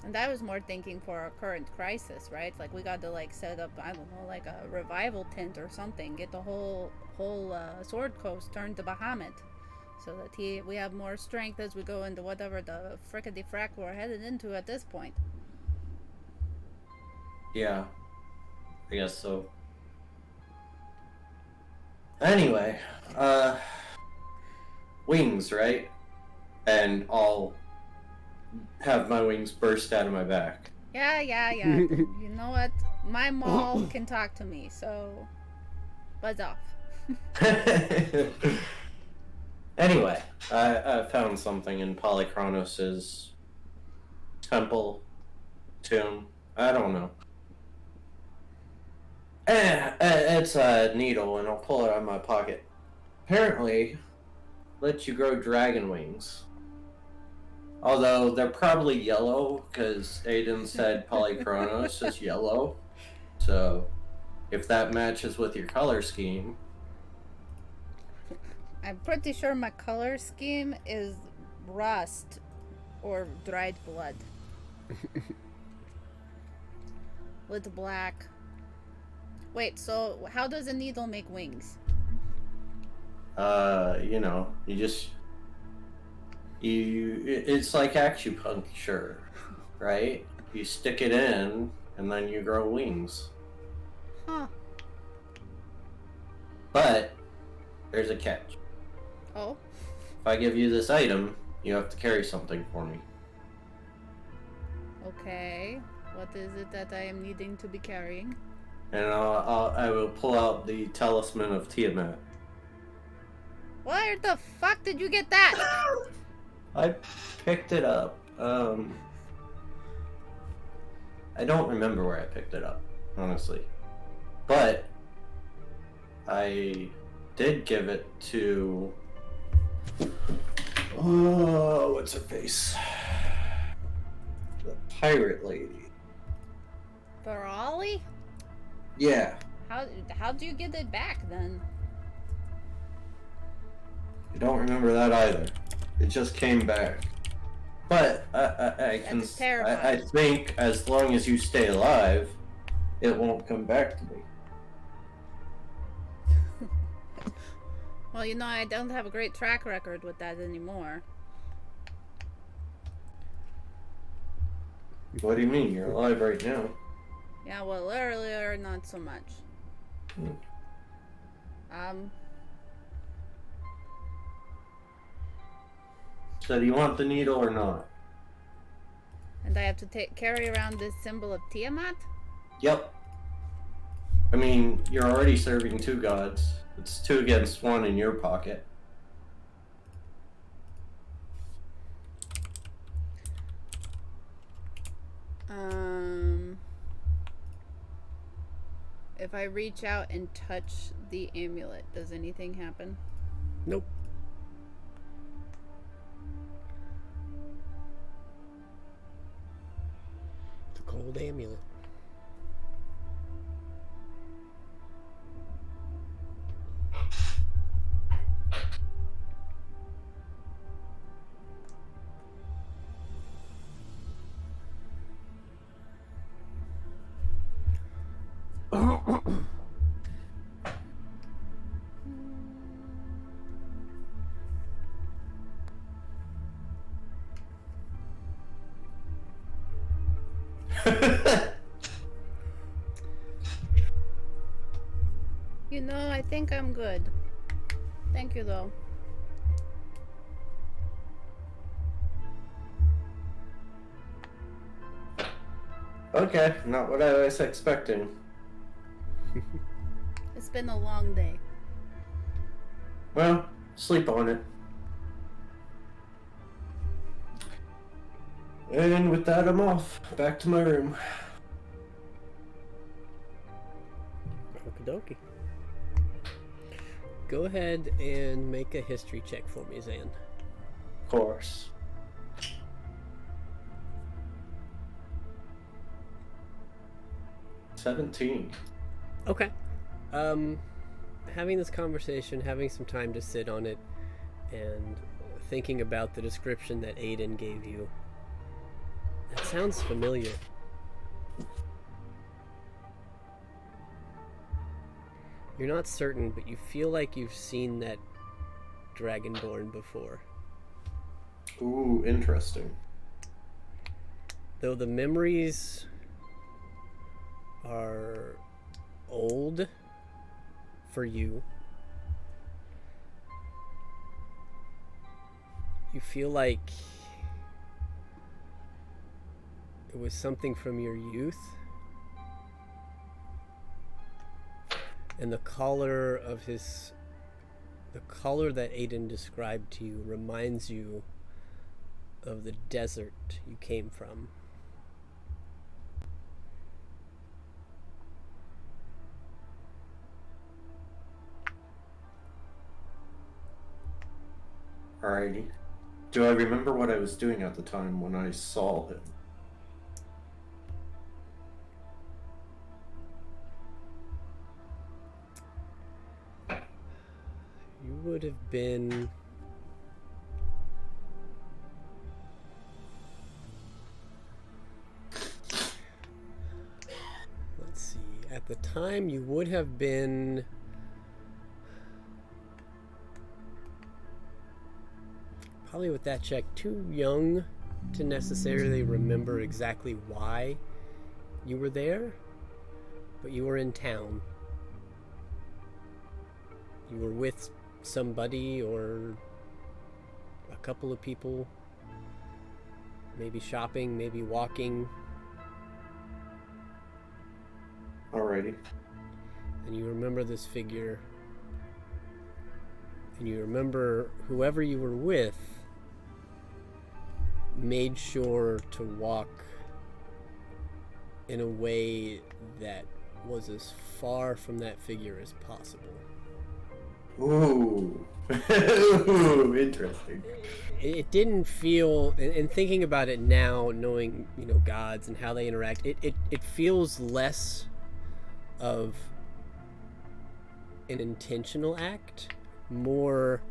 And I was more thinking for our current crisis, right? Like we got to like set up, I don't know, like a revival tent or something. Get the whole Sword Coast turned to Bahamut, so that we have more strength as we go into whatever the frickety frack we're headed into at this point. Yeah, I guess so. Anyway, wings, right? And I'll have my wings burst out of my back. Yeah. You know what? My mall can talk to me, so buzz off. Anyway, I found something in Polychronos' temple, tomb. I don't know. It's a needle, and I'll pull it out of my pocket. Apparently, lets you grow dragon wings. Although they're probably yellow, because Aiden said Polychronos is yellow. So, if that matches with your color scheme. I'm pretty sure my color scheme is rust or dried blood. With black. Wait, so how does a needle make wings? You know, it's like acupuncture, right? You stick it in, and then you grow wings. Huh. But, there's a catch. Oh? If I give you this item, you have to carry something for me. Okay. What is it that I am needing to be carrying? And I will pull out the Talisman of Tiamat. Where the fuck did you get that? I picked it up. I don't remember where I picked it up, honestly. But I did give it to what's her face? The pirate lady. Ferali? Yeah. How do you get it back then? I don't remember that either. It just came back. But I can. That's terrifying. I think as long as you stay alive, it won't come back to me. Well, you know, I don't have a great track record with that anymore. What do you mean? You're alive right now. Yeah, well, earlier, not so much. So do you want the needle or not? And I have to carry around this symbol of Tiamat? Yep. I mean, you're already serving two gods. It's 2 against 1 in your pocket. If I reach out and touch the amulet, does anything happen? Nope. It's a cold amulet. No, I think I'm good. Thank you, though. Okay, not what I was expecting. It's been a long day. Well, sleep on it. And with that, I'm off. Back to my room. Okie dokie. Go ahead and make a history check for me, Zan. Of course. $17. Okay. Having this conversation, having some time to sit on it, and thinking about the description that Aiden gave you, that sounds familiar. You're not certain, but you feel like you've seen that Dragonborn before. Ooh, interesting. Though the memories are old for you, you feel like it was something from your youth. And the color that Aiden described to you reminds you of the desert you came from. Alrighty. Do I remember what I was doing at the time when I saw him? You would have been... Let's see. At the time, you would have been... Probably with that check, too young to necessarily remember exactly why you were there, but you were in town. You were with somebody or a couple of people, maybe shopping, maybe walking, Alrighty. and you remember this figure, and you remember whoever you were with made sure to walk in a way that was as far from that figure as possible. Ooh. Ooh, interesting. It didn't feel, and thinking about it now, knowing, you know, gods and how they interact, it feels less of an intentional act, more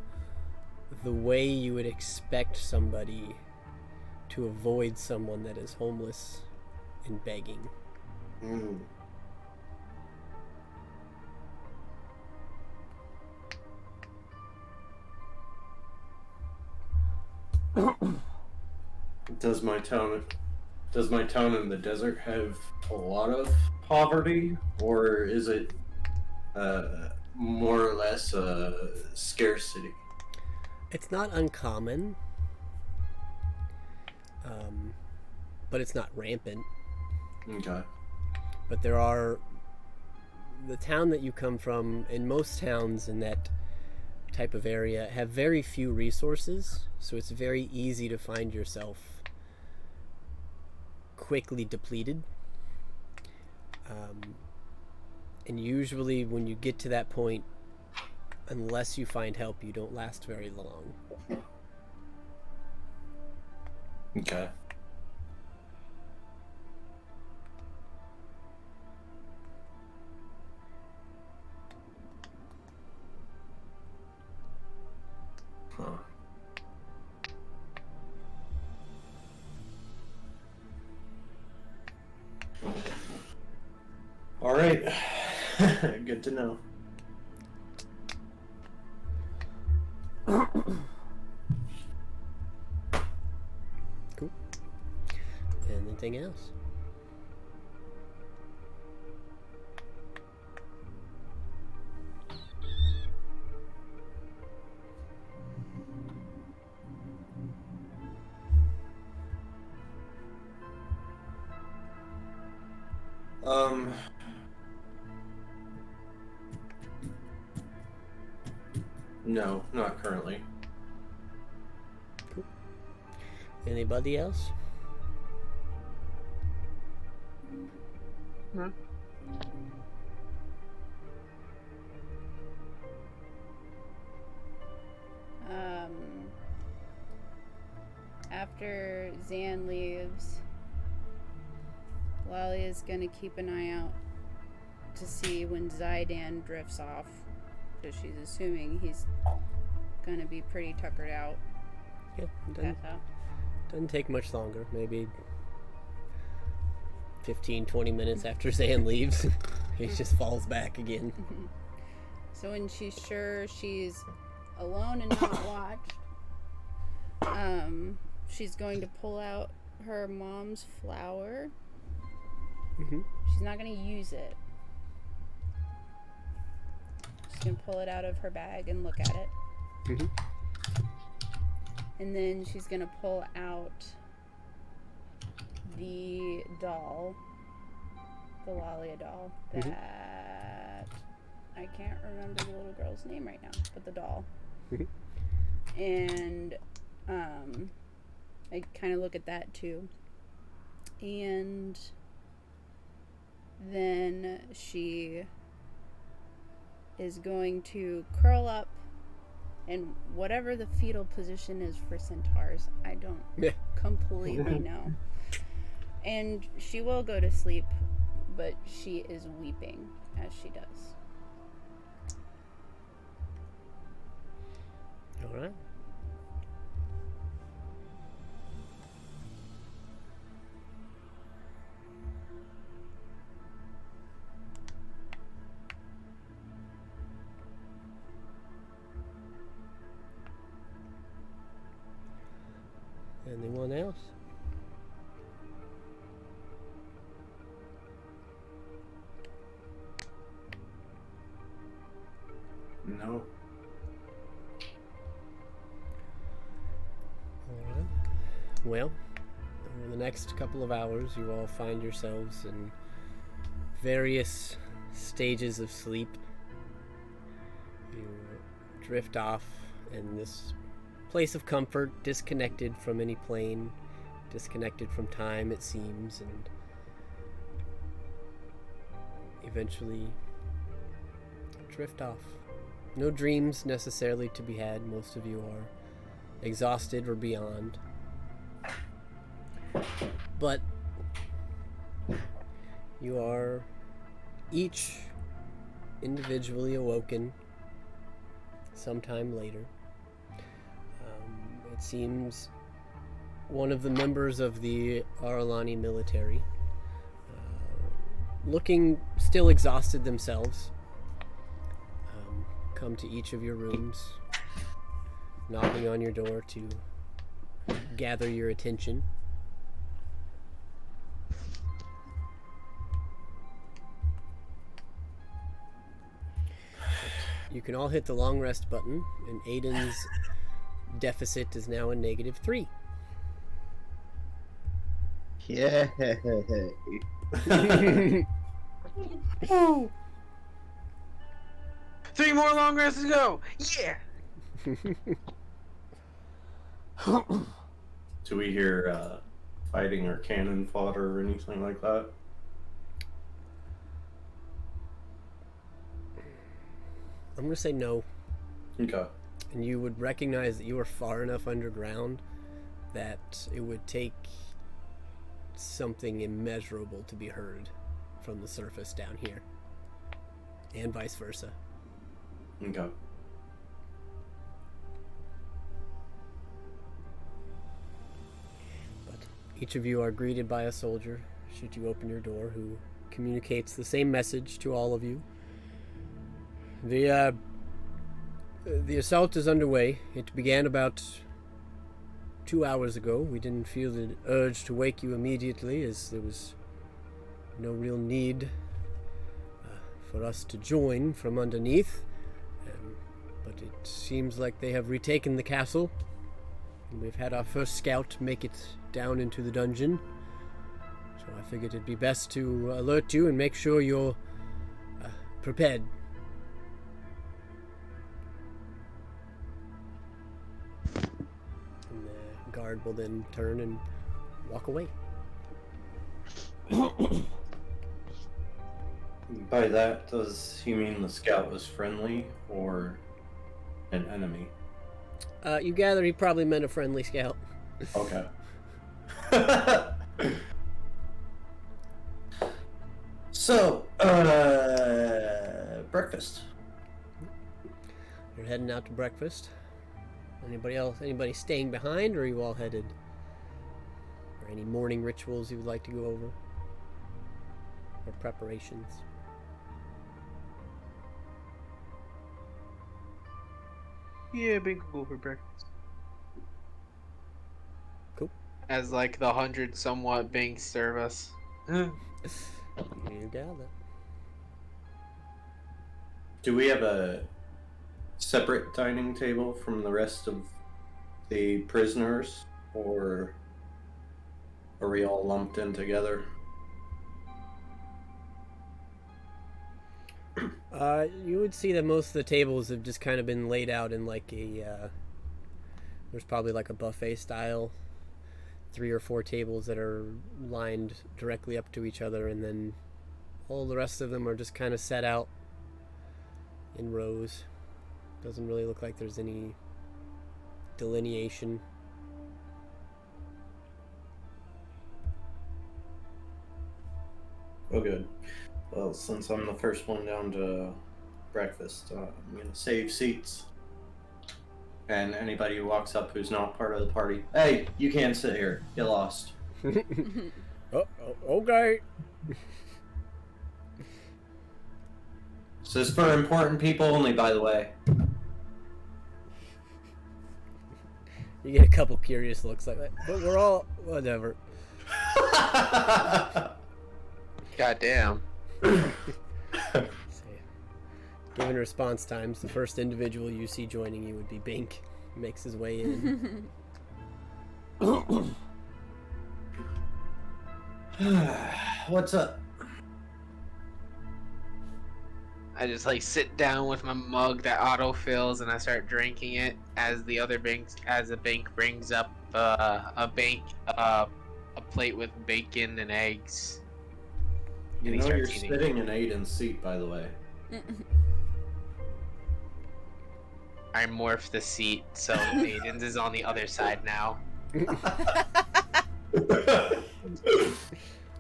the way you would expect somebody to avoid someone that is homeless and begging. Mm. Does my town in the desert have a lot of poverty, or is it more or less scarcity? It's not uncommon, but it's not rampant. Okay. But there are, the town that you come from, and most towns in that type of area have very few resources, so it's very easy to find yourself quickly depleted. And usually when you get to that point, unless you find help, you don't last very long. Okay. Huh. All right. Good to know. Cool. Anything else? No, not currently. Anybody else? Hmm. After Zan leaves, Lalia's gonna keep an eye out to see when Zydan drifts off, because she's assuming he's gonna be pretty tuckered out. Yeah, Pass out. doesn't take much longer. Maybe 15, 20 minutes after Zan leaves, he just falls back again. So when she's sure she's alone and not watched, she's going to pull out her mom's flower. Mm-hmm. She's not going to use it. She's going to pull it out of her bag and look at it. Mm-hmm. And then she's going to pull out the doll, the Lalia doll, that I can't remember the little girl's name right now, but the doll. Mm-hmm. And I kind of look at that too. And then she is going to curl up in whatever the fetal position is for centaurs. I don't Yeah. completely know. And she will go to sleep, but she is weeping as she does. All right. Anyone else? No. Alright. Well, over the next couple of hours, you all find yourselves in various stages of sleep. You drift off in this place of comfort, disconnected from any plane, disconnected from time, it seems, and eventually drift off. No dreams necessarily to be had. Most of you are exhausted or beyond. But you are each individually awoken sometime later. It seems one of the members of the Aralani military, looking still exhausted themselves, come to each of your rooms, knocking on your door to gather your attention. You can all hit the long rest button, and Aiden's deficit is now a -3. Yeah. Three more long rests to go. Yeah. Do we hear fighting or cannon fodder or anything like that? I'm going to say no. Okay. And you would recognize that you are far enough underground that it would take something immeasurable to be heard from the surface down here. And vice versa. Okay. But each of you are greeted by a soldier, should you open your door, who communicates the same message to all of you. The assault is underway. It began about 2 hours ago. We didn't feel the urge to wake you immediately, as there was no real need for us to join from underneath. But it seems like they have retaken the castle, and we've had our first scout make it down into the dungeon. So I figured it'd be best to alert you and make sure you're prepared. guard will then turn and walk away. By that, does he mean the scout was friendly or an enemy? You gather he probably meant a friendly scout. Okay. So, breakfast. You're heading out to breakfast. Anybody else? Anybody staying behind, or are you all headed? Or any morning rituals you would like to go over? Or preparations? Yeah, Bink will go for breakfast. Cool. As like the 100 somewhat Binks serve us. You gather. Do we have a separate dining table from the rest of the prisoners, or are we all lumped in together? You would see that most of the tables have just kind of been laid out in like a, there's probably like a buffet style, 3 or 4 tables that are lined directly up to each other, and then all the rest of them are just kind of set out in rows. Doesn't really look like there's any delineation. Oh, good. Well, since I'm the first one down to breakfast, I'm gonna save seats. And anybody who walks up who's not part of the party, hey, you can't sit here. Get lost. Okay. This is for important people only, by the way. You get a couple curious looks like that, but we're all whatever. Goddamn. Given response times, the first individual you see joining you would be Bink. Makes his way in. What's up? I just like sit down with my mug that autofills and I start drinking it as the other Binks, as a Bink brings up a plate with bacon and eggs. You And he know you're starts eating. sitting in Aiden's seat, by the way. I morph the seat so Aiden's is on the other side now.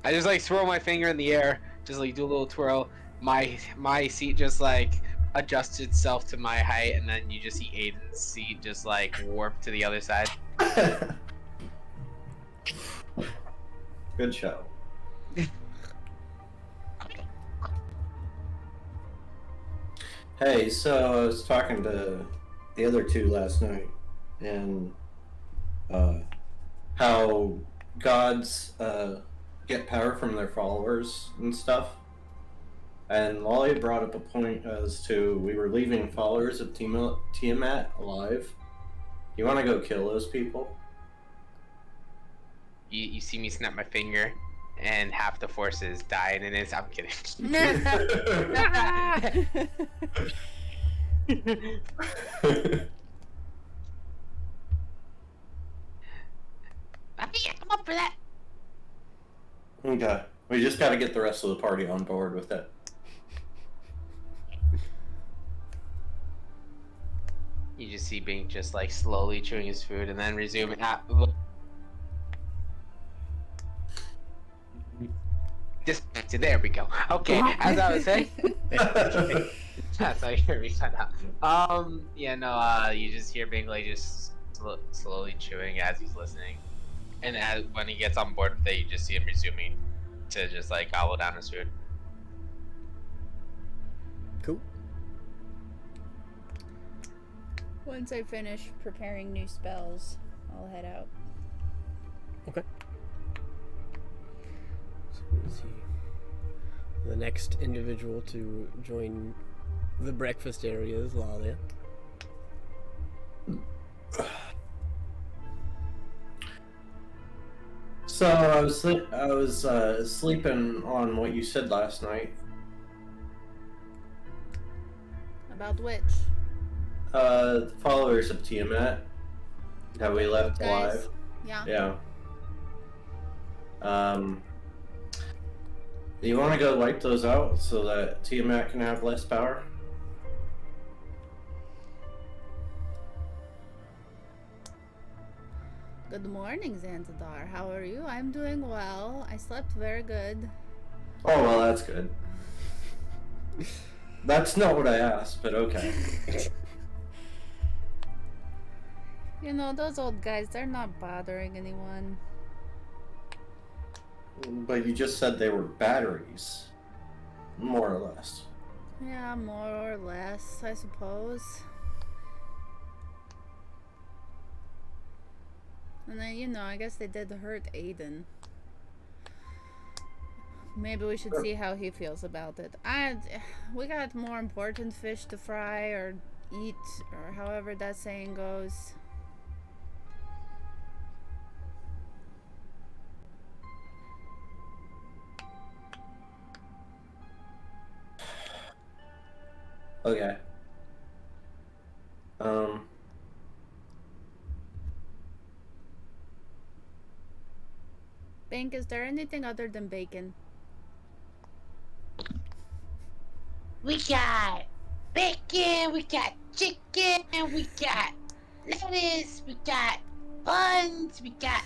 I just like swirl my finger in the air, just like do a little twirl. My seat just like adjusts itself to my height, and then you just see Aiden's seat just like warp to the other side. Good show. Hey, so I was talking to the other two last night, and how gods get power from their followers and stuff. And Lolly brought up a point as to we were leaving followers of Tiamat alive. You want to go kill those people? You see me snap my finger, and half the forces died, and it's I'm kidding. I'm up for that. Okay. We just got to get the rest of the party on board with it. You just see Bink just like slowly chewing his food and then resuming. Disconnected. There we go. Okay, as I was saying. That's how you hear me cut out. Yeah, no. You just hear Bink like just slowly chewing as he's listening, and when he gets on board with it, you just see him resuming to just like gobble down his food. Cool. Once I finish preparing new spells, I'll head out. Okay. So let's see. The next individual to join the breakfast area is Lalia. So I was sleeping on what you said last night. About which? The followers of Tiamat that we left Guys. alive. Yeah. Yeah. Do you want to go wipe those out so that Tiamat can have less power? Good morning, Xantadar. How are you? I'm doing well. I slept very good. Oh, well, that's good. That's not what I asked, but okay. You know, those old guys, they're not bothering anyone. But you just said they were batteries. More or less. Yeah, more or less, I suppose. And then, you know, I guess they did hurt Aiden. Maybe we should see how he feels about it. We got more important fish to fry or eat, or however that saying goes. Okay. Bink, is there anything other than bacon? We got bacon, we got chicken, we got lettuce, we got buns, we got.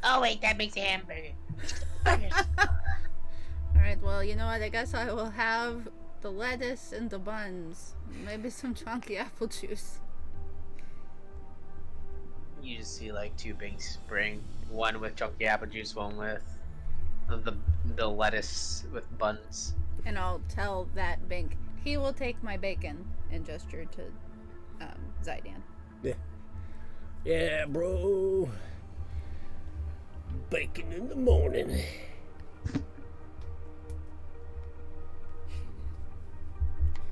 Oh wait, that makes a hamburger. Alright, well, you know what? I guess I will have the lettuce and the buns. Maybe some chunky apple juice. You just see like two big spring, one with chunky apple juice, one with the lettuce with buns. And I'll tell that Bink he will take my bacon and gesture to Zydan. Yeah, bro. Bacon in the morning.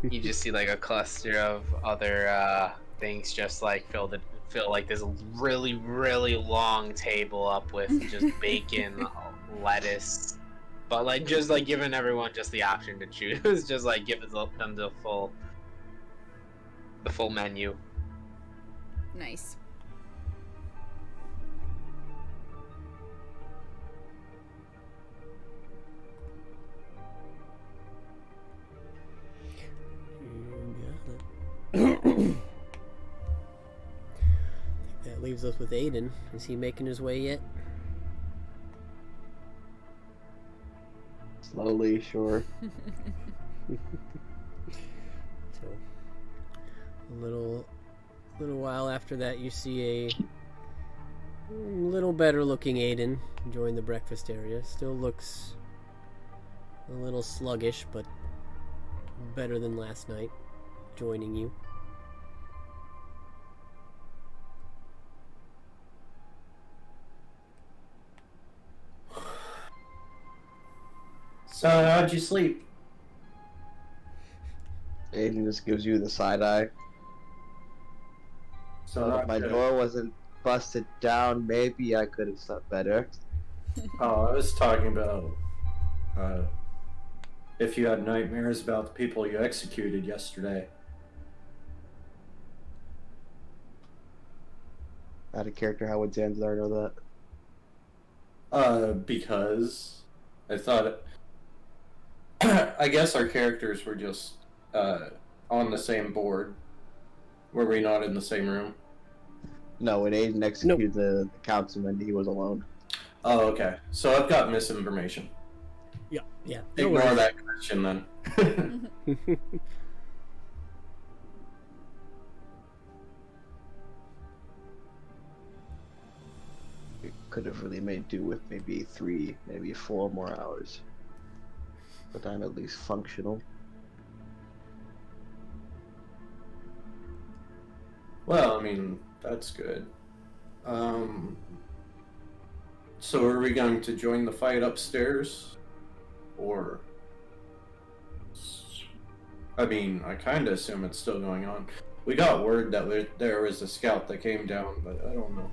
You just see like a cluster of other things just like fill like this really long table up with just bacon, lettuce, but like just like giving everyone just the option to choose, just like giving them the full menu. Nice. That leaves us with Aiden. Is he making his way yet? Slowly, sure. So, a little while after that, you see a little better looking Aiden join the breakfast area. Still looks a little sluggish, but better than last night, joining you. So, how'd you sleep? Aiden just gives you the side eye. So, If my door wasn't busted down, maybe I could have slept better. Oh, I was talking about if you had nightmares about the people you executed yesterday. Out of character, how would Zanzar know that? Because I thought I guess our characters were just on the same board. Were we not in the same room? No, when Aiden executed the councilman, he was alone. Oh, okay. So I've got misinformation. Yeah. Ignore that question then. We could have really made do with maybe 3, maybe 4 more hours. But I'm at least functional. Well, I mean, that's good. So are we going to join the fight upstairs? Or... I mean, I kind of assume it's still going on. We got word that there was a scout that came down, but I don't know.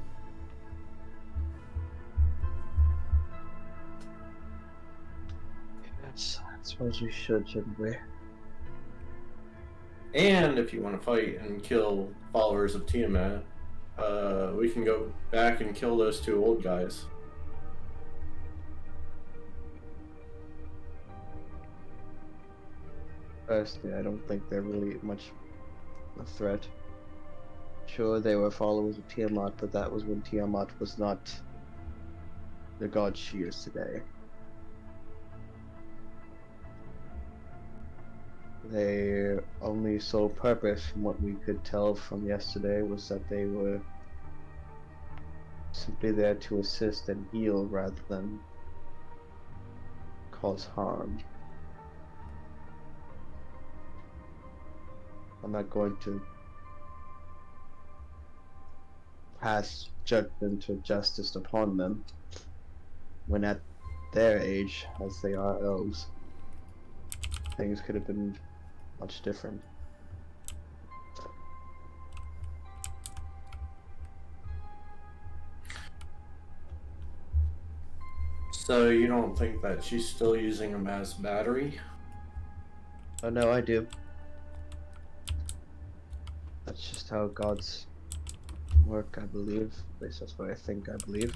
Yes, I suppose we shouldn't we? And if you want to fight and kill followers of Tiamat, we can go back and kill those two old guys. Personally, I don't think they're really much a threat. Sure, they were followers of Tiamat, but that was when Tiamat was not the god she is today. Their only sole purpose, from what we could tell from yesterday, was that they were simply there to assist and heal rather than cause harm. I'm not going to pass judgment or justice upon them when at their age, as they are elves, things could have been much different. So you don't think that she's still using them as battery? Oh no, I do. That's just how gods work, I believe. At least that's what I think I believe.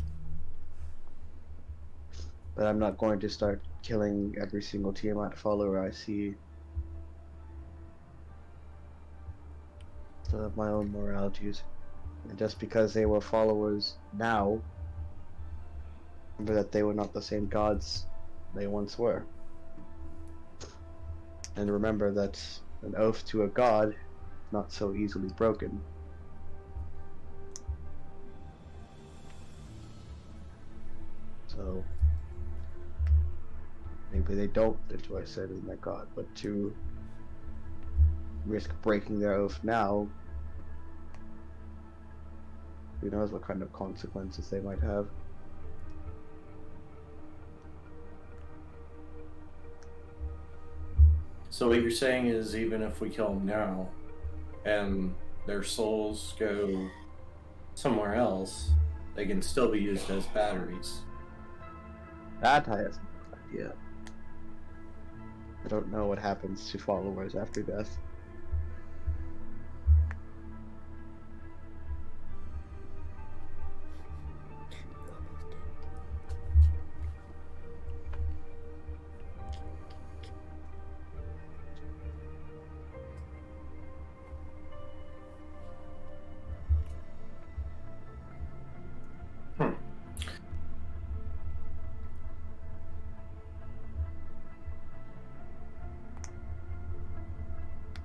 But I'm not going to start killing every single Tiamat follower I see. To have my own moralities. And just because they were followers now, remember that they were not the same gods they once were. And remember that an oath to a god is not so easily broken. So maybe they don't enjoy serving their god, but to risk breaking their oath now, who knows what kind of consequences they might have. So what you're saying is even if we kill them now and their souls go somewhere else, they can still be used as batteries. That I have no idea. I don't know what happens to followers after death.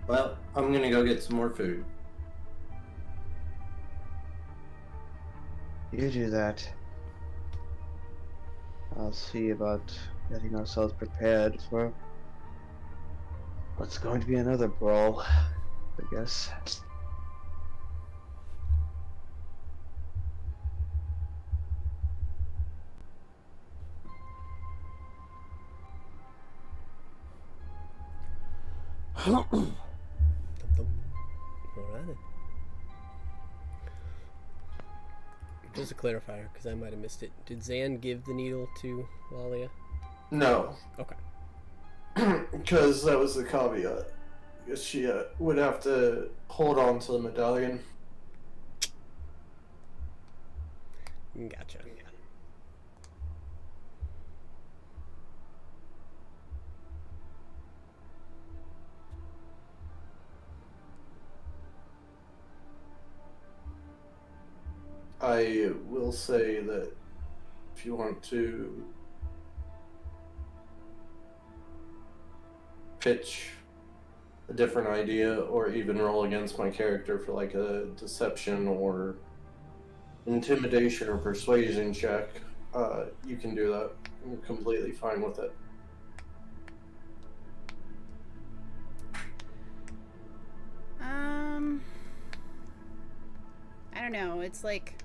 Well, I'm gonna go get some more food. You do that. I'll see about getting ourselves prepared for what's going to be another brawl, I guess. Alright. Just a clarifier, because I might have missed it. Did Zan give the needle to Lalia? No. Okay. Because that was the caveat. Because she would have to hold on to the medallion. Gotcha. I will say that if you want to pitch a different idea or even roll against my character for like a deception or intimidation or persuasion check, you can do that. I'm completely fine with it. I don't know. It's like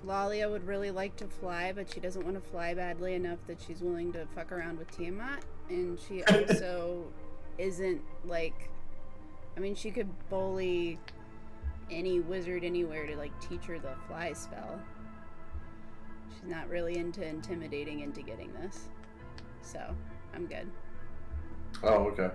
Lalia would really like to fly, but she doesn't want to fly badly enough that she's willing to fuck around with Tiamat. And she also isn't like, I mean, she could bully any wizard anywhere to like teach her the fly spell. She's not really into intimidating into getting this. So, I'm good. Oh, okay.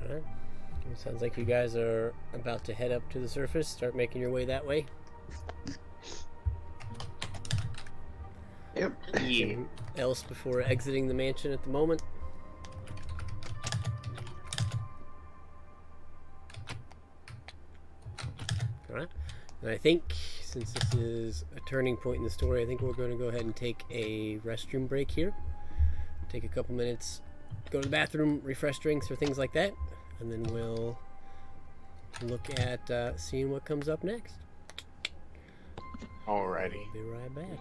All right. It sounds like you guys are about to head up to the surface. Start making your way that way. Yep. Yeah. Anything else before exiting the mansion at the moment? All right. And I think since this is a turning point in the story, I think we're going to go ahead and take a restroom break here. Take a couple minutes, go to the bathroom, refresh drinks or things like that, and then we'll look at seeing what comes up next. Alrighty. Be right back.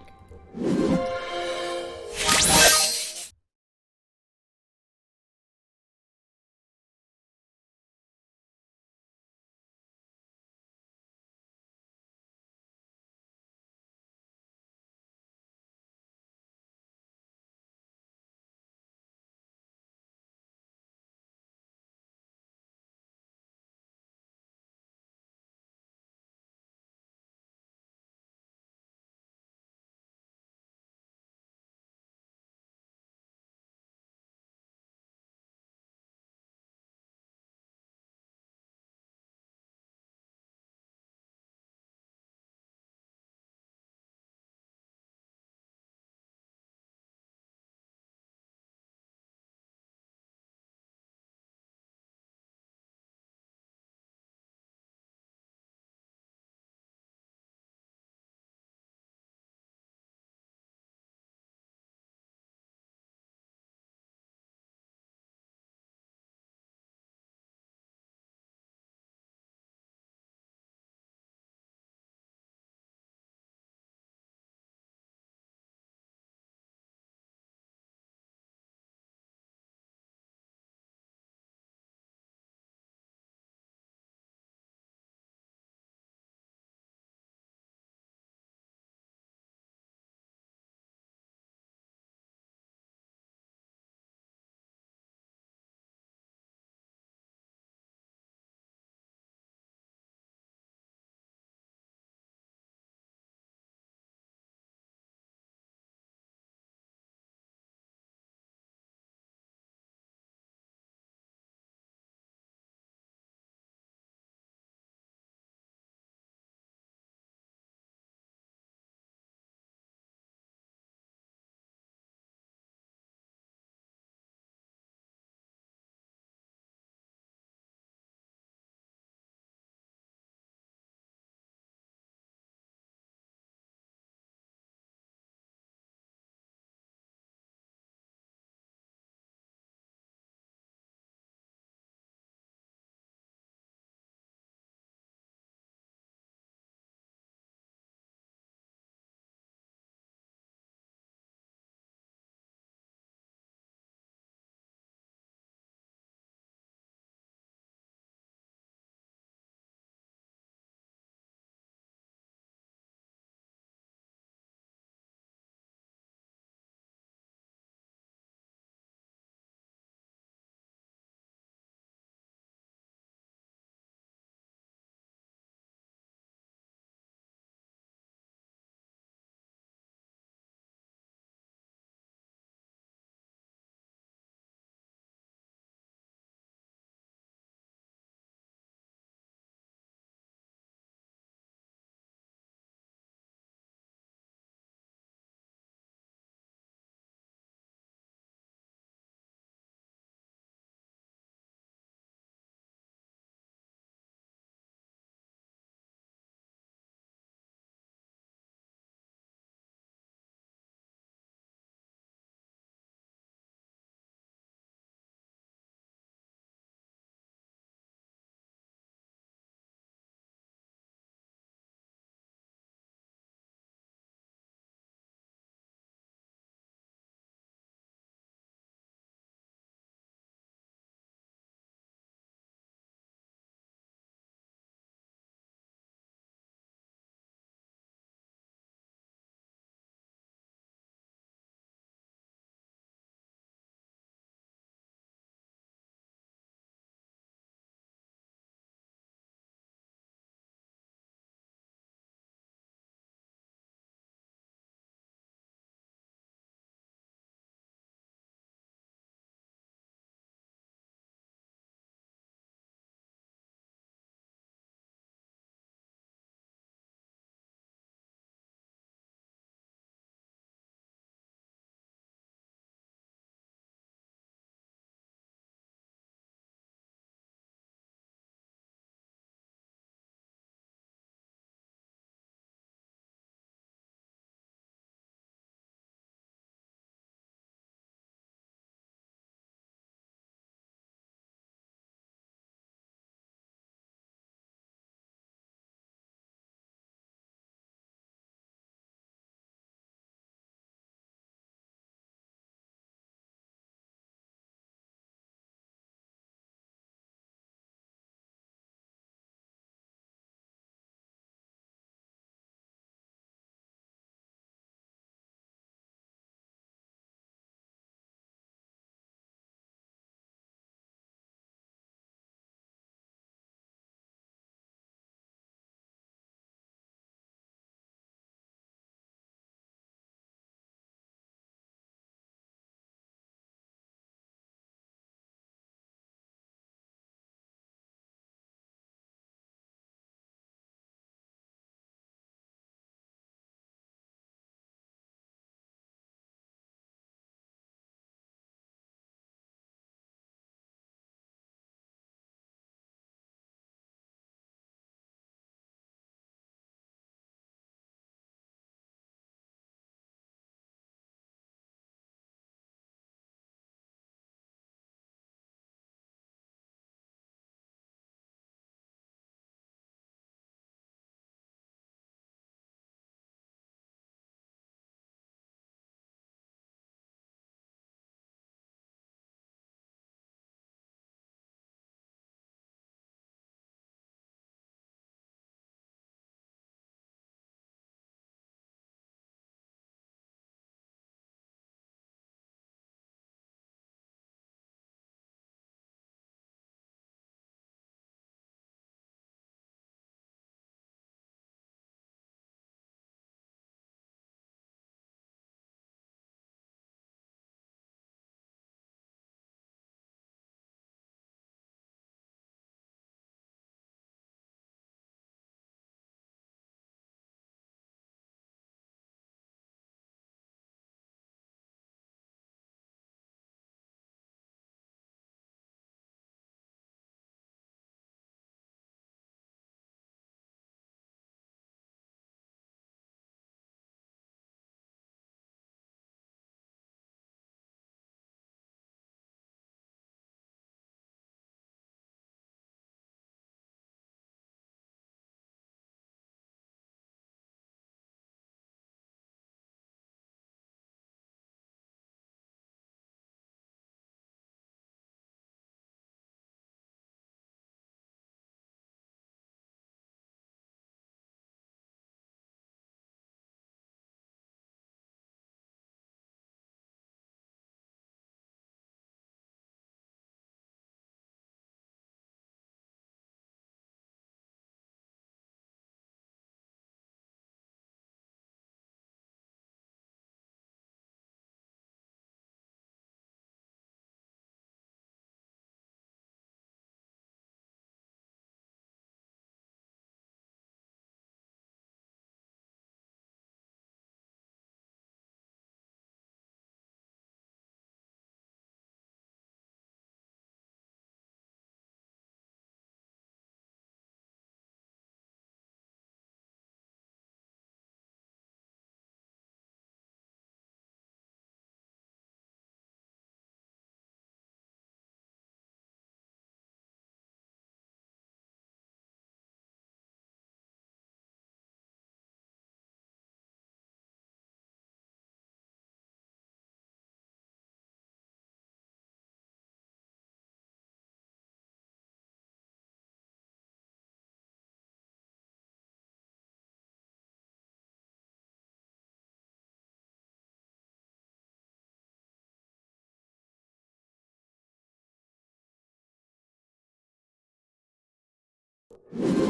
Awesome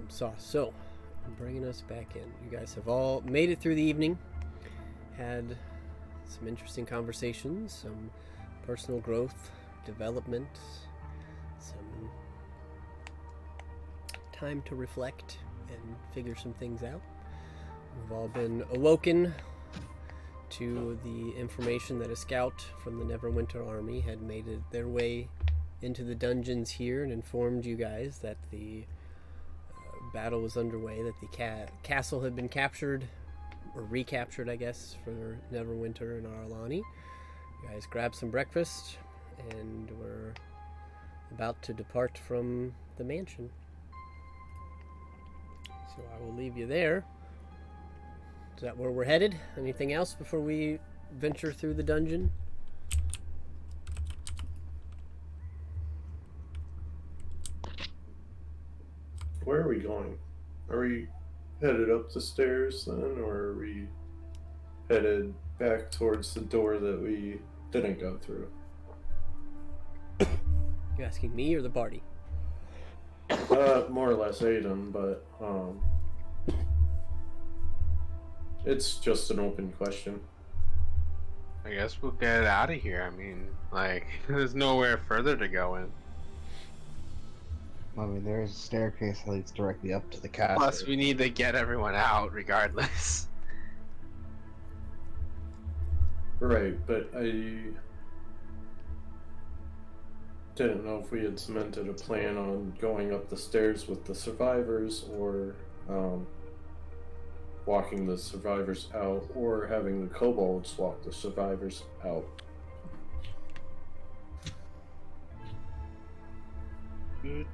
sauce. So, bringing us back in. You guys have all made it through the evening, had some interesting conversations, some personal growth, development, some time to reflect and figure some things out. We've all been awoken to the information that a scout from the Neverwinter army had made their way into the dungeons here and informed you guys that the battle was underway, that the castle had been captured, or recaptured, I guess, for Neverwinter and Arlani. You guys grabbed some breakfast and were about to depart from the mansion. So I will leave you there. Is that where we're headed? Anything else before we venture through the dungeon? Where are we going? Are we headed up the stairs then, or are we headed back towards the door that we didn't go through? You asking me or the party? More or less Aiden, but it's just an open question. I guess we'll get out of here. I mean, like, there's nowhere further to go in. I mean, there is a staircase that leads directly up to the castle. Plus, we need to get everyone out regardless. Right, but I didn't know if we had cemented a plan on going up the stairs with the survivors, or walking the survivors out, or having the kobolds walk the survivors out. Good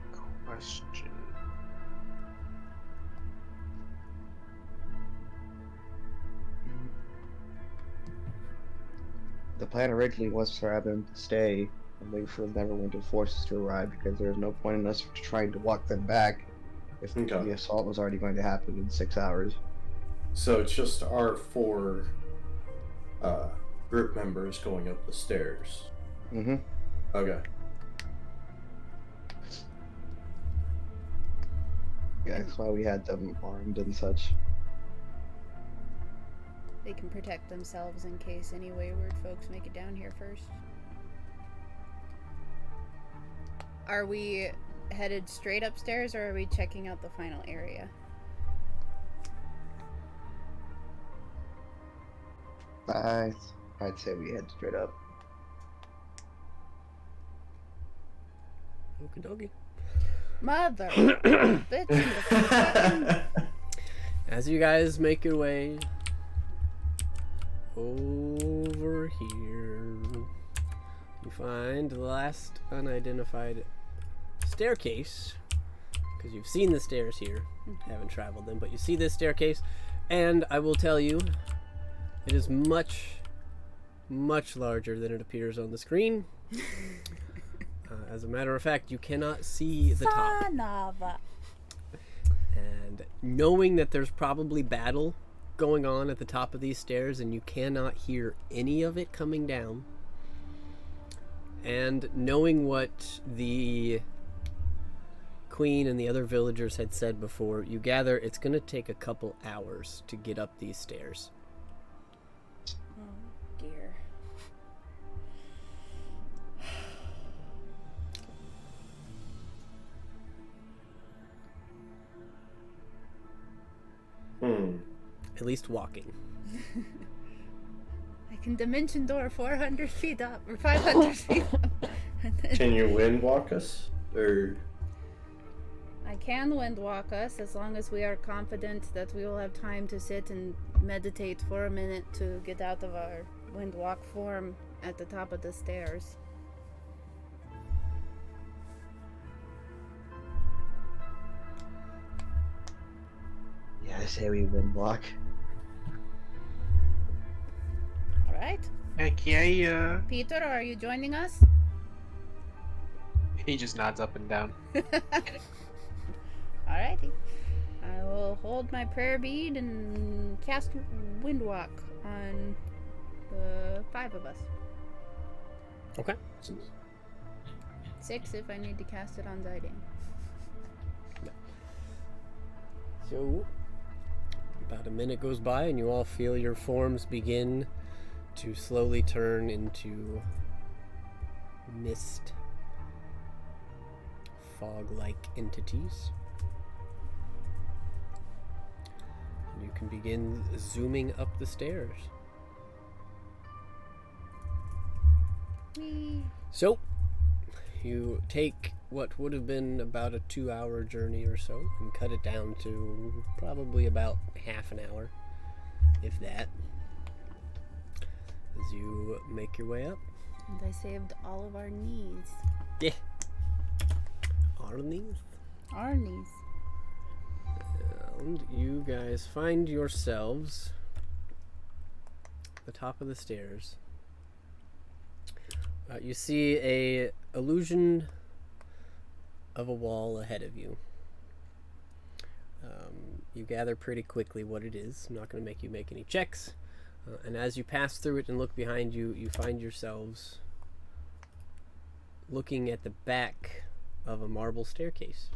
question. The plan originally was for them to stay and wait for the Neverwinter forces to arrive, because there was no point in us trying to walk them back if Okay. the assault was already going to happen in 6 hours. So it's just our 4 group members going up the stairs. Mm-hmm. Okay. Yeah, that's why we had them armed and such. They can protect themselves in case any wayward folks make it down here first. Are we headed straight upstairs, or are we checking out the final area? I'd say we head straight up. Okie dokie. Mother bitch in the fucking... As you guys make your way over here, you find the last unidentified staircase, because you've seen the stairs here, haven't traveled them, but you see this staircase, and I will tell you, it is much, much larger than it appears on the screen. As a matter of fact, you cannot see the top. Son of a... And knowing that there's probably battle going on at the top of these stairs and you cannot hear any of it coming down, and knowing what the queen and the other villagers had said before, you gather it's going to take a couple hours to get up these stairs. Oh, dear. At least walking. I can dimension door 400 feet up, or 500 feet up. Can you wind walk us? Or I can wind walk us as long as we are confident that we will have time to sit and meditate for a minute to get out of our wind walk form at the top of the stairs. Yeah, I say we wind walk. Alright. Heck yeah. Peter, are you joining us? He just nods up and down. Alrighty. I will hold my prayer bead and cast Windwalk on the 5 of us. Okay. 6 if I need to cast it on Zidane. So, about a minute goes by, and you all feel your forms begin to slowly turn into mist, fog-like entities. And you can begin zooming up the stairs. Whee! So, you take what would have been about a 2-hour journey or so and cut it down to probably about half an hour, if that, as you make your way up. And I saved all of our knees. Yeah. Arnie's. Our knees. And you guys find yourselves at the top of the stairs. You see a illusion of a wall ahead of you. You gather pretty quickly what it is. I'm not going to make you make any checks. And as you pass through it and look behind you, you find yourselves looking at the back of a marble staircase.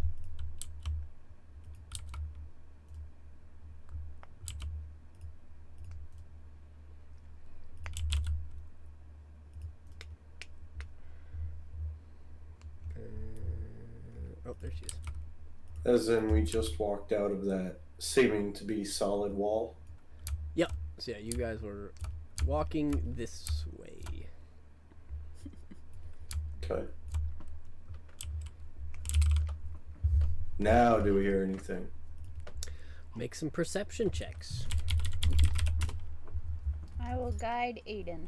Oh, there she is. As in, we just walked out of that seeming to be solid wall. Yep. So yeah, you guys were walking this way. Okay. Now, do we hear anything? Make some perception checks. I will guide Aiden.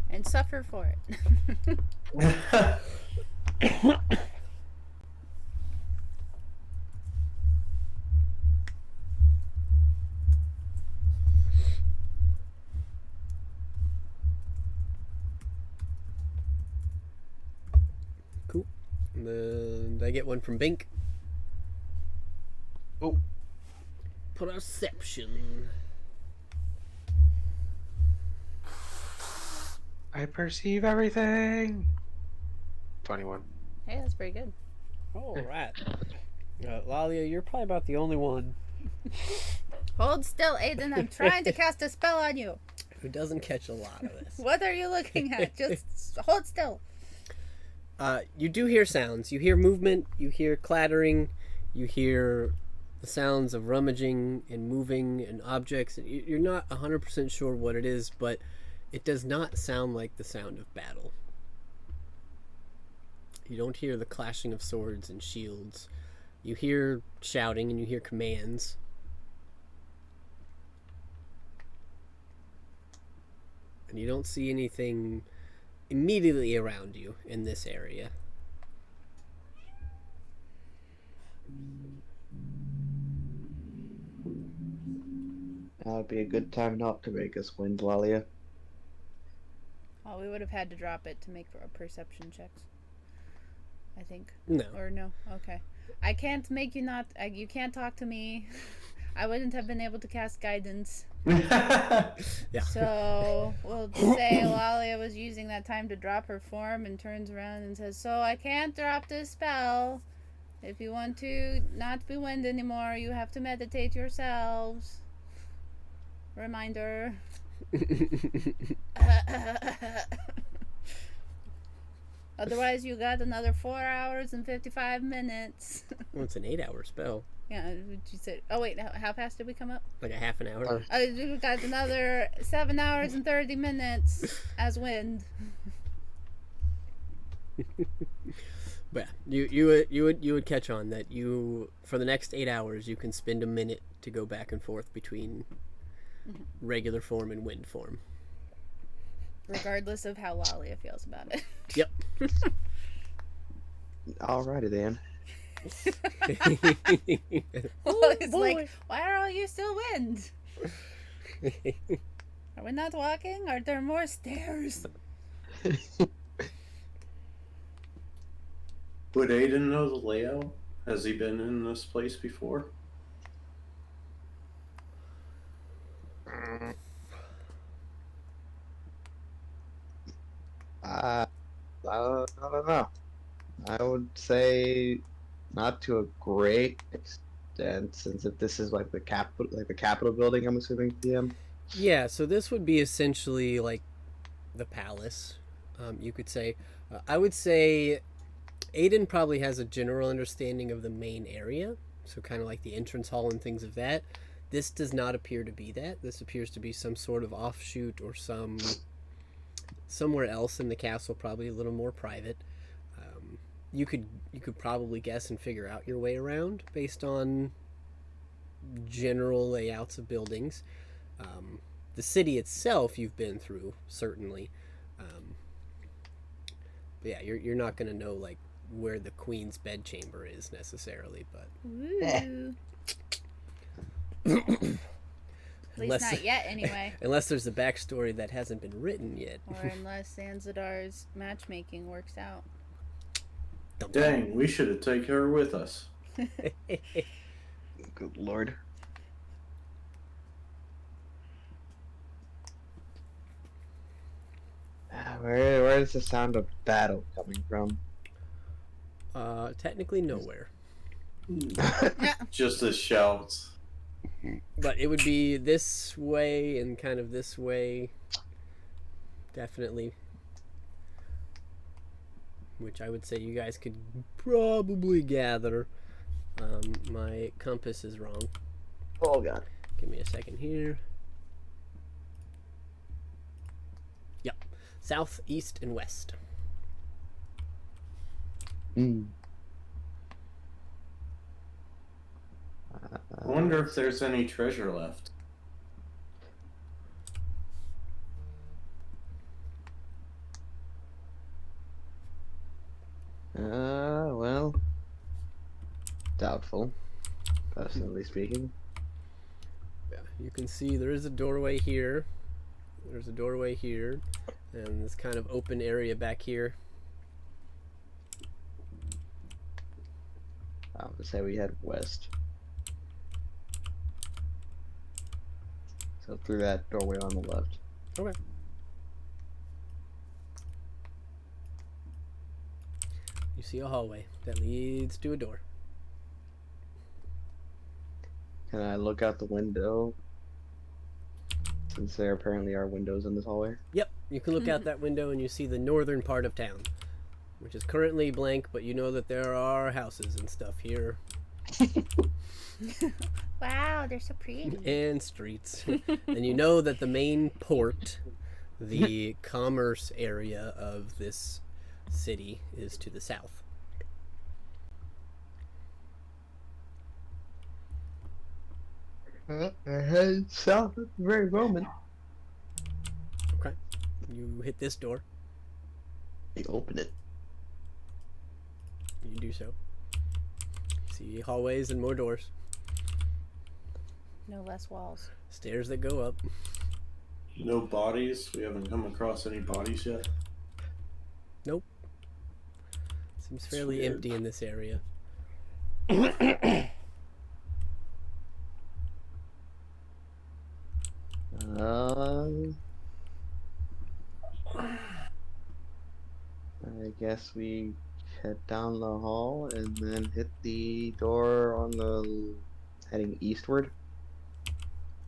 And suffer for it. Cool. And I get one from Bink. Oh. Perception. I perceive everything. 21. Hey, that's pretty good. All right. Lalia, you're probably about the only one Hold still, Aiden. I'm trying to cast a spell on you. who doesn't catch a lot of this. What are you looking at? Just hold still. You do hear sounds. You hear movement. You hear clattering. You hear the sounds of rummaging and moving and objects. You're not 100% sure what it is, but it does not sound like the sound of battle. You don't hear the clashing of swords and shields. You hear shouting and you hear commands. And you don't see anything immediately around you in this area. That would be a good time not to make us wind, Lalia. Oh, we would have had to drop it to make our perception checks. I think. No. Or no. Okay. I can't make you not. You can't talk to me. I wouldn't have been able to cast guidance. Yeah. So we'll say Lalia was using that time to drop her form and turns around and says, "So I can't drop this spell. If you want to not be wind anymore, you have to meditate yourselves." Reminder. Otherwise, you got another 4 hours and 55 minutes. Well, it's an 8-hour spell. Yeah, you said. Oh wait, how fast did we come up? Like a half an hour. We got another 7 hours and 30 minutes as wind. But yeah, you would catch on that you, for the next 8 hours, you can spend a minute to go back and forth between regular form and wind form. Regardless of how Lalia feels about it. Yep. Alrighty then. It's like, why are all you still wind? Are we not walking? Are there more stairs? Would Aiden know the layout? Has he been in this place before? Mm, I don't know. I would say not to a great extent, since if this is like the Capitol building, I'm assuming PM. Yeah, so this would be essentially like the palace, you could say. I would say Aiden probably has a general understanding of the main area, so kind of like the entrance hall and things of that. This does not appear to be that. This appears to be some sort of offshoot or somewhere else in the castle, probably a little more private. You could probably guess and figure out your way around based on general layouts of buildings. The city itself you've been through certainly, but yeah, you're not gonna know like where the queen's bedchamber is necessarily, but Woo. At least not yet, anyway. unless there's a backstory that hasn't been written yet. Or unless Zanzidar's matchmaking works out. Dang, we should have taken her with us. Good lord. Where is the sound of battle coming from? Technically nowhere, Just the shouts. but it would be this way and kind of this way, definitely. Which I would say you guys could probably gather. My compass is wrong. Oh god. Give me a second here. Yep. South, east, and west. Mm. I wonder if there's any treasure left. Well, doubtful, personally speaking. Yeah, you can see there is a doorway here. There's a doorway here, and this kind of open area back here. I would say we head west. So through that doorway on the left. Okay. You see a hallway that leads to a door. Can I look out the window? Since there apparently are windows in this hallway. Yep, you can look out that window and you see the northern part of town, which is currently blank, but you know that there are houses and stuff here Wow, they're so pretty. and streets. And you know that the main port, the commerce area of this city, is to the south. I head south at the very moment. Okay. You hit this door. You open it. You do so. See hallways and more doors. No less walls. Stairs that go up. No bodies? We haven't come across any bodies yet? Nope. Seems fairly weird. empty in this area. I guess we head down the hall and then hit the door on the heading eastward.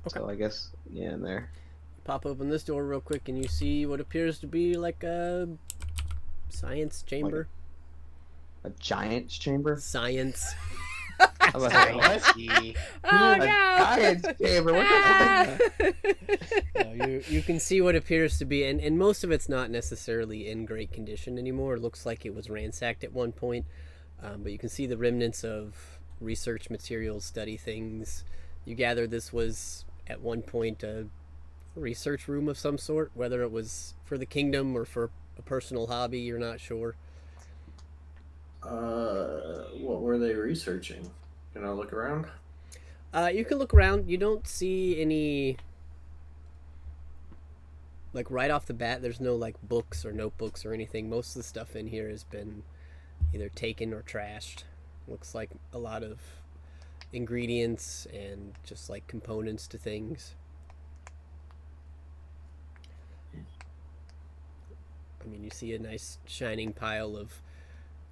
Okay. So I guess yeah, in there. Pop open this door real quick and you see what appears to be like a science chamber. A giant's chamber. Science. I was like, what? Sciencey. Oh A giant's chamber. What the heck? No, you can see what appears to be, and most of it's not necessarily in great condition anymore. It looks like it was ransacked at one point, but you can see the remnants of research materials, study things. You gather this was at one point a research room of some sort, whether it was for the kingdom or for a personal hobby, you're not sure. What were they researching? Can I look around? You can look around. You don't see any, like right off the bat, there's no like books or notebooks or anything. Most of the stuff in here has been either taken or trashed. Looks like a lot of ingredients and just like components to things. I mean, you see a nice shining pile of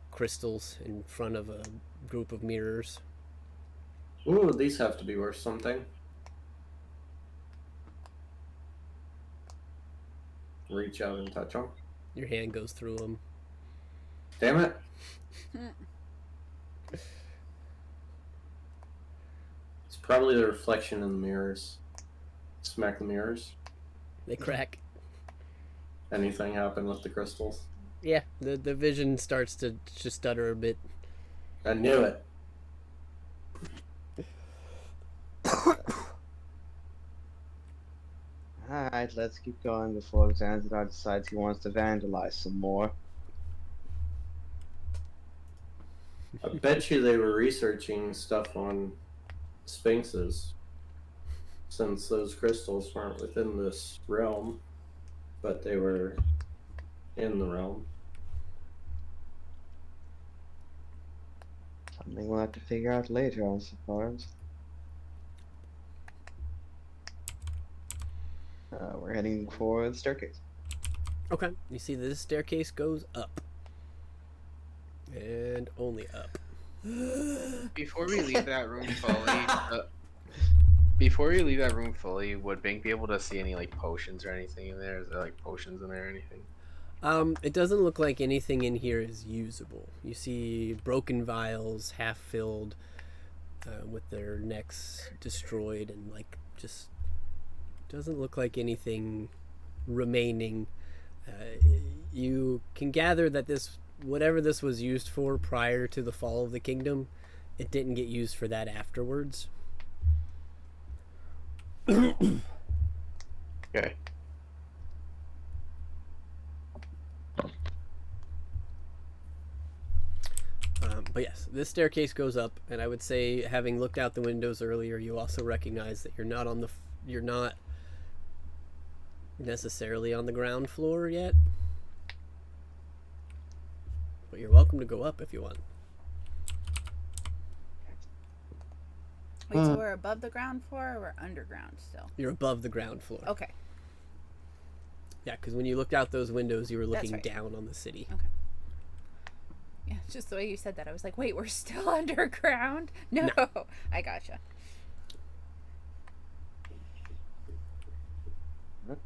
crystals in front of a group of mirrors. Ooh, these have to be worth something. Reach out and touch them. Your hand goes through them. Damn it. It's probably the reflection in the mirrors. Smack the mirrors. They crack. Anything happen with the crystals? Yeah, the vision starts to stutter a bit. I knew it. Alright, let's keep going before Xanadar decides he wants to vandalize some more. I bet you they were researching stuff on sphinxes, since those crystals weren't within this realm, but they were in the realm. Something we'll have to figure out later, I suppose. We're heading for the staircase. Okay, you see this staircase goes up. And only up. Before we leave that room fully, would Bink be able to see any like potions or anything in there? Is there like potions in there or anything? It doesn't look like anything in here is usable. You see broken vials, half filled, with their necks destroyed, and like just doesn't look like anything remaining. You can gather that whatever this was used for prior to the fall of the kingdom, it didn't get used for that afterwards. Okay. But yes, this staircase goes up, and I would say, having looked out the windows earlier, you also recognize that you're not necessarily on the ground floor yet. But you're welcome to go up if you want. Wait, so we're above the ground floor or we're underground still? You're above the ground floor. Okay. Yeah, because when you looked out those windows, you were That's looking right. down on the city. Okay. Yeah, just the way you said that, I was like, wait, we're still underground? No. I gotcha.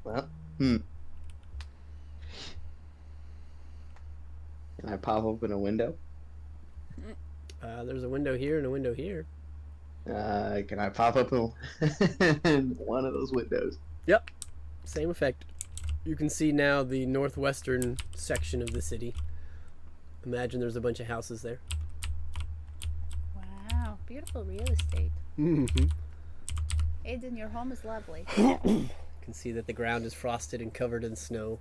Well, Can I pop open a window? There's a window here and a window here. Can I pop open one of those windows? Yep, same effect. You can see now the northwestern section of the city. Imagine there's a bunch of houses there. Wow, beautiful real estate. Mm-hmm. Aiden, your home is lovely. You can see that the ground is frosted and covered in snow.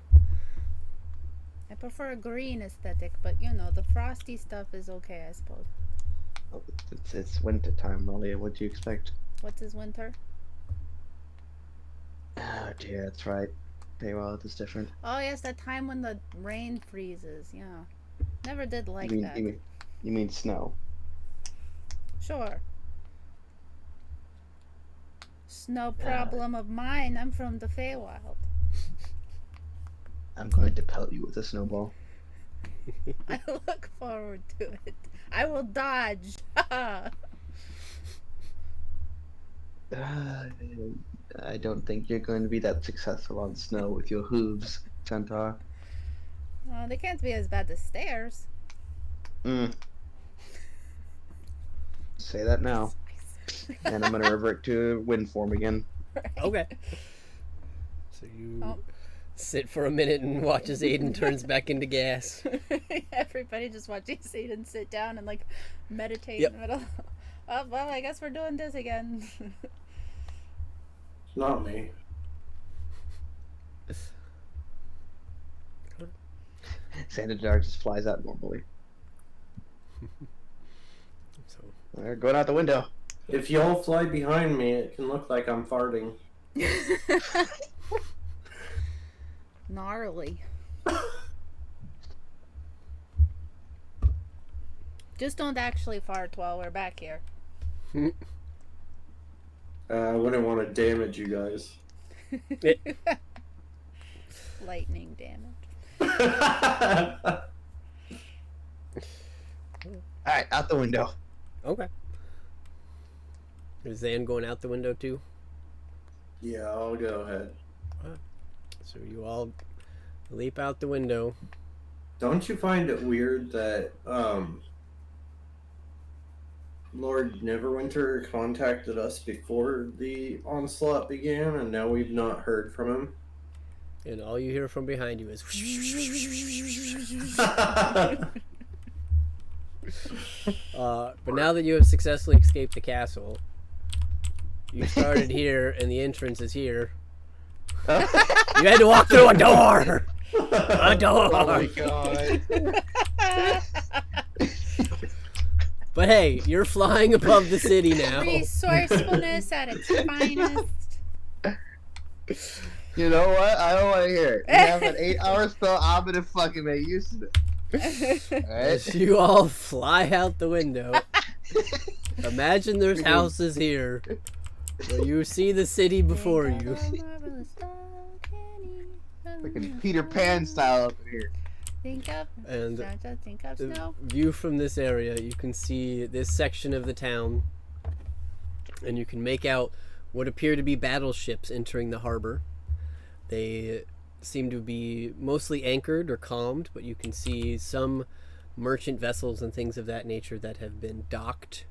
I prefer a green aesthetic, but you know, the frosty stuff is okay, I suppose. Oh, it's winter time, Molly. What do you expect? What is winter? Oh dear, that's right. Paywall is different. Oh yes, that time when the rain freezes. Yeah, never did like you mean, that. You mean snow? Sure. It's no problem of mine. I'm from the Feywild. I'm going to pelt you with a snowball. I look forward to it. I will dodge. I don't think you're going to be that successful on snow with your hooves, Centaur. They can't be as bad as stairs. Say that now. And I'm going to revert to wind form again. Okay. So you sit for a minute and watch as Aiden turns back into gas. Everybody just watches Aiden sit down and like meditate Yep. in the middle. Oh well, I guess we're doing this again. Not me. Xanadar just flies out normally. So They're going out the window. If y'all fly behind me, it can look like I'm farting. Gnarly. Just don't actually fart while we're back here. I wouldn't want to damage you guys. Lightning damage. Alright, out the window. Okay. Is Zan going out the window too? Yeah, I'll go ahead. So you all leap out the window. Don't you find it weird that Lord Neverwinter contacted us before the onslaught began, and now we've not heard from him? And all you hear from behind you is but now that you have successfully escaped the castle, you started here and the entrance is here. You had to walk through a door. A door. Oh my god. But hey, you're flying above the city now. Resourcefulness at its finest. You know what? I don't want to hear it. You have an 8-hour spell. I'm gonna fucking make use of it. As Alright? you all fly out the window, imagine there's houses here. Where you see the city before you. Fucking Peter Pan style up in here. Think of And think of the snow. view from this area, you can see this section of the town, and you can make out what appear to be battleships entering the harbor. They seem to be mostly anchored or calmed, but you can see some merchant vessels and things of that nature that have been docked.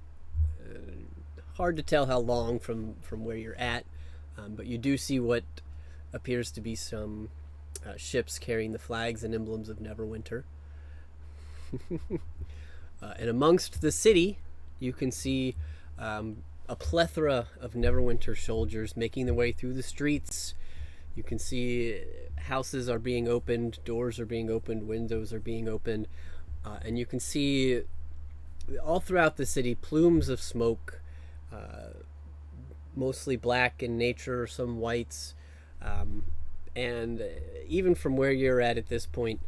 Hard to tell how long from where you're at, but you do see what appears to be some ships carrying the flags and emblems of Neverwinter. And amongst the city, you can see a plethora of Neverwinter soldiers making their way through the streets. You can see houses are being opened, doors are being opened, windows are being opened, and you can see all throughout the city plumes of smoke, mostly black in nature, some whites, and even from where you're at this point,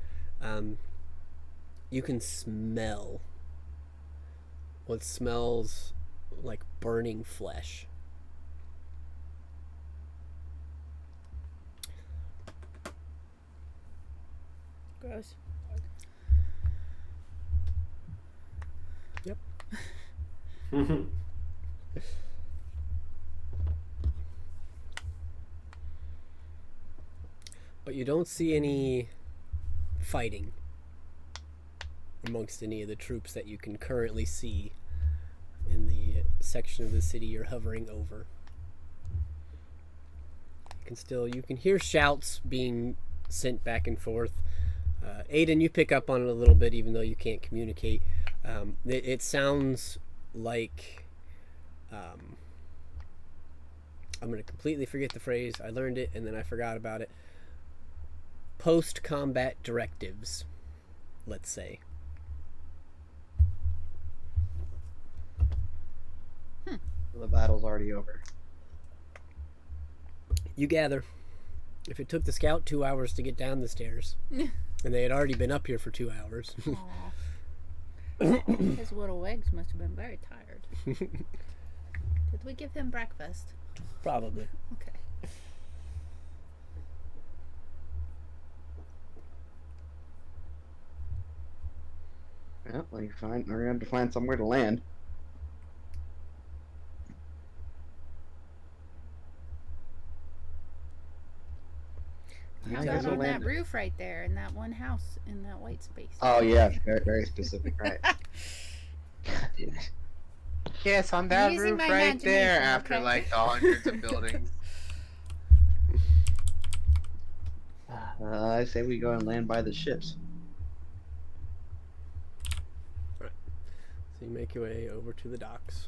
you can smell what smells like burning flesh. Gross. Yep. But you don't see any fighting amongst any of the troops that you can currently see in the section of the city you're hovering over. You can hear shouts being sent back and forth. Aiden, you pick up on it a little bit, even though you can't communicate. It sounds like I'm going to completely forget the phrase. I learned it and then I forgot about it. Post-combat directives, let's say. The battle's already over. You gather. If it took the scout 2 hours to get down the stairs, and they had already been up here for 2 hours. His little legs must have been very tired. Did we give him breakfast? Probably. Okay. Yeah, well, we're gonna have to find somewhere to land. How Yeah, about we'll on that land. roof right there in that one house in that white space? Oh yeah, very, very specific, right? God damn it. Yes, on that Using roof my right there. imagination, After okay. like the hundreds of buildings. I say we go and land by the ships. So you make your way over to the docks.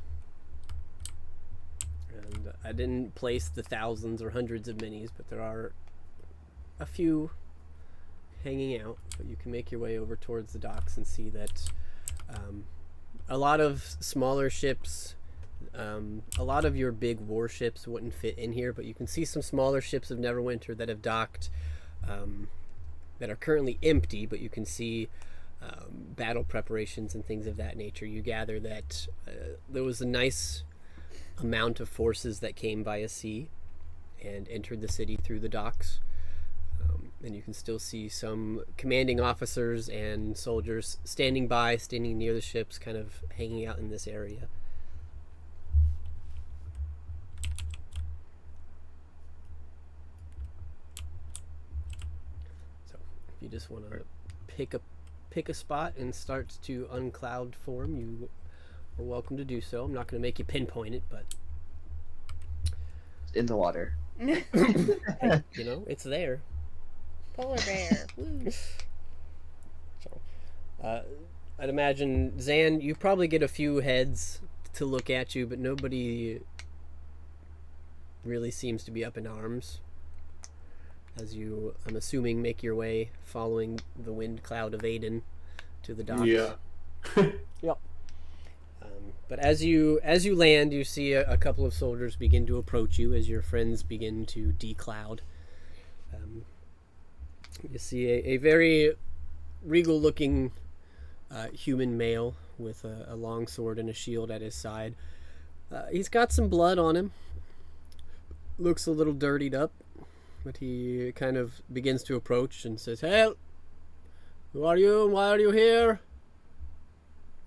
And I didn't place the thousands or hundreds of minis, but there are a few hanging out. But you can make your way over towards the docks and see that a lot of smaller ships, a lot of your big warships wouldn't fit in here, but you can see some smaller ships of Neverwinter that have docked, that are currently empty, but you can see battle preparations and things of that nature. You gather that there was a nice amount of forces that came via sea and entered the city through the docks. and you can still see some commanding officers and soldiers standing near the ships, kind of hanging out in this area. So if you just want to pick a spot and start to uncloud form, you are welcome to do so. I'm not going to make you pinpoint it, but In the water. you know, it's there. Polar bear. Woo. So, I'd imagine, Zan, you probably get a few heads to look at you, but nobody really seems to be up in arms as you, I'm assuming, make your way following the wind cloud of Aiden to the docks. Yeah. Yep. But as you land, you see a couple of soldiers begin to approach you as your friends begin to decloud. You see a very regal-looking human male with a long sword and a shield at his side. He's got some blood on him. Looks a little dirtied up, but he kind of begins to approach and says, "Hey, who are you and why are you here?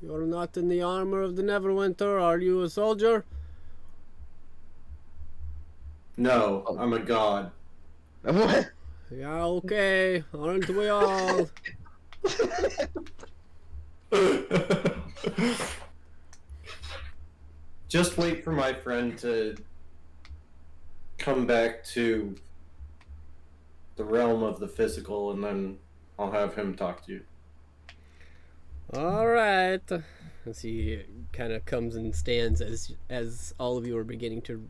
You're not in the armor of the Neverwinter. Are you a soldier?" No, I'm a god. What? "Yeah, okay. Aren't we all?" Just wait for my friend to come back to the realm of the physical, and then I'll have him talk to you. "All right." As he kind of comes and stands as all of you are beginning to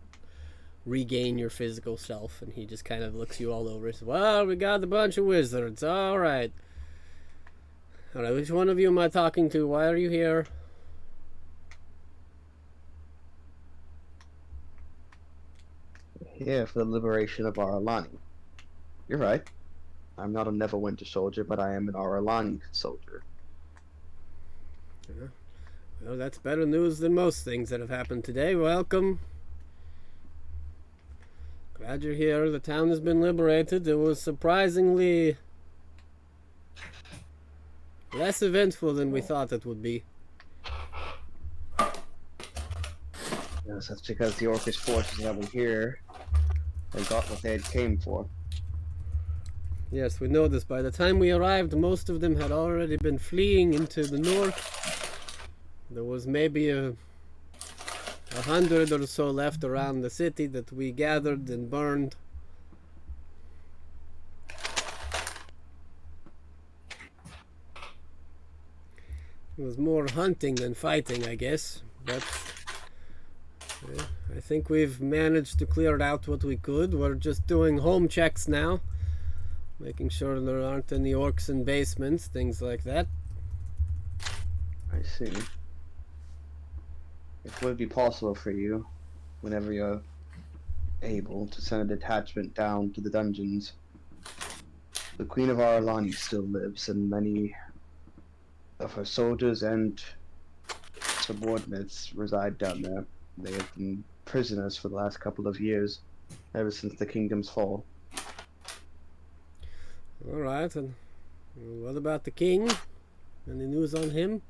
regain your physical self, and he just kind of looks you all over and says, "Well, we got a bunch of wizards. All right. All right, which one of you am I talking to? Why are you here?" Here for the liberation of Aralani. You're right. I'm not a Neverwinter soldier, but I am an Aralani soldier. Well, that's better news than most things that have happened today. Welcome. Glad you're here. The town has been liberated. It was surprisingly less eventful than we thought it would be. Yes, that's because the Orcish forces that were here, they got what they had came for. Yes, we know this. By the time we arrived, most of them had already been fleeing into the north. There was maybe a 100 or so left around the city that we gathered and burned. It was more hunting than fighting, I guess. But I think we've managed to clear out what we could. We're just doing home checks now, making sure there aren't any orcs in basements, things like that. I see. It would be possible for you, whenever you're able, to send a detachment down to the dungeons. The Queen of Aralani still lives, and many of her soldiers and subordinates reside down there. They have been prisoners for the last couple of years, ever since the kingdom's fall. All right, and what about the king? Any news on him?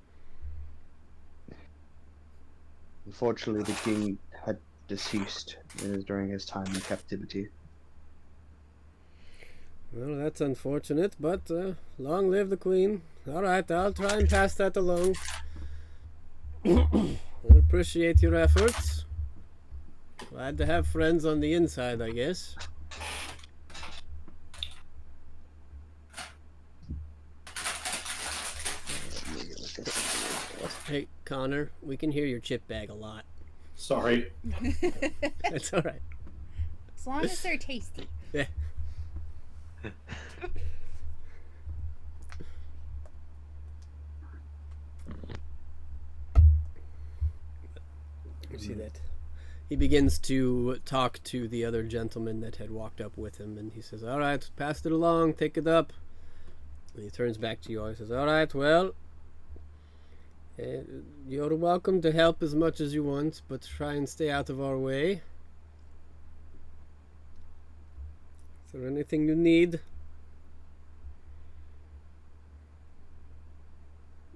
Unfortunately, the king had deceased during his time in captivity. Well, that's unfortunate, but long live the queen. All right, I'll try and pass that along. I appreciate your efforts. Glad to have friends on the inside, I guess. Hey, Connor, we can hear your chip bag a lot. Sorry. That's all right. As long as they're tasty. Yeah. You see that? He begins to talk to the other gentleman that had walked up with him, and he says, "All right, pass it along, take it up." And he turns back to you all. He says, "All right, well, you're welcome to help as much as you want, but try and stay out of our way. Is there anything you need?"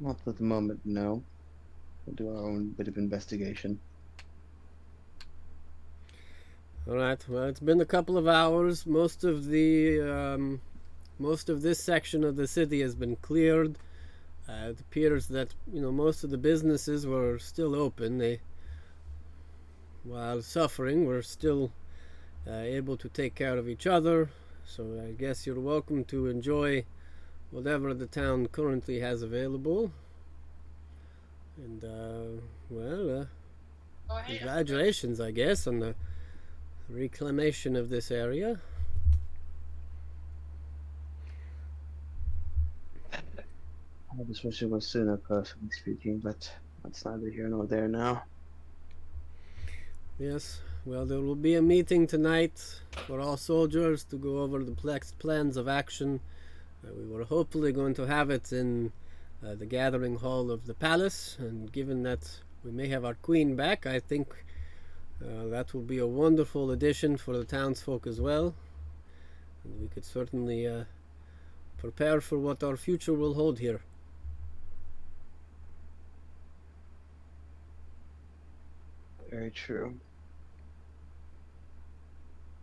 Not at the moment, no. We'll do our own bit of investigation. All right. Well, it's been a couple of hours. Most of this section of the city has been cleared. It appears that most of the businesses were still open. They, while suffering, were still able to take care of each other. So I guess you're welcome to enjoy whatever the town currently has available. And congratulations, I guess, on the reclamation of this area. I just wish it was sooner, personally speaking, but that's neither here nor there now. Yes, well, there will be a meeting tonight for all soldiers to go over the plans of action. We were hopefully going to have it in the gathering hall of the palace, and given that we may have our queen back, I think that will be a wonderful addition for the townsfolk as well. And we could certainly prepare for what our future will hold here. Very true.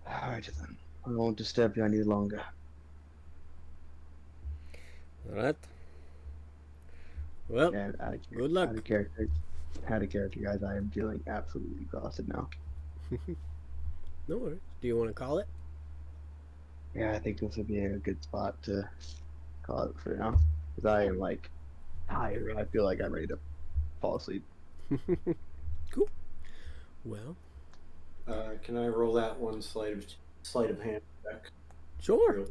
Alright then. I won't disturb you any longer. Alright. Well, Yeah, good luck. Out of character, guys. I am feeling absolutely exhausted now. No worries. Do you want to call it? Yeah, I think this would be a good spot to call it for now. Because I am, like, tired. I feel like I'm ready to fall asleep. Cool. Well, Can I roll that one sleight of hand check? sure.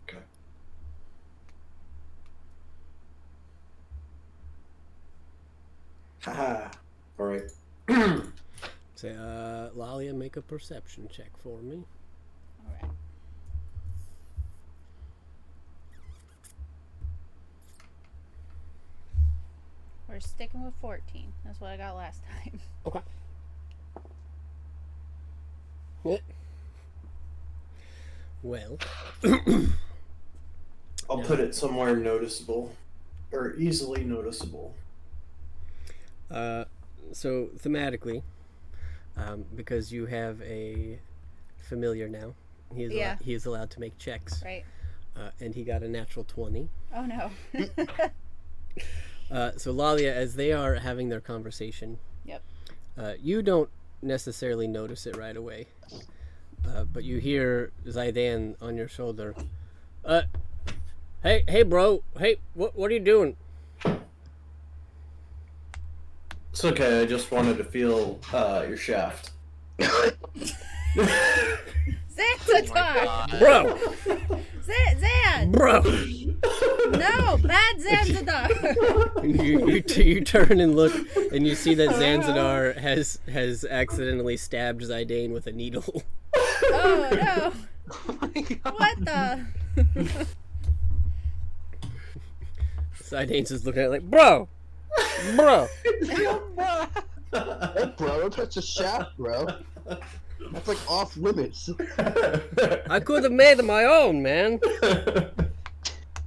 Okay. Haha. All right. Say, Lalia, make a perception check for me. Alright. We're sticking with 14. That's what I got last time. Okay. Yeah. Well, I'll put it somewhere noticeable, or easily noticeable. so thematically, because you have a familiar now, he is allowed to make checks, Right. and he got a natural 20. Oh no. So Lalia, as they are having their conversation, Yep. You don't necessarily notice it right away, but you hear Zaidan on your shoulder. Hey, bro. Hey, what are you doing? It's okay. I just wanted to feel your shaft. Zanzibar! Bro, Zan! bro. No, bad Zanzibar! You turn and look, and you see that Zanzibar has accidentally stabbed Zaidan with a needle. Oh no! Oh my God. What the? Zaidan's just looking at it like, bro. Bro, don't touch the shaft, bro. That's like off limits. I could have made my own, man.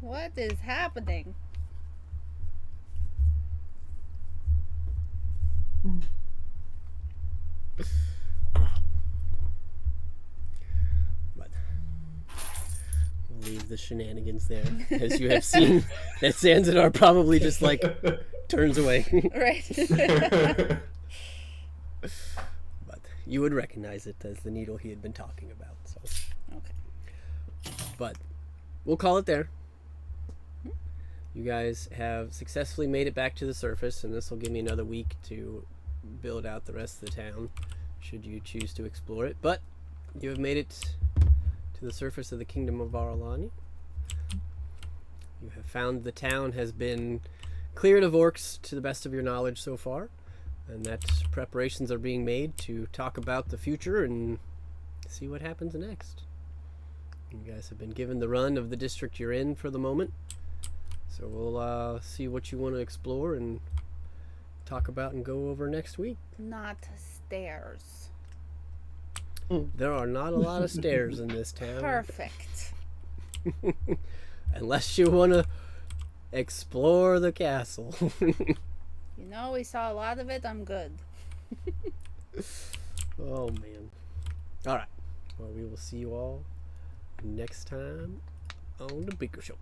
What is happening? But we'll leave the shenanigans there, as you have seen that Zanzibar probably just like turns away. Right. But you would recognize it as the needle he had been talking about. So, Okay. but we'll call it there. You guys have successfully made it back to the surface, and this will give me another week to build out the rest of the town, should you choose to explore it. But you have made it to the surface of the kingdom of Varalani. You have found the town has been cleared of orcs to the best of your knowledge so far, and that preparations are being made to talk about the future and see what happens next. You guys have been given the run of the district you're in for the moment, so we'll see what you want to explore and talk about and go over next week. Not stairs. There are not a lot of stairs in this town. Perfect. Unless you want to explore the castle. You know, we saw a lot of it. I'm good. Oh man. Alright. Well, we will see you all next time on the Bigger Show.